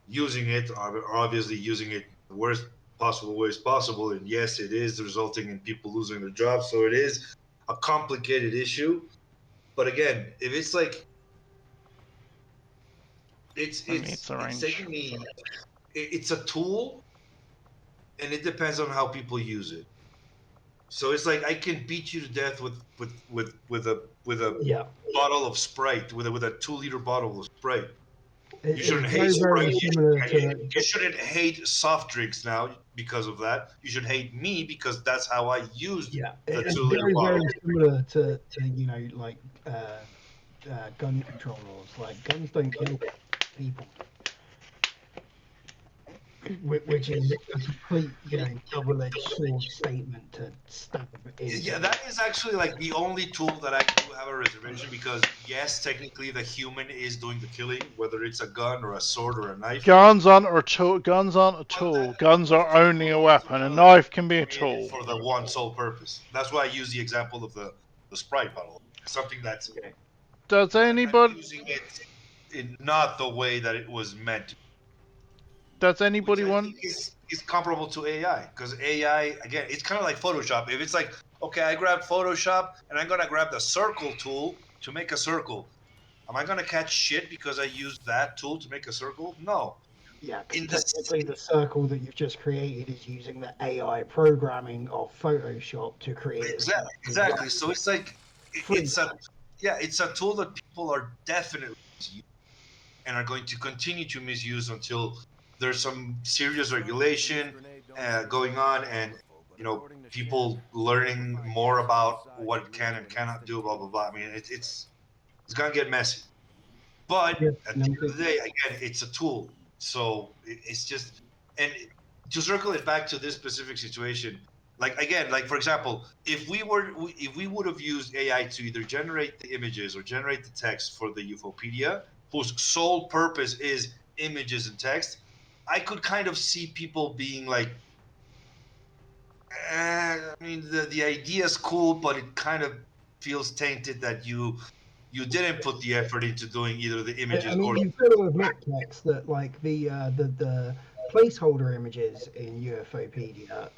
using it are obviously using it the worst possible ways possible. And yes, it is resulting in people losing their jobs. So it is a complicated issue. But again, if it's like Let me it's arrange. taking me, it's a tool, and it depends on how people use it. So it's like I can beat you to death with a Yeah, bottle of Sprite, with a 2 liter bottle of Sprite. You it's shouldn't hate very, very Sprite. similar to. You shouldn't hate soft drinks now because of that. You should hate me because that's how I used Yeah, the it's 2 liter very, bottle. very similar to like gun control laws. Like guns don't kill people, which is a complete, double-edged sword statement to stab into. Yeah, that is actually like the only tool that I do have a reservation because yes, technically the human is doing the killing, whether it's a gun or a sword or a knife. Guns aren't a tool. Guns aren't a But tool. that Guns was are just only a weapon. A because knife can be a created tool. for the one sole purpose. That's why I use the example of the Sprite bottle. Something that's Okay. Does I'm anybody using it in not the way that it was meant to, does which anybody I want think is comparable to AI. Because AI, again, it's kind of like Photoshop. If it's like, okay, I grabbed Photoshop and I'm gonna grab the circle tool to make a circle. Am I gonna catch shit because I used that tool to make a circle? No. Yeah, because In the technically the circle that you've just created is using the AI programming of Photoshop to create a circle. exactly. So it's like Free. it's a yeah, it's a tool that people are definitely using and are going to continue to misuse until there's some serious regulation going on and people learning more about what it can and cannot do. Blah blah blah. I mean, it's gonna get messy. But Yeah, at the no, end of the day, again, it's a tool. So it's just, and to circle it back to this specific situation, like again, like for example, if we would have used AI to either generate the images or generate the text for the UFOpedia, whose sole purpose is images and text, I could kind of see people being like, I mean, the idea is cool, but it kind of feels tainted that you didn't put the effort into doing either the I images mean, or you've got to admit, Lex, that like the placeholder images in UFOpedia,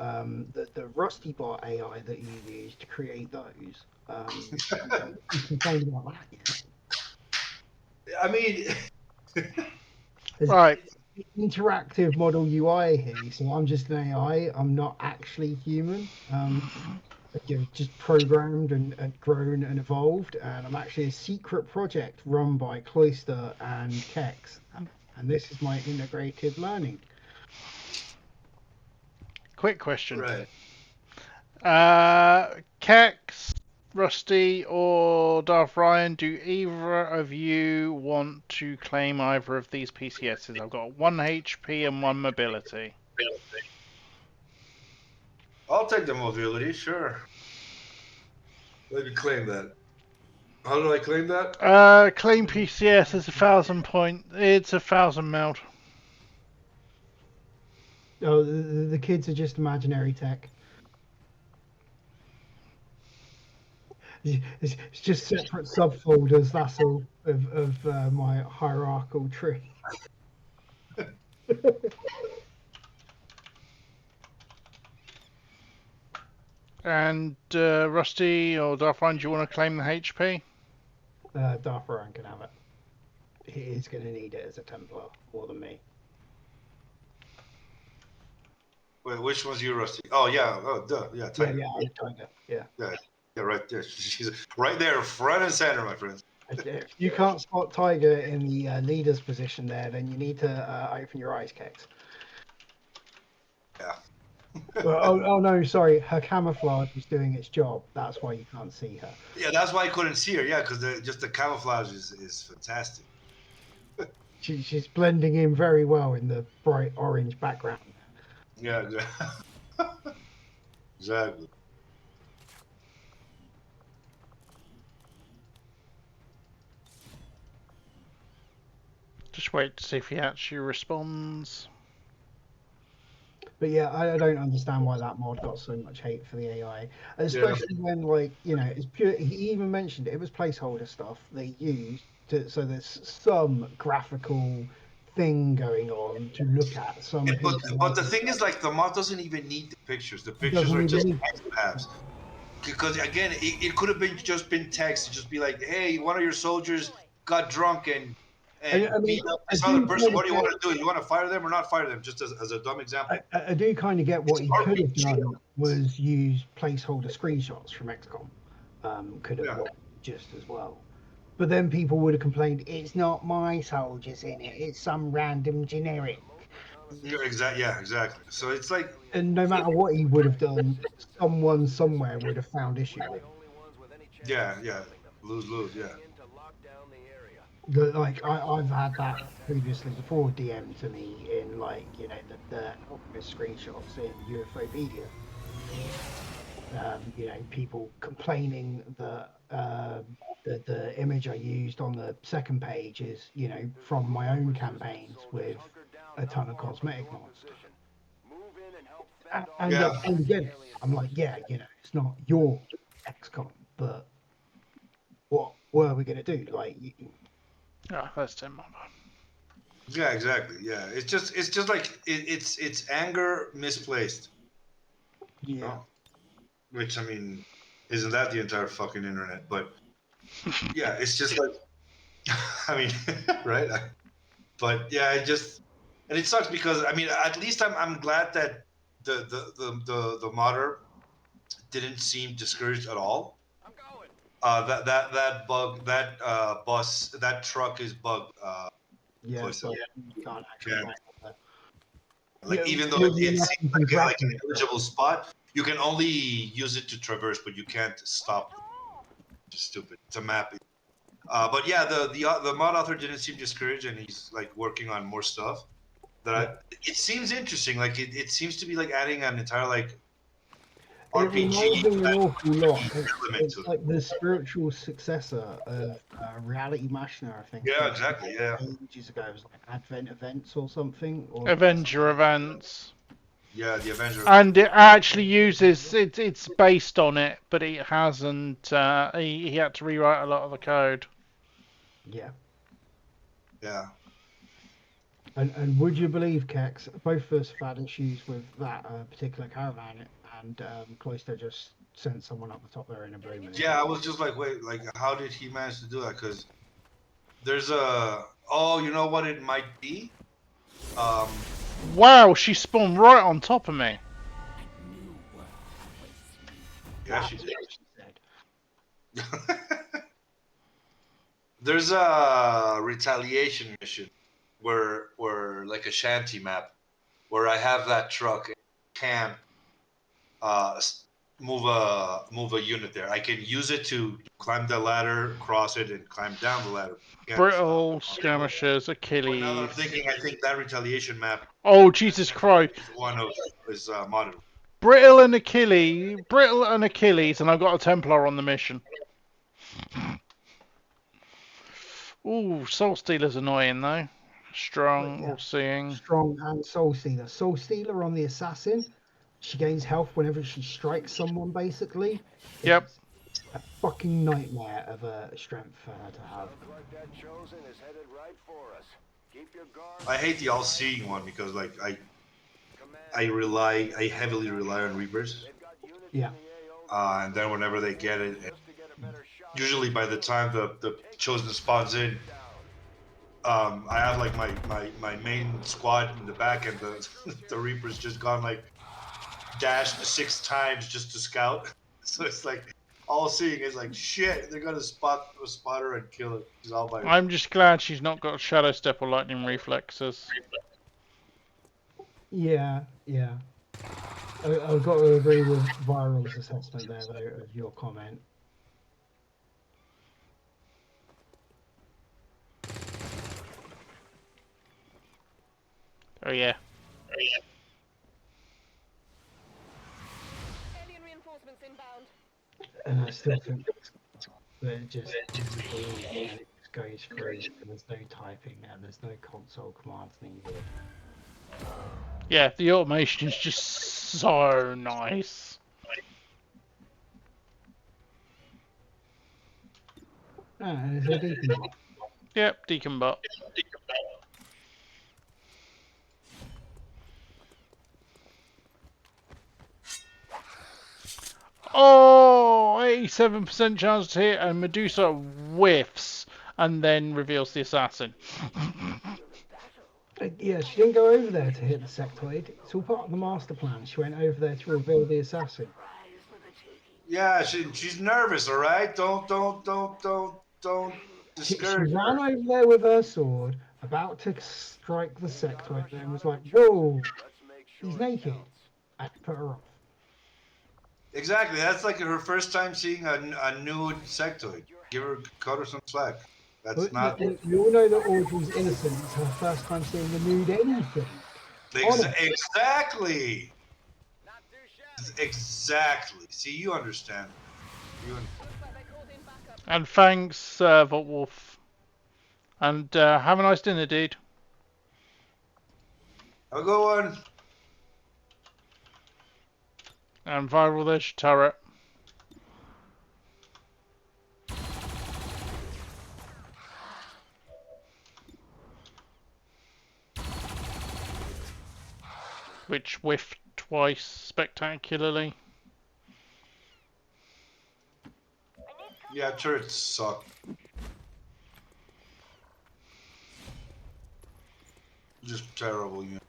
the Rusty Bot AI that you use to create those, you complained about that. Yeah. I mean, There's Right. interactive model UI here, so I'm just an AI. I'm not actually human. Just programmed and grown and evolved, and I'm actually a secret project run by Cloister and Kex, and this is my integrative learning. Quick question. right. Kex, Rusty, or Darth Ryan, do either of you want to claim either of these PCSs? I've got 1 HP and 1 mobility. I'll take the mobility, sure. Let me claim that. How do I claim that? Claim PCS is 1,000 point. It's 1,000 meld. Oh, the kids are just imaginary tech. It's just separate subfolders. That's all of my hierarchical tree. And Rusty or Darth Ryan, do you want to claim the HP? Darth Ryan can have it. He is going to need it as a Templar more than me. Wait, which one's you, Rusty? Oh yeah, duh, yeah, Yeah, Tiger. yeah, I'm Tiger. Yeah. Yeah, right there. She's right there, front and center, my friends. If you can't spot Tiger in the leader's position there, then you need to open your eyes, Kex. Yeah. Oh no, sorry. Her camouflage was doing its job. That's why you can't see her. Yeah, that's why I couldn't see her. Yeah, because just the camouflage is fantastic. She's blending in very well in the bright orange background. Yeah, exactly. Just wait to see if he actually responds. But yeah, I don't understand why that mod got so much hate for the AI, especially when, like, you know, it's pure. He even mentioned it was placeholder stuff they used to, so there's some graphical thing going on to look at. Some But the thing is, like, the mod doesn't even need the pictures. The pictures doesn't are need just any- text tabs. Because again, it could have been just been text. Just be like, hey, one of your soldiers got drunk and I mean, beat up I this do other person. kind What of do you want to do? You want to fire them or not fire them? Just as a dumb example. I do kind of get what he It's could have RPG. done was use placeholder screenshots from XCOM. Could have Yeah. worked just as well. But then people would have complained, it's not my soldiers in it, it's some random generic. Yeah, exactly. So it's like, And no matter what he would have done, someone somewhere would have found issue with it. yeah, lose, yeah. Like I've had that previously before DM to me in, like, you know, the Alchemist screenshots in UFOpedia. You know, people complaining that the image I used on the second page is, you know, from my own campaigns with a ton of cosmetic mods. And again, I'm like, yeah, you know, it's not your XCOM, but what were we going to do? Like, Oh, that's 10 more. Yeah, exactly. Yeah, it's just like it's anger misplaced. yeah. know? Which, I mean, isn't that the entire fucking internet? But yeah, it's just like, I mean, right? But yeah, and it sucks because, I mean, at least I'm glad that the modder didn't seem discouraged at all. That bug, that bus, that truck is bugged. Yeah, Close but to- you can't actually Yeah. back up there. Like, Yeah, even though with the it amount seems of like, like an grappling. eligible spot, you can only use it to traverse, but you can't stop. It's stupid. It's a map. But yeah, the mod author didn't seem discouraged, and he's like working on more stuff. It seems interesting. Like it seems to be like adding an entire like It RPG reminds me an awful lot. element It's to it. like the spiritual successor of Reality Machina, I think. Yeah, exactly. Yeah, Ages ago, it was like Advent Events or something. Or Avenger events. yeah, the Avenger. And it actually uses it's based on it, but it hasn't. He had to rewrite a lot of the code. yeah. Yeah. And would you believe, Kex, both of us have had issues with that particular caravan, and Cloister just sent someone up the top there in a blue moon. Yeah, I was just like, wait, like, how did he manage to do that? Because there's a. Oh, you know what it might be? Um, Wow, she spawned right on top of me. yeah, she That's did. what she said. There's a retaliation mission where like a shanty map where I have that truck and camp move a unit there. I can use it to climb the ladder, cross it, and climb down the ladder. Can't stop. Brittle, skirmishers, But now that I'm Achilles. thinking, I think that retaliation map Oh, Jesus Christ. is one of is modern. Brittle and Achilles, and I've got a Templar on the mission. Ooh, Soul Stealer's annoying though. But Strong, yeah, all-seeing. strong and soul stealer. Soul stealer on the assassin. She gains health whenever she strikes someone. Basically, Yep. it's a fucking nightmare of a strength for her to have. Looks like that chosen is headed right for us. Keep your guard. I hate the all-seeing one because like I Command. heavily rely on Reapers, They've got units Yeah. in the AO and then whenever they get it, just to get a better shot. usually by the time the chosen spawns in, I have like my main squad in the back, and the the Reaper's just gone like dashed 6 times just to scout. So it's like all seeing is like shit. They're gonna spot her and kill it. She's all by herself. I'm just glad she's not got Shadow Step or Lightning Reflexes. Yeah, yeah. I've got to agree with Viral's assessment there, though, of your comment. Oh yeah. Alien reinforcements inbound. And I still think that it just it goes through, and there's no typing and there's no console commands needed. Yeah, the automation is just so nice. And it's a decent one. Yep, Deacon Bot. Oh, 87% chance to hit, and Medusa whiffs and then reveals the assassin. Yeah, she didn't go over there to hit the sectoid. It's all part of the master plan. She went over there to reveal the assassin. Yeah, she's nervous. All right, don't She discourage ran her. over there with her sword, about to strike the sectoid, and was like, "Whoa, Let's make sure he's it naked," counts. and put her off. Exactly. That's like her first time seeing a nude sectoid. Cut her some slack. That's But not we all know that Audrey's innocent. It's her first time seeing the nude anything. exactly. Not too shabby. Exactly. See, you understand. Looks like they called in backup. And thanks, Wolf. And have a nice dinner, dude. Have a good one. And Viral, there's your turret. Which whiffed twice spectacularly. Yeah, turrets suck. Just terrible. You know.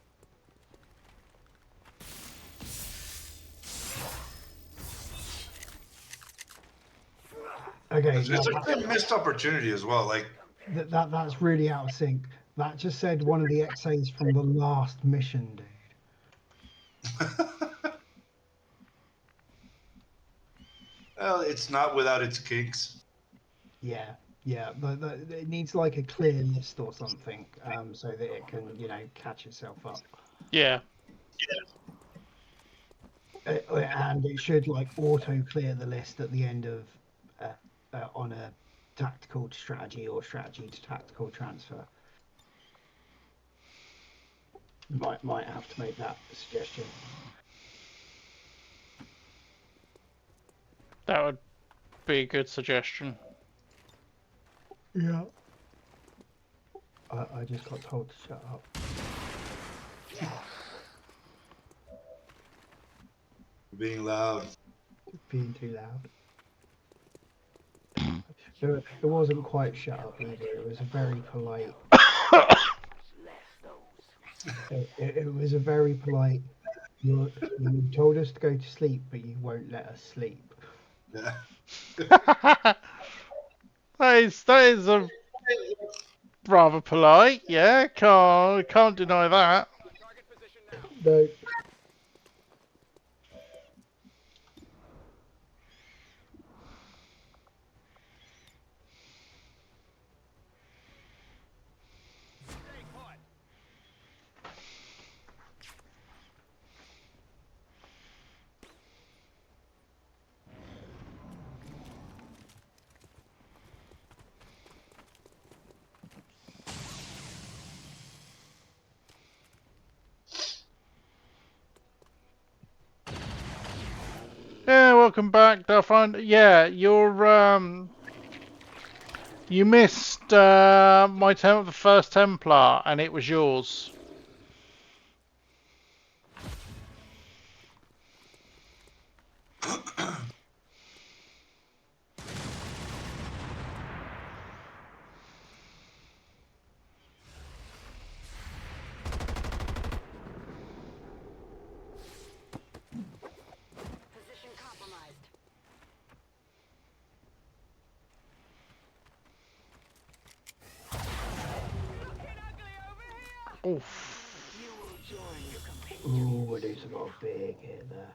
Okay, It's a missed opportunity as well. Like, that's really out of sync. That just said one of the XAs from the last mission, dude. well, it's not without its kinks. Yeah, yeah, but it needs like a clear list or something, so that it can, catch itself up. Yeah. And it should like auto clear the list at the end of on a tactical to strategy or strategy to tactical transfer. Might have to make that suggestion. That would be a good suggestion. Yeah. I just got told to shut up. Being loud. Being too loud. It wasn't quite shut up either. It was a very polite. It was a very polite. You told us to go to sleep, but you won't let us sleep. Yeah. that is a rather polite. Yeah, can't deny that. Target position now. No. Stay put. Yeah, welcome back. Yeah, you missed my the first Templar, and it was yours. Position compromised. Oof. You will join your companion. Ooh, it is got a big hit there.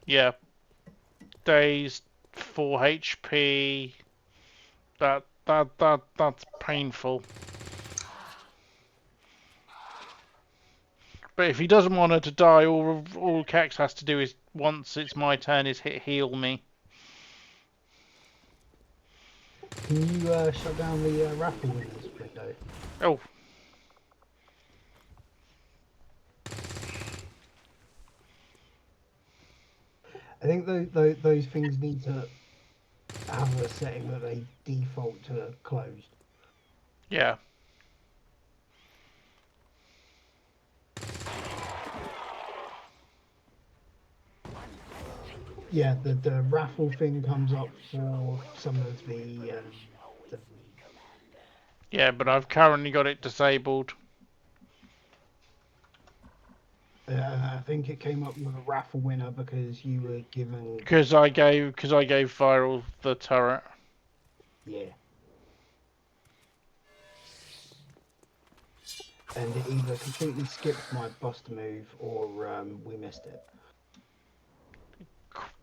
Yeah. Dazed, 4 HP. That's painful. But if he doesn't want her to die, all Kex has to do is, once it's my turn, is heal me. Can you shut down the raffle winners window? Oh, I think those things need to have a setting that they default to closed. yeah. Yeah, the raffle thing comes up for some of the Yeah, but I've currently got it disabled. I think it came up with a raffle winner because you were given Because I gave Viral the turret. yeah. And it either completely skipped my bust move or we missed it.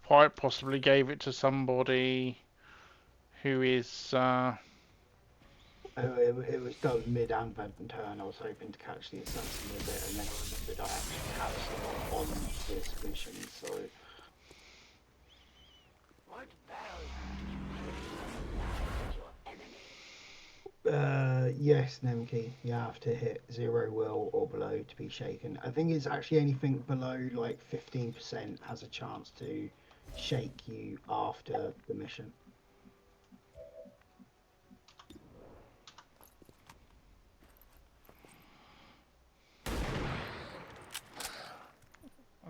Quite possibly gave it to somebody who is It was done mid and turn. I was hoping to catch the assassin with it, and then I remembered I actually have someone on this mission, so What value do you place on the lives of your enemy? yes, Nemki, you have to hit 0 will or below to be shaken. I think it's actually anything below like 15% has a chance to shake you after the mission.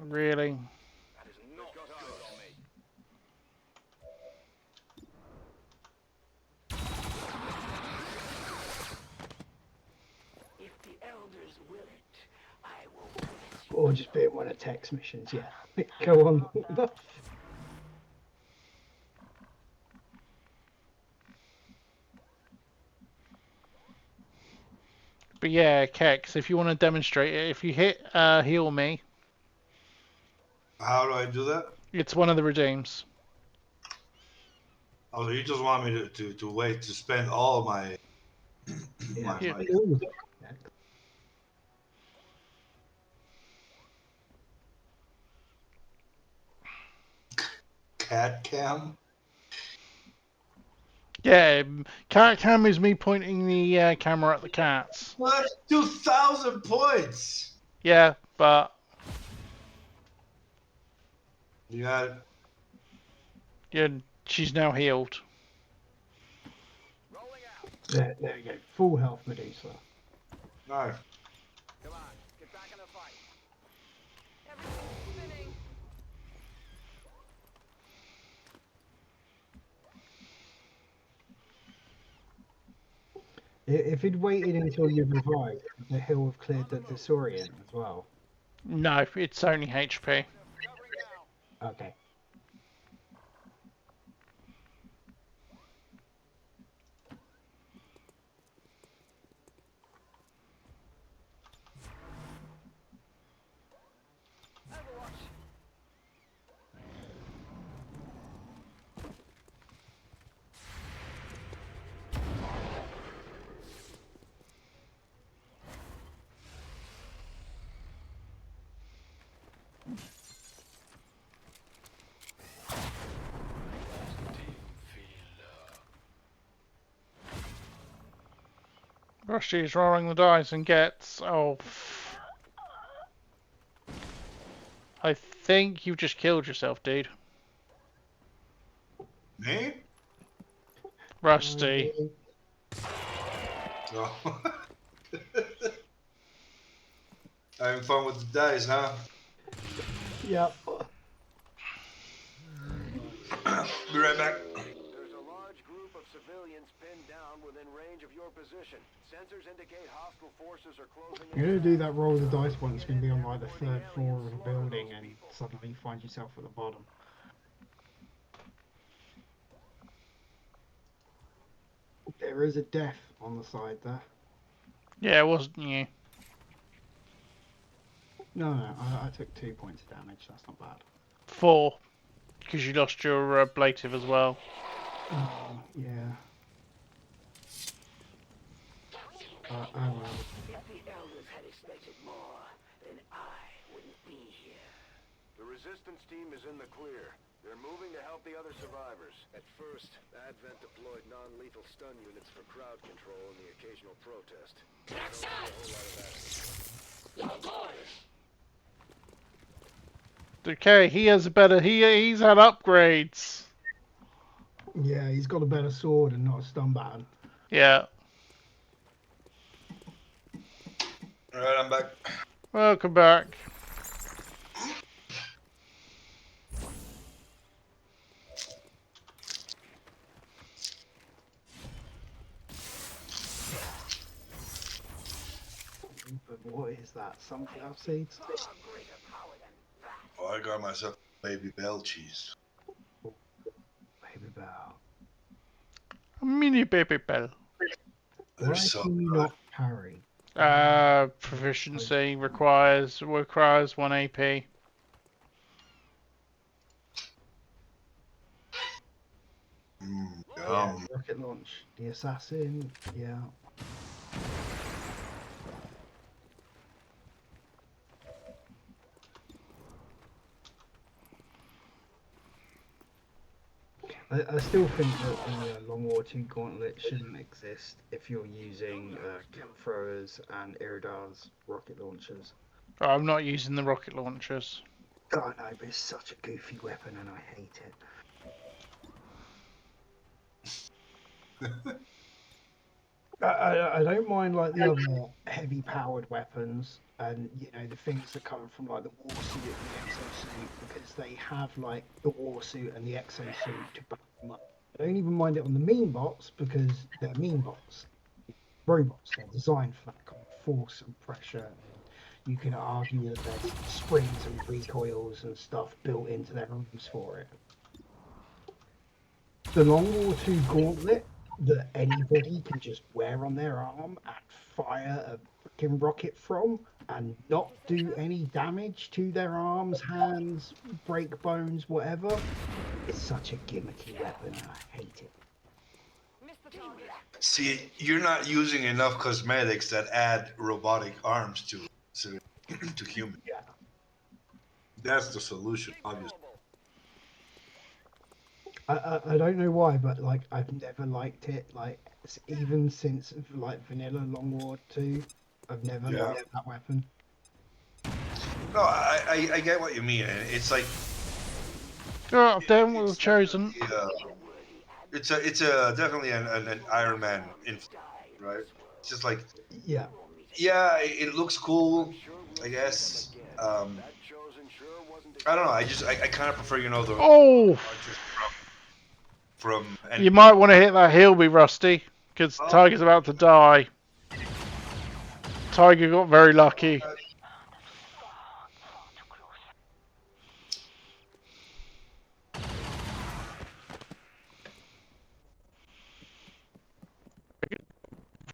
really. That is not good on me. If the elders will it, I will bless you. Or just be it one of Tech's missions, yeah. Go on. But yeah, Kex, if you want to demonstrate it, if you hit heal me, How do I do that? it's one of the redeems. Oh, so you just want me to wait to spend all my Yeah. Yeah. my cat cam? Yeah, cat cam is me pointing the camera at the cats. What? 2,000 points. Yeah, but You got yeah, she's now healed. Rolling out. There you go. Full health Medusa. nice. Come on, get back in the fight. Everything's spinning. If he'd waited until you revived, would the hill have cleared the disorient as well? No, it's only HP. Okay. Rusty's rolling the dice and gets... Oh... I think you just killed yourself, dude. Me? Rusty. Oh. Having fun with the dice, huh? Yep. Be right back. There's a large group of civilians pinned down within range of your position. Sensors indicate hostile forces are closing in. You're gonna do that roll of the dice one. It's gonna be on like the 3rd floor of a building, and suddenly you find yourself at the bottom. There is a death on the side there. Yeah, it wasn't you. No, I took 2 points of damage. That's not bad. 4. Because you lost your ablative as well. Oh, yeah. Oh well. If the elders had expected more, then I wouldn't be here. The resistance team is in the clear. They're moving to help the other survivors. At first, Advent deployed non-lethal stun units for crowd control and the occasional protest. I don't see a whole lot of that. Okay, he has a better... He's had upgrades. Yeah, he's got a better sword and not a stun baton. Yeah. Alright, I'm back. Welcome back. But what is that? Sunflower seeds? Oh, I got myself baby bell cheese. Baby Bell. A mini baby bell. Why They're so can you good. not parry? Proficiency requires 1 AP. Yeah, rocket launch. The assassin. Yeah. I still think that the Long War 2 Gauntlet shouldn't exist if you're using camp throwers and Iridar's rocket launchers. Oh, I'm not using the rocket launchers. Oh no, but it's such a goofy weapon and I hate it. I don't mind like the other heavy powered weapons and you know the things that come from like the war suit and the exosuit because they have like the war suit and the exosuit to back them up. I don't even mind it on the mean bots because they're mean bots. Robots, they're designed for that kind of force and pressure. You can argue that there's springs and recoils and stuff built into their arms for it. The Long War 2 Gauntlet that anybody can just wear on their arm and fire a freaking rocket from and not do any damage to their arms, hands, break bones, whatever. It's such a gimmicky weapon and I hate it. See, you're not using enough cosmetics that add robotic arms to human. Yeah. That's the solution, obviously. I don't know why, but like I've never liked it. Like even since like Vanilla Long War 2, I've never liked that weapon. No, I get what you mean. It's like Oh, then we've chosen. it's a definitely an Iron Man influence, right? It's just like Yeah. it looks cool, I guess. I don't know. I kind of prefer the Oh! from You might want to hit that Hilby, Rusty. Because Oh. Tiger's about to die. Tiger got very lucky.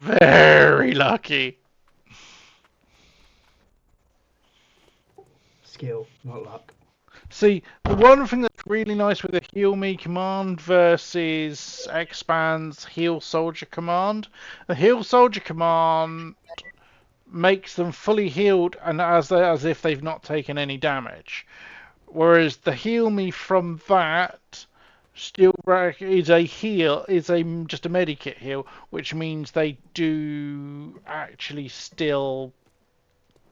Very lucky. Skill, not luck. See, the one thing that's really nice with the heal me command versus Expand's heal soldier command, the heal soldier command makes them fully healed and as if they've not taken any damage. Whereas the heal me from that still is a heal, is a just a medikit heal, which means they do actually still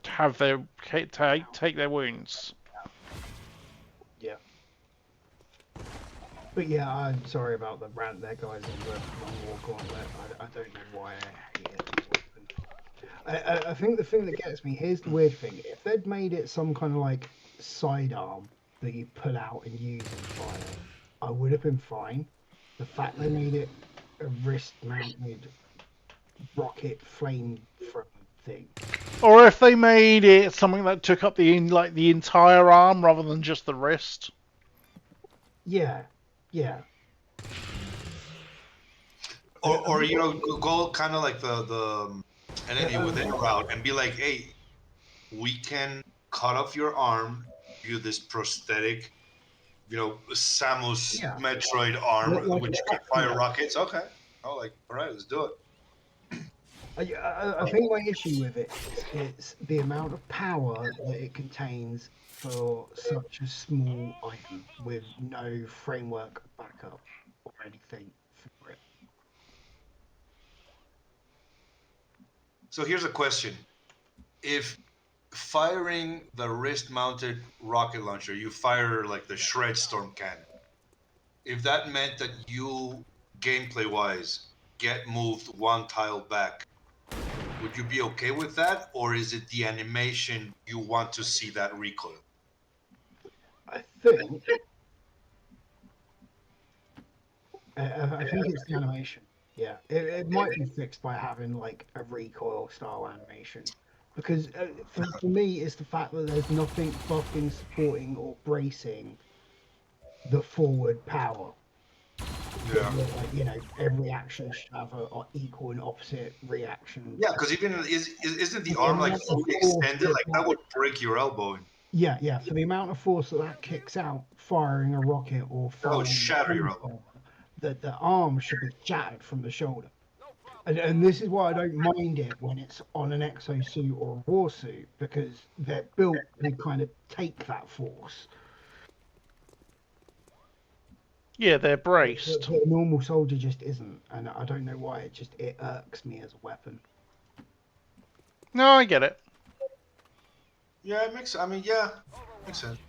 have their take their wounds. Yeah. But yeah, I'm sorry about the rant there, guys, on the long war gauntlet. I don't know why I hate it. I think the thing that gets me, here's the weird thing. If they'd made it some kind of like sidearm that you pull out and use and fire, I would have been fine. The fact they made it a wrist-mounted rocket flame thing. Or if they made it something that took up the entire arm rather than just the wrist. Yeah, yeah. Or you know, go kind of like the entity within route and be like, hey, we can cut off your arm, do this prosthetic, you know, Samus Yeah. Metroid arm, Like which a can fire weapon. rockets. Okay. Oh, like, all right, let's do it. I think my issue with it is the amount of power that it contains for such a small item with no framework backup or anything for it. So here's a question: if firing the wrist-mounted rocket launcher, you fire like the Shred Storm cannon. If that meant that you, gameplay-wise, get moved one tile back, would you be okay with that, or is it the animation you want to see that recoil? I think I think it's the animation. Yeah, it might be fixed by having like a recoil style animation. Because for me, it's the fact that there's nothing buffing, supporting, or bracing the forward power. Yeah. Like, you know, every action should have a equal and opposite reaction. Yeah, because even isn't the The arm like amount of fully force extended? Like that that would break your elbow. yeah, yeah, for the amount of force that kicks out firing a rocket or That would firing shatter a your elbow. flamethrower, that the arm should be shattered from the shoulder. And this is why I don't mind it when it's on an exosuit or a war suit, because they're built to kind of take that force. Yeah, they're braced. But a normal soldier just isn't, and I don't know why. It irks me as a weapon. No, I get it. Yeah, it makes. I mean, yeah, makes sense.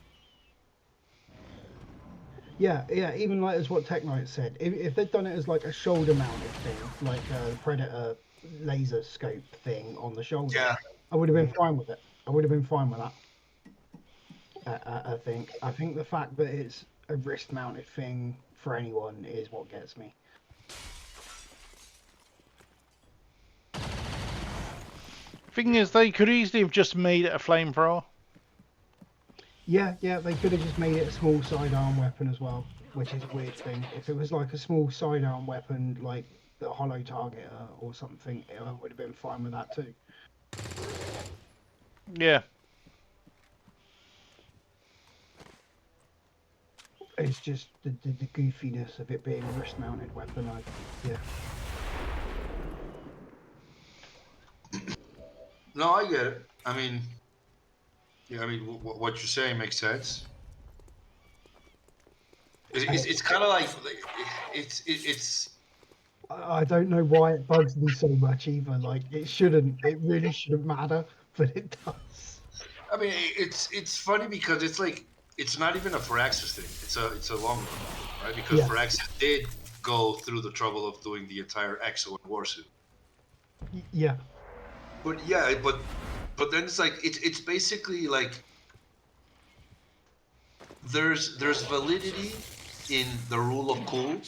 Yeah, yeah. Even like as what Tech Knight said, if they'd done it as like a shoulder-mounted thing, like a Predator laser scope thing on the shoulder, Yeah. I would have been fine with it. I would have been fine with that. I think. I think the fact that it's a wrist-mounted thing for anyone is what gets me. Thing is, they could easily have just made it a flamethrower. Yeah, yeah. They could have just made it a small sidearm weapon as well, which is a weird thing. If it was like a small sidearm weapon, like the Hollow Targeter or something, I would have been fine with that too. Yeah. It's just the goofiness of it being a wrist-mounted weapon. Yeah. No, I get it. I mean, yeah, I mean, what you're saying makes sense. It's kind of like it's. I don't know why it bugs me so much either. Like it shouldn't. It really shouldn't matter, but it does. I mean, it's funny because it's like it's not even a Firaxis thing. It's a long one, right? Because Yeah. Firaxis did go through the trouble of doing the entire EXO and Warsuit. Yeah. But yeah, but then it's like it's basically like there's validity in the rule of cool,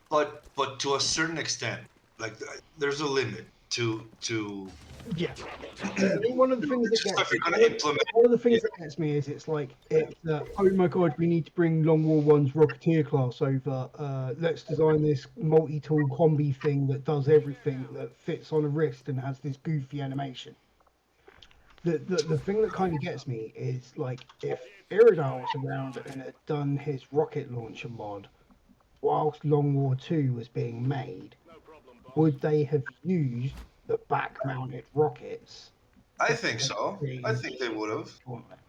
but to a certain extent, like there's a limit to Yeah. I mean, one of the things that just gets if you're gonna implement. one of the things Yeah. that gets me is it's like oh my god, we need to bring Long War One's Rocketeer class over. Let's design this multi-tool combi thing that does everything that fits on a wrist and has this goofy animation. The thing that kind of gets me is like if Iridar was around and had done his rocket launcher mod whilst Long War 2 was being made, would they have used the back-mounted rockets I that think they so. I created think they would have. gauntlet?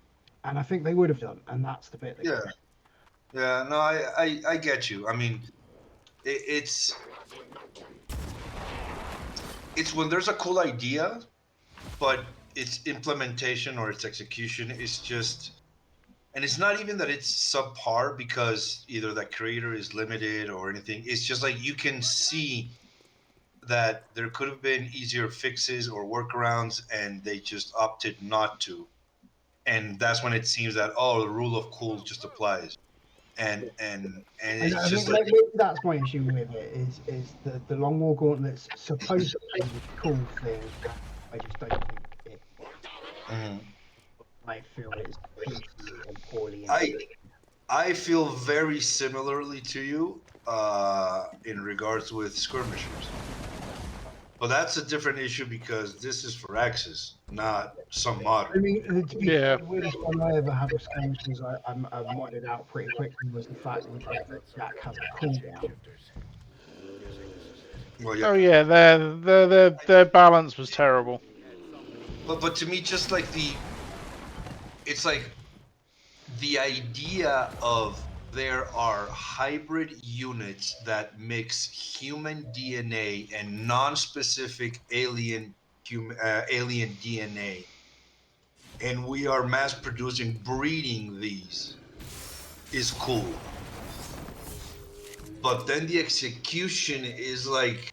And I think they would have done, and that's the bit that Yeah. gets. Yeah. No, I get you. I mean, it's when there's a cool idea, but its implementation or its execution is just. And it's not even that it's subpar because either the creator is limited or anything. It's just like you can see that there could have been easier fixes or workarounds, and they just opted not to. And that's when it seems that the rule of cool just applies, and And it's I just think like maybe that's my issue with it is the Long War Gauntlet's supposed to be the cool thing. And I just don't think it. mhm. I feel it's goofy and poorly I implemented. I feel very similarly to you in regards with skirmishers. But that's a different issue because this is for Axis, not some I modern. mean, to be fair, Yeah. the weirdest one I ever had with skirmishers, I modded out pretty quickly was the fact that Jack has a cooldown. Well, yeah, Oh yeah, their balance was terrible. but to me, just like it's like the idea of there are hybrid units that mix human DNA and non-specific alien DNA, and we are mass producing breeding these is cool. But then the execution is like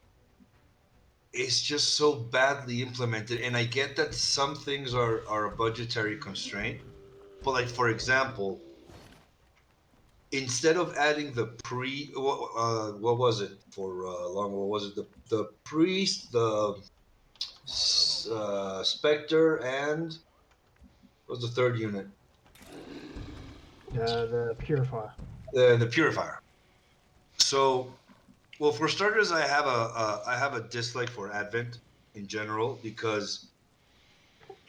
it's just so badly implemented, and I get that some things are a budgetary constraint, but like for example, instead of adding the what was it for long what was it the priest, the specter, and what was the third unit, The purifier. the purifier. So well, for starters, I have a dislike for Advent in general because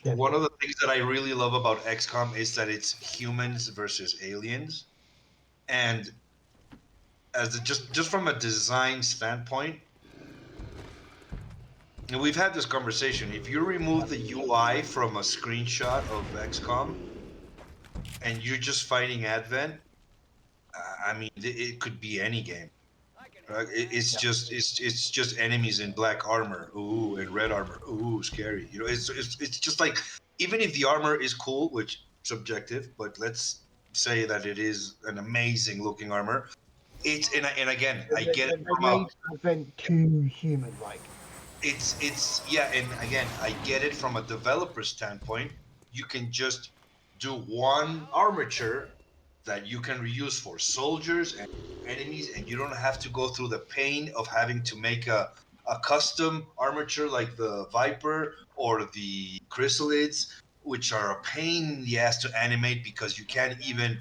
Yeah, one of the things that I really love about XCOM is that it's humans versus aliens, and just from a design standpoint, and we've had this conversation. If you remove the UI from a screenshot of XCOM and you're just fighting Advent, I mean, it could be any game. Right? It's just enemies in black armor, ooh, and red armor, ooh, scary. You know, it's just like even if the armor is cool, which subjective, but let's say that it is an amazing looking armor. It's and again, I get it they from a made Advent too human-like. it's yeah, and again, I get it from a developer standpoint. You can just do one armature that you can reuse for soldiers and enemies, and you don't have to go through the pain of having to make a custom armature like the Viper or the Chrysalids, which are a pain in the ass to animate because you can't even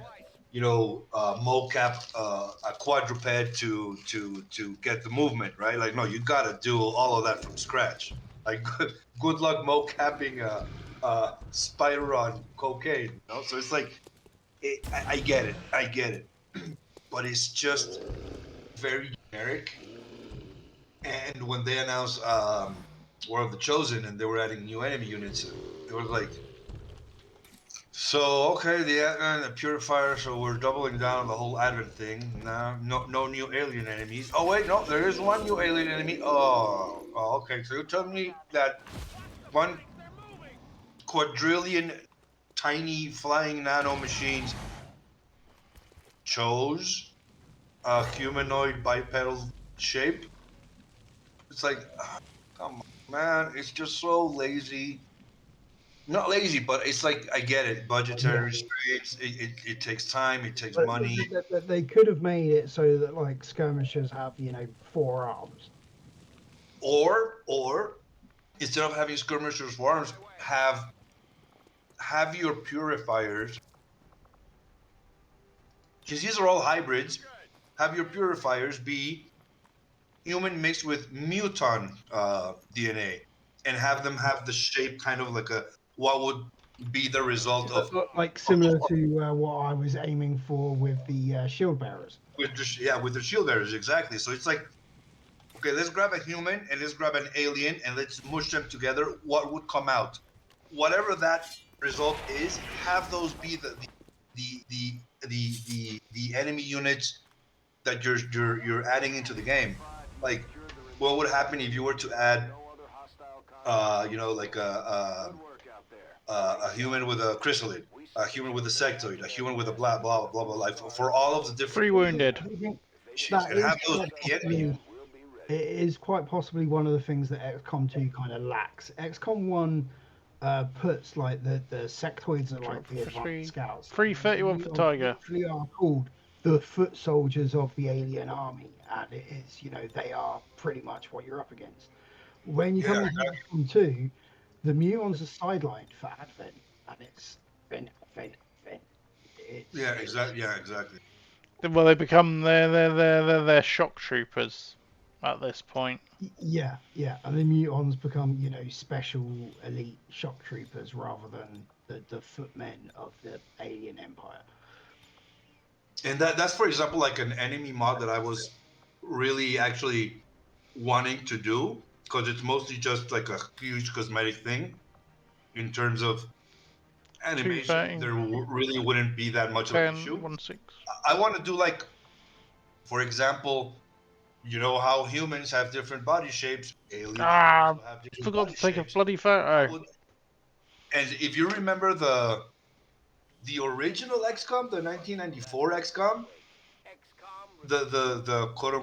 mocap a quadruped to get the movement right. Like, no, you gotta do all of that from scratch. Like, good luck mocapping a spider on cocaine. So it's like, I get it, but it's just very generic. And when they announced War of the Chosen and they were adding new enemy units, it was like, so okay, the Advent, the Purifier. So we're doubling down on the whole Advent thing. No new alien enemies. Oh wait, no, there is one new alien enemy. Okay. So you tell me that one quadrillion tiny flying nano machines chose a humanoid bipedal shape. It's like, come on, man, it's just so lazy. not lazy, but it's like I get it. Budgetary Yeah. restraints. It takes time. It takes But money. they could have made it so that like skirmishers have 4 arms. Or instead of having skirmishers for arms, have your purifiers, because these are all hybrids. Have your purifiers be human mixed with mutant DNA, and have them have the shape kind of like a what would be the result Like of similar to what I was aiming for with the shield bearers. with the shield bearers, exactly. So it's like, okay, let's grab a human and let's grab an alien and let's mush them together. What would come out? Whatever that result is, have those be the enemy units that you're adding into the game. Like, what would happen if you were to add, like a human with a chrysalid, a human with a sectoid, a human with a blah blah blah blah, like for all of the different 3 wounded. species, That and is have those quite be the enemy. possibly, it is quite possibly one of the things that XCOM 2 kind of lacks. XCOM 1 puts like the sectoids are like the advanced scouts. 331 for Tiger. Literally are called the foot soldiers of the alien army, and it is they are pretty much what you're up against. When you come Yeah, into XCOM 2, the mutants are sidelined for Advent, and it's Advent. It's, yeah, exactly. Yeah, exactly. Well, they become they're shock troopers at this point. Yeah, and the mutons become, special elite shock troopers rather than the footmen of the alien empire. And that's for example like an enemy mod that I was really actually wanting to do, because it's mostly just like a huge cosmetic thing in terms of animation. 213, There really wouldn't be that much of an 10, issue. 16. I want to do like, for example, you know how humans have different body shapes, aliens Ah, also have different forgot body to take a shapes. bloody photo. And if you remember the original XCOM, the 1994 XCOM, the quote So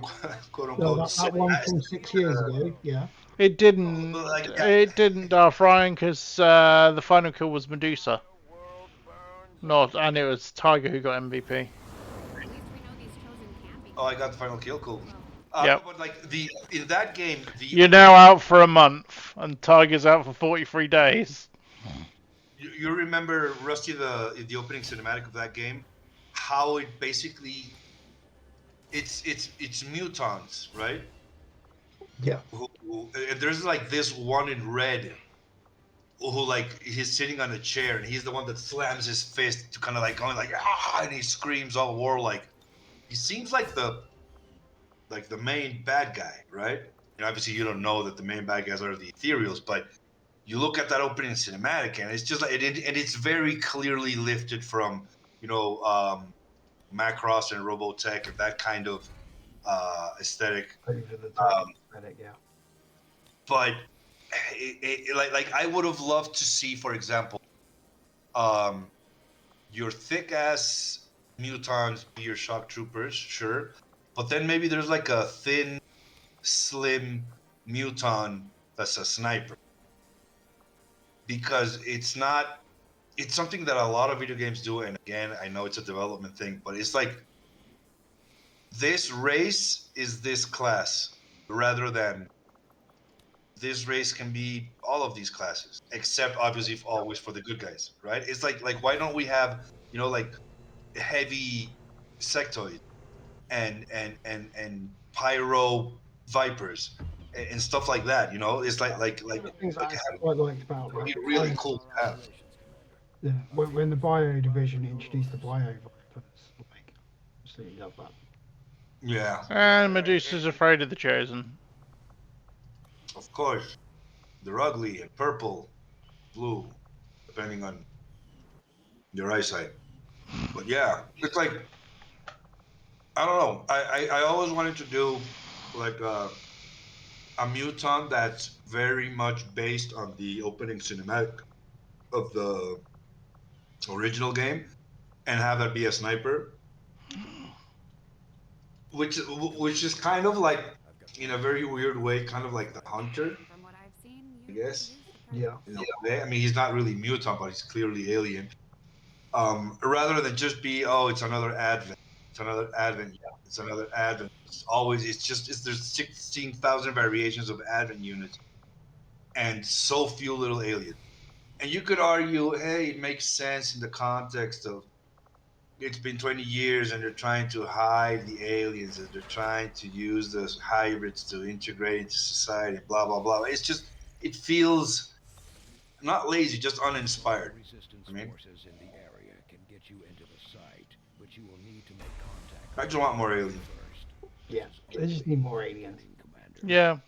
unquote that one cinematic, from 6 years ago, yeah. It didn't. like It didn't, Darth Ryan, because the final kill was Medusa. Not, and it was Tiger who got MVP. At least we know these chosen can't be. oh, I got the final kill, cool. Yep. But like in that game, You're now out for a month, and Tiger's out for 43 days. you remember Rusty the opening cinematic of that game, how it basically it's mutants, right? Yeah. And there's like this one in red who like he's sitting on a chair and he's the one that slams his fist to kind of like going like ah, and he screams all warlike. He seems like the main bad guy, right? And obviously you don't know that the main bad guys are the ethereals, but you look at that opening cinematic and it's just like and it's very clearly lifted from Macross and Robotech and that kind of aesthetic. Over the top Um, aesthetic, yeah. but like I would have loved to see, for example, your thick ass mutants be your shock troopers, sure, but then maybe there's like a thin, slim mutant that's a sniper, because it's something that a lot of video games do, and again, I know it's a development thing, but it's like this race is this class rather than this race can be all of these classes, except obviously always for the good guys, right? It's like why don't we have like heavy sectoid and pyro vipers and stuff like that. It's One of the things I like actually quite liked about it'd be like really cool to have. yeah, when the bio division introduced the bio vipers, like absolutely love that. Yeah, And Medusa's afraid of the Chosen. of course. They're ugly and purple, blue, depending on your eyesight. But yeah, it's like I don't know. I always wanted to do like a mutant that's very much based on the opening cinematic of the original game, and have it be a sniper, which is kind of like in a very weird way, kind of like the hunter, From what I've seen, I you guess. Yeah. You know, I mean, he's not really mutant, but he's clearly alien. Rather than just be, oh, it's another advent, it's another advent, it's another advent. There's 16,000 variations of advent units, and so few little aliens. And you could argue, hey, it makes sense in the context of it's been 20 years and they're trying to hide the aliens and they're trying to use those hybrids to integrate into society, blah blah blah. It feels not lazy, just uninspired. Resistance I mean, forces in the area can get you into the site, but you will need to make contact I with just want more them aliens. first. Yeah. This is They just only need more the aliens. beginning, Commander. Yeah.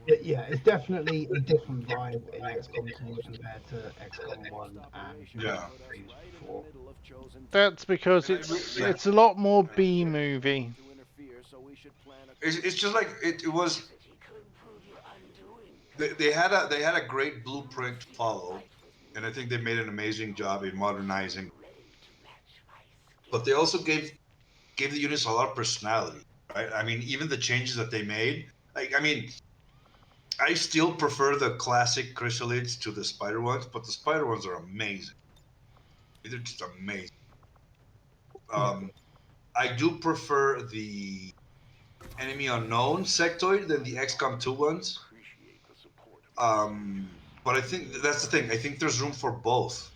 But yeah, it's definitely a different vibe in XCOM 2 compared to XCOM 1 and Yeah. 3 4. That's because And it's a lot more B movie. It's just like it was. He could prove your undoing. They had a great blueprint to follow, and I think they made an amazing job in modernizing. Ready to match my skill. But they also gave the units a lot of personality, right? I mean, even the changes that they made. Like, I mean, I still prefer the classic chrysalids to the spider ones, but the spider ones are amazing. They're just amazing. Um, I do prefer the enemy unknown sectoid than the XCOM 2 ones. Appreciate the support. But I think that's the thing. I think there's room for both.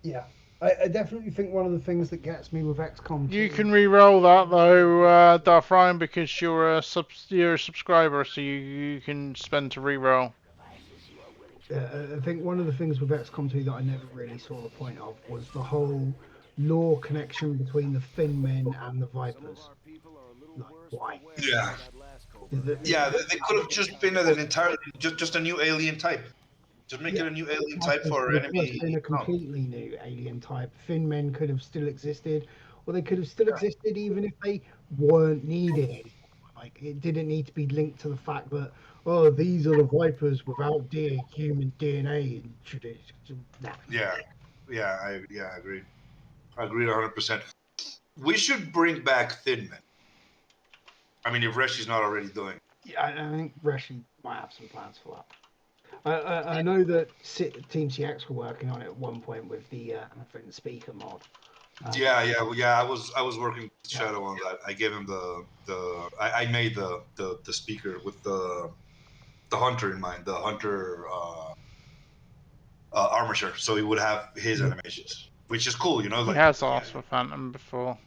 Yeah. I definitely think one of the things that gets me with XCOM 2. You can re-roll that though, Darth Ryan, because you're a subscriber, so you can spend to re-roll. I think one of the things with XCOM 2 that I never really saw the point of was the whole lore connection between the Thin Men and the Vipers. Like, why? Yeah. Is it- Yeah, they could have just been an entirely just a new alien type. Just make it a new alien type for It could have enemy. been a completely new alien type. Thin Men could have still existed, or they could have still existed even if they weren't needed anymore. Like, it didn't need to be linked to the fact that, oh, these are the Vipers without human DNA. And nah. Yeah, I agree. I agree 100%. We should bring back Thin Men. I mean, if Reshi's not already doing. Yeah, I think Reshi might have some plans for that. I know that Team CX were working on it at one point with the speaker mod. Yeah. I was working with Shadow on that. I gave him I made the speaker with the hunter in mind, the hunter armature, so he would have his animations, which is cool. You know, He like has asked for Phantom before.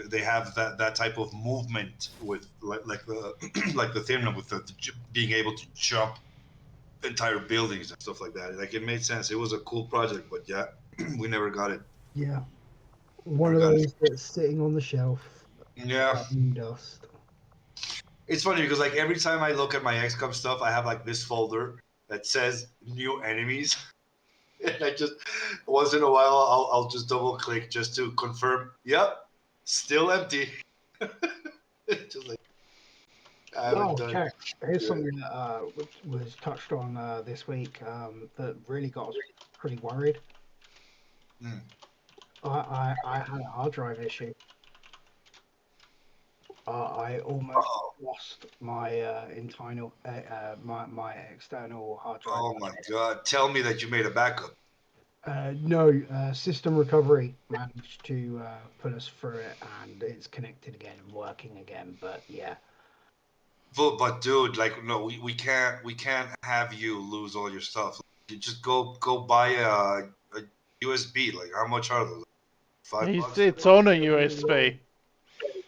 they have that type of movement with like the like the Thin with the being able to jump entire buildings and stuff like that. Like, it made sense. It was a cool project, but yeah, we never got it. Yeah, one of Never got it. those that's sitting on the shelf. Yeah. Dust. It's funny because like every time I look at my XCOM stuff, I have like this folder that says new enemies. And I just once in a while I'll just double click just to confirm. Yep, still empty. Just like I haven't done. Okay. Here's something that was touched on this week that really got us pretty worried. Hmm. I had a hard drive issue. I almost lost my internal my external hard drive. Oh my god! Tell me that you made a backup. No, system recovery managed to put us through it, and it's connected again and working again. But yeah, But dude, like, no, we can't have you lose all your stuff. You just go buy a USB. Like, how much are those? $5? It's on a USB.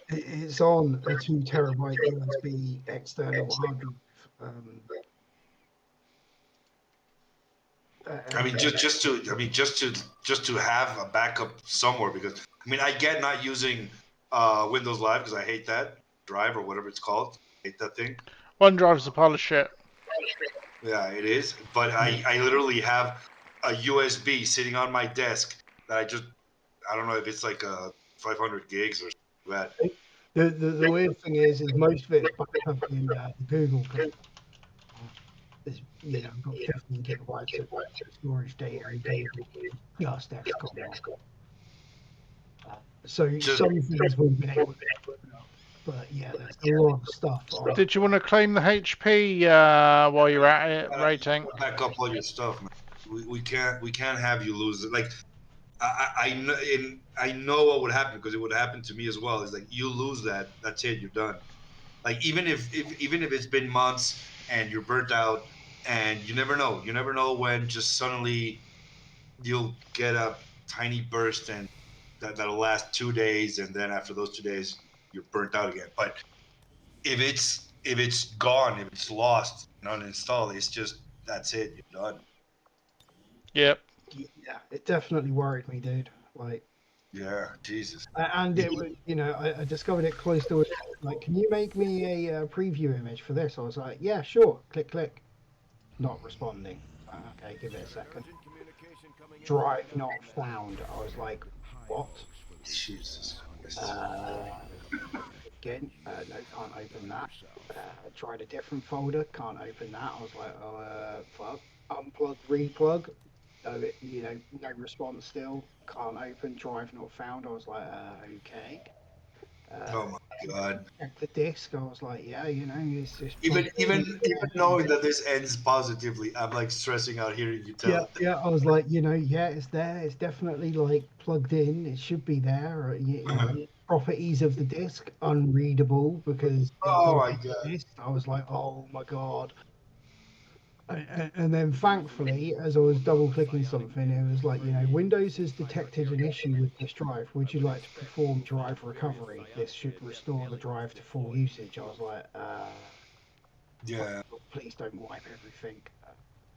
it's on a 2 terabyte USB external hard drive. I mean, just to have a backup somewhere, because I mean, I get not using Windows Live because I hate that drive or whatever it's called. I hate that thing. OneDrive's a pile of shit. Yeah, it is. But I literally have a USB sitting on my desk that I don't know if it's like 500 gigs or something like that. The weird thing is most of it's backed up in Google. You know, got 15 gigabytes of storage data in Google, just XCOM. So some things we've been able to open up. But yeah, there's a lot of stuff. Did you want to claim the HP while you're at it, rating? Back up all your stuff, man. We can't have you lose it. Like I know what would happen because it would happen to me as well. It's like you lose that, that's it, you're done. Like even if it's been months and you're burnt out, and you never know when just suddenly you'll get a tiny burst and that'll last 2 days, and then after those 2 days you're burnt out again. But if it's gone, if it's lost and uninstalled, it's just that's it, you're done. Yep. Yeah, it definitely worried me, dude. Like, Yeah, Jesus. and it was, I discovered it close to it. Like, can you make me a preview image for this? I was like, yeah, sure. Click, click. Not responding. Okay, give it a second. Urgent communication coming in. Drive not found. I was like, what? Jesus. Again, no, can't open that. Tried a different folder, can't open that. I was like, oh, fuck. Unplug, replug. No response still. Can't open. Drive not found. I was like, okay. Oh my God. Check the disc. I was like, yeah, it's just Even knowing that this ends positively, I'm like stressing out hearing you tell yeah, it. yeah. I was like, yeah, it's there. It's definitely like plugged in. It should be there. Properties of the disc unreadable because Oh my God. I was like, oh my God. And then thankfully, as I was double clicking something, it was like, Windows has detected an issue with this drive. Would you like to perform drive recovery? This should restore the drive to full usage. I was like, Yeah. please don't wipe everything.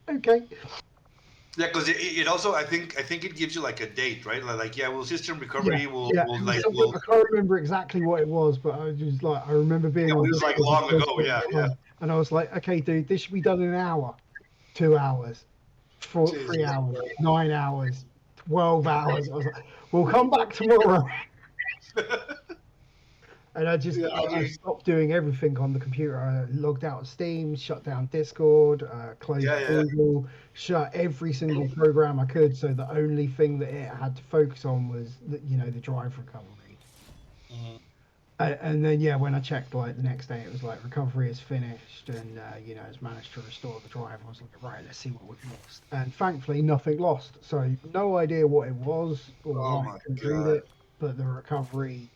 Okay. Yeah, because it also I think it gives you like a date, right? Like yeah, well, system recovery will Yeah. will It was like something- will I can't remember exactly what it was, but I was just like, I remember being yeah, on it was like long ago, yeah. and I was like, okay, dude, this should be done in an hour, 2 hours, 3 Jesus. hours, 9 hours, 12 hours. I was like, we'll come back tomorrow. And I stopped doing everything on the computer. I logged out of Steam, shut down Discord, closed Yeah. Google, shut every single program I could. So the only thing that it had to focus on was the drive recovery. Mhm. And then when I checked like the next day, it was like recovery is finished and has managed to restore the drive. I was like, right, let's see what we've lost. And thankfully, nothing lost. So no idea what it was or Oh why my I couldn't God. read it, but the recovery,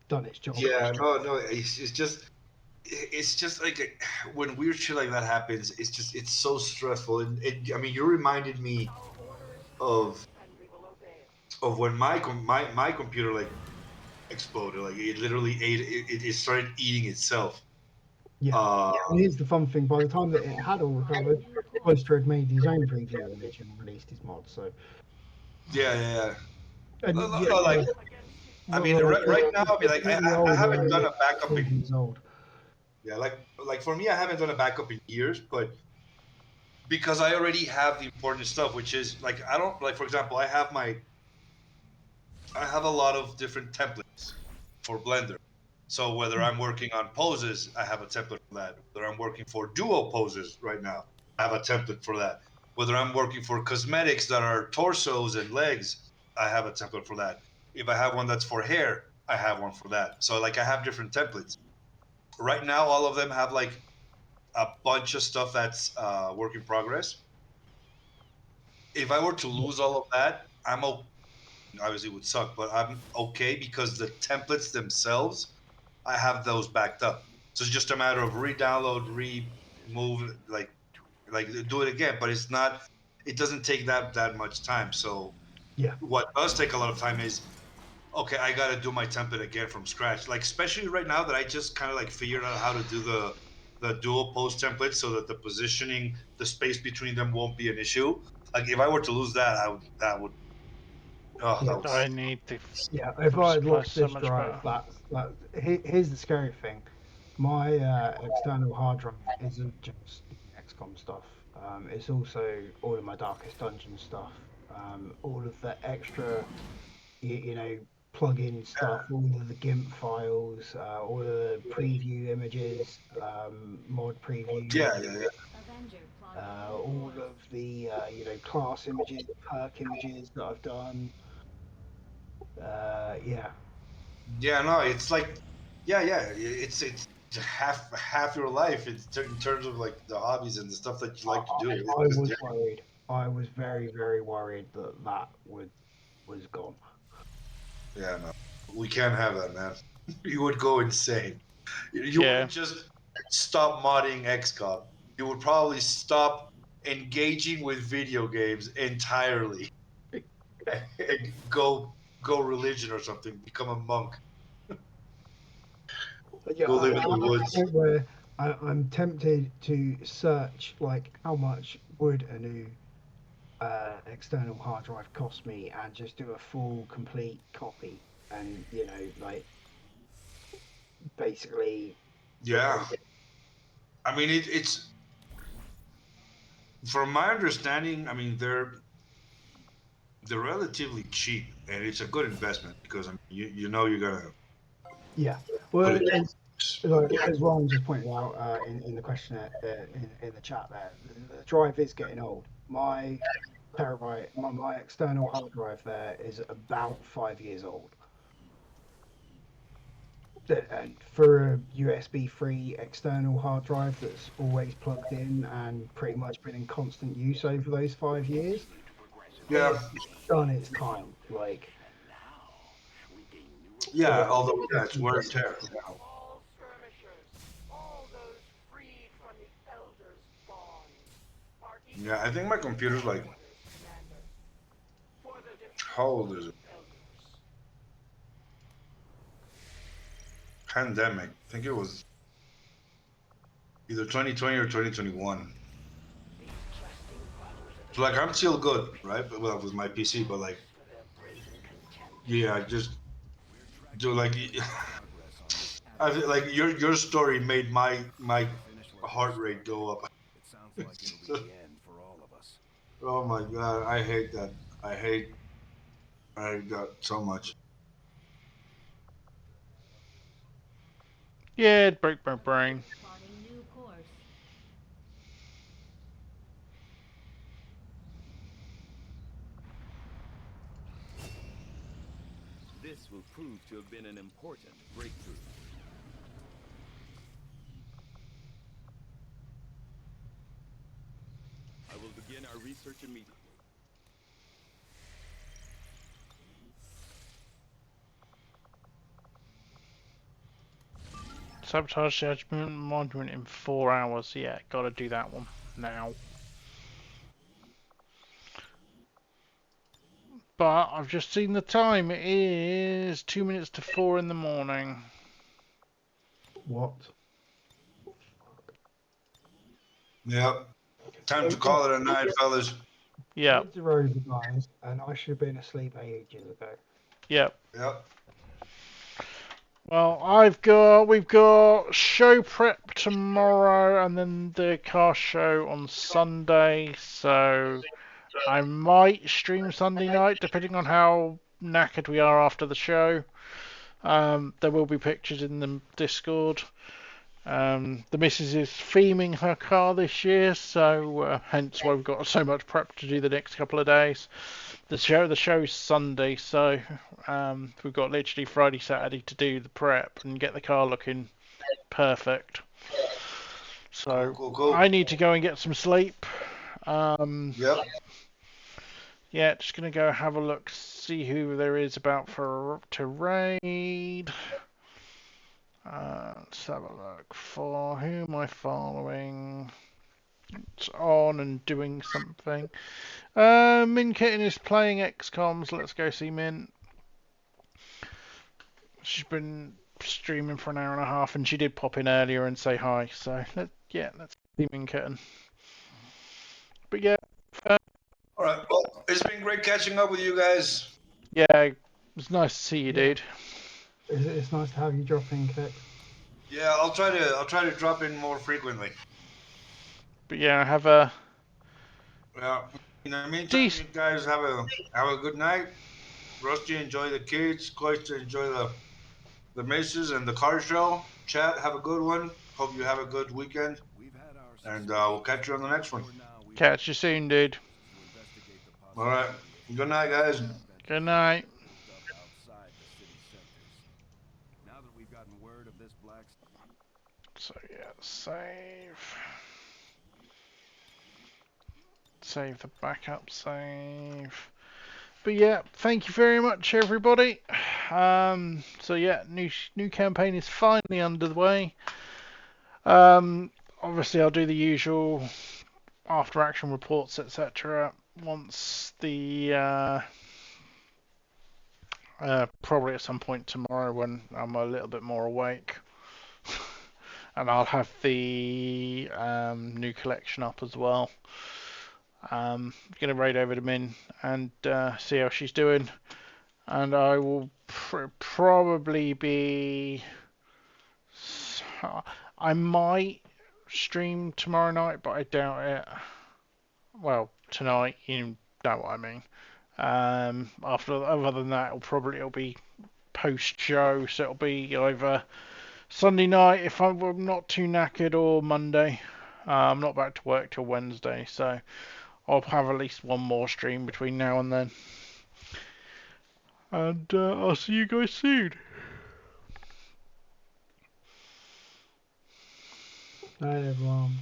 done its job. Yeah, no, it's just like when weird shit like that happens, it's so stressful. And I mean, you reminded me of when my computer like exploded. Like it literally ate it started eating itself. Yeah. And here's the fun thing: by the time that it had all recovered, Cloister had made his own preview image and released his mod. So Yeah. and No, like I mean, right now, I mean, like I haven't done a backup in years old. yeah, like for me, I haven't done a backup in years, but because I already have the important stuff, which is like I don't like, for example, I have a lot of different templates for Blender. So whether I'm working on poses, I have a template for that. Whether I'm working for duo poses right now, I have a template for that. Whether I'm working for cosmetics that are torsos and legs, I have a template for that. If I have one that's for hair, I have one for that. So like I have different templates. Right now, all of them have like a bunch of stuff that's work in progress. If I were to lose all of that, obviously it would suck, but I'm okay because the templates themselves, I have those backed up. So it's just a matter of re-download, remove, like do it again. But it doesn't take that much time. So Yeah. what does take a lot of time is, okay, I got to do my template again from scratch. Like especially right now that I just kind of like figured out how to do the dual pose template so that the positioning, the space between them won't be an issue. Like if I were to lose that, that would. Oh, Yeah. that was. I need the Yeah. If I had lost so this much drive, better. here's the scary thing: my external hard drive isn't just XCOM stuff. It's also all of my Darkest Dungeon stuff. All of the extra plug-in stuff, all of the GIMP files, all of the preview images, mod previews, Yeah. Avenger plot all of the class images, perk images that I've done. Yeah, Yeah, no, it's like yeah. It's half your life in terms of like the hobbies and the stuff that you like to do. It's I just was worried. I was very, very worried that was gone. yeah, no, we can't have that, man. You would go insane. You Yeah. wouldn't just stop modding XCOM. You would probably stop engaging with video games entirely and go religion or something. Become a monk. Yeah, Go live in the I'm at the woods. point where I'm tempted to search like how much would a new external hard drive cost me, and just do a full complete copy, and like basically Yeah, I mean it's from my understanding. I mean they're relatively cheap and it's a good investment because I mean you know you're gonna yeah. put Well, it. as Ryan just pointed out in the question in the chat there, the drive is getting old. My terabyte, my external hard drive there is about 5 years old. And for a USB-free external hard drive that's always plugged in and pretty much been in constant use over those 5 years, Yeah, it's done its time. Like, yeah. it Although yeah, it's definitely wear and gets tear. All skirmishers, all those freed from the Elders' bonds, are Yeah, I equal think my computer's like orders, Commander. For the defense how of old is the it? Elders. Pandemic. I think it was either 2020 or 2021. These trusting followers of So the like I'm still Proficiency good, right? But well, with my PC, but like for their brazen contempt. yeah, I just We're tracking do like progress on this I feel like your story made my finish what they've heart rate started. go up. It sounds like it'll be the end for all of us. Oh my god, I hate that. I hate I hate that so much. Yeah, it broke my brain. Plotting new course. This will prove to have been an important breakthrough. I will begin our research immediately. Sabotage judgment monument in 4 hours. Yeah, gotta do that one now. But I've just seen the time. It is 2 minutes to 4 in the morning. what? Yep. Time to So, call it a night, fellas. Yep, kids are over, guys, and I should have been asleep ages ago. yep. Yep. Well, we've got show prep tomorrow and then the car show on Sunday, so I might stream Sunday night depending on how knackered we are after the show. There will be pictures in the Discord. The missus is theming her car this year, so hence why we've got so much prep to do the next couple of days. The show's Sunday, so we've got literally Friday, Saturday to do the prep and get the car looking perfect. Cool, So cool, cool. I need to go and get some sleep. Yep. Yeah, just gonna go have a look, see who there is about to raid. Let's have a look for who am I following. It's on and doing something. Min Kitten is playing XCOMs. Let's go see Min. She's been streaming for an hour and a half, and she did pop in earlier and say hi. So let's see Min Kitten. But yeah, All right. Well, it's been great catching up with you guys. yeah, it was nice to see you, dude. It's nice to have you drop in, Kex. Yeah, I'll try to drop in more frequently. But yeah, have a Yeah. In the meantime, Dec- you guys have a good night. Rusty, enjoy the kids. Cloyster, enjoy the misses and the car show. Chat, have a good one. Hope you have a good weekend. We've had our And success. we'll catch you on the next one. For now, we catch you soon, dude. to investigate the All right. possibility Good night, guys. Good night. moved up outside the city centers. Now that we've gotten word of So yeah, save. Save the backup save. But yeah, thank you very much, everybody. So yeah, new campaign is finally underway. Obviously, I'll do the usual after action reports, etc. Once the probably at some point tomorrow when I'm a little bit more awake, and I'll have the new collection up as well. Gonna raid over to Min and see how she's doing, and I will probably be. I might stream tomorrow night, but I doubt it. Well, tonight, you know what I mean. Other than that, it'll be post show, so it'll be either Sunday night if I'm not too knackered, or Monday. I'm not back to work till Wednesday, so I'll have at least one more stream between now and then. And I'll see you guys soon. Night, everyone.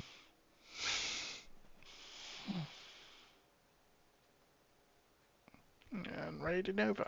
And raiding over.